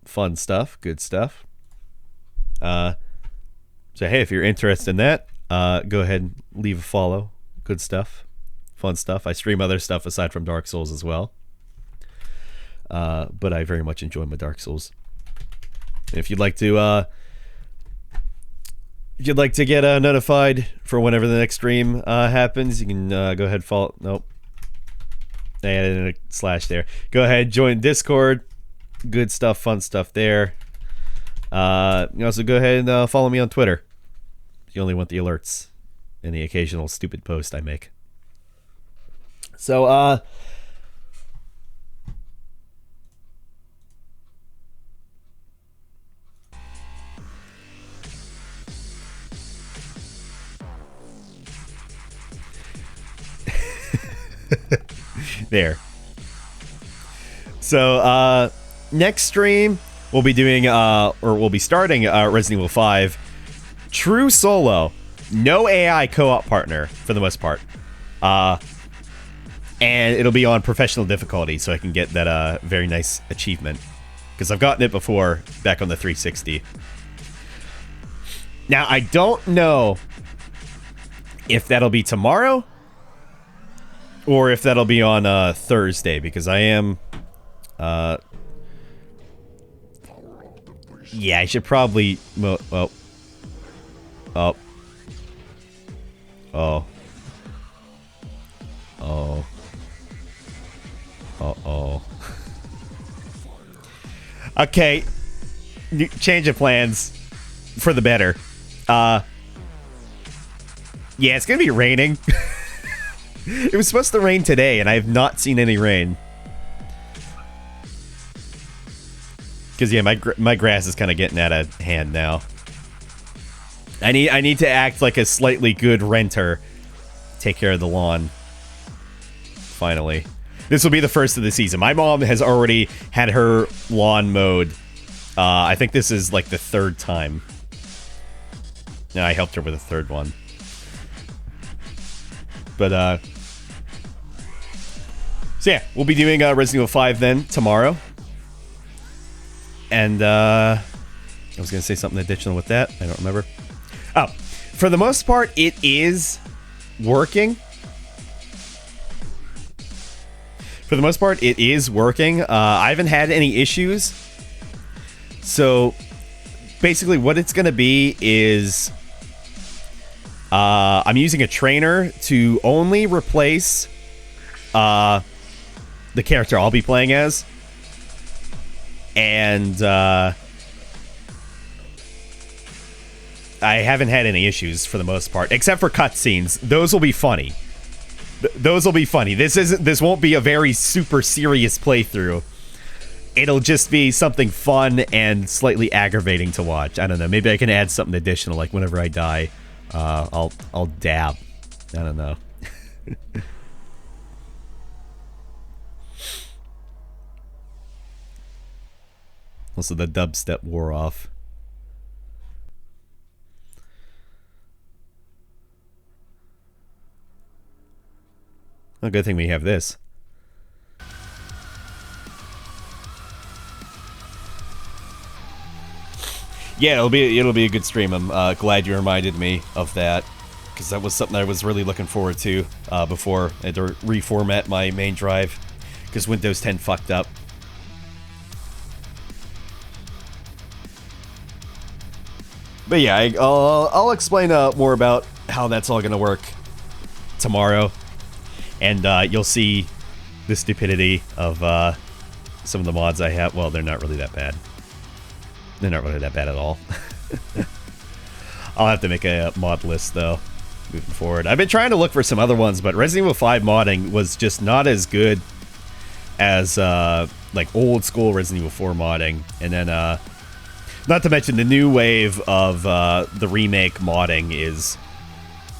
Fun stuff, good stuff. So hey, if you're interested in that, go ahead and leave a follow. Good stuff. Fun stuff. I stream other stuff aside from Dark Souls as well. But I very much enjoy my Dark Souls. And if you'd like to get notified for whenever the next stream happens, you can go ahead and follow. Nope. I added in a slash there. Go ahead, join Discord. Good stuff, fun stuff there. You can also go ahead and follow me on Twitter. You only want the alerts and the occasional stupid post I make. So, there. So, next stream, we'll be doing, or we'll be starting Resident Evil 5. True solo. No AI co-op partner, for the most part. And it'll be on professional difficulty, so I can get that very nice achievement. Because I've gotten it before, back on the 360. Now, I don't know if that'll be tomorrow, or if that'll be on Thursday, because I am... yeah, I should probably... Well... Oh. Oh. Oh. Uh-oh. Okay. Change of plans. For the better. Yeah, it's gonna be raining. It was supposed to rain today, and I have not seen any rain. Because, yeah, my grass is kind of getting out of hand now. I need to act like a slightly good renter. Take care of the lawn. Finally. This will be the first of the season. My mom has already had her lawn mowed. I think this is like the third time. Yeah, I helped her with the third one. But, so yeah, we'll be doing Resident Evil 5 then, tomorrow. And, I was going to say something additional with that. I don't remember. Oh, for the most part, it is working. For the most part, it is working. I haven't had any issues. So, basically what it's going to be is... I'm using a trainer to only replace the character I'll be playing as. And I haven't had any issues for the most part, except for cutscenes. Those will be funny. Those will be funny. This won't be a very super serious playthrough. It'll just be something fun and slightly aggravating to watch. I don't know. Maybe I can add something additional, like whenever I die, I'll dab. I don't know. Also, the dubstep wore off. Oh, good thing we have this. Yeah, it'll be a good stream. I'm glad you reminded me of that, because that was something I was really looking forward to before I had to reformat my main drive, because Windows 10 fucked up. But yeah, I'll explain more about how that's all gonna work tomorrow, and you'll see the stupidity of some of the mods I have. Well, they're not really that bad. They're not really that bad at all. I'll have to make a mod list, though, moving forward. I've been trying to look for some other ones, but Resident Evil 5 modding was just not as good as, like, old-school Resident Evil 4 modding. And then, not to mention the new wave of the remake modding is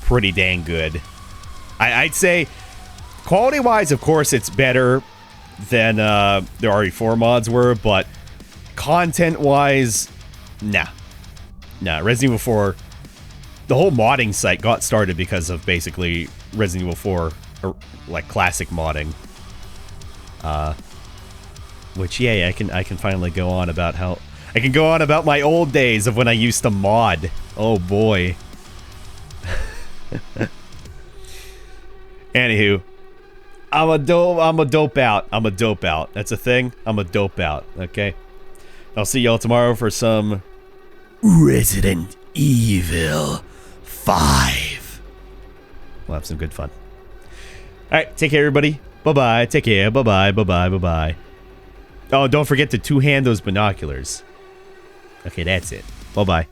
pretty dang good. I'd say, quality-wise, of course, it's better than the RE4 mods were, but content-wise, nah. Resident Evil 4, the whole modding site got started because of basically Resident Evil 4, or, like, classic modding. Which, yeah, I can finally go on about how... I can go on about my old days of when I used to mod. Oh, boy. Anywho. I'm a dope out. I'm a dope out. That's a thing? I'm a dope out, okay? I'll see y'all tomorrow for some Resident Evil 5. We'll have some good fun. Alright, take care, everybody. Bye-bye. Take care. Bye-bye. Bye-bye. Bye-bye. Oh, don't forget to two-hand those binoculars. Okay, that's it. Bye-bye.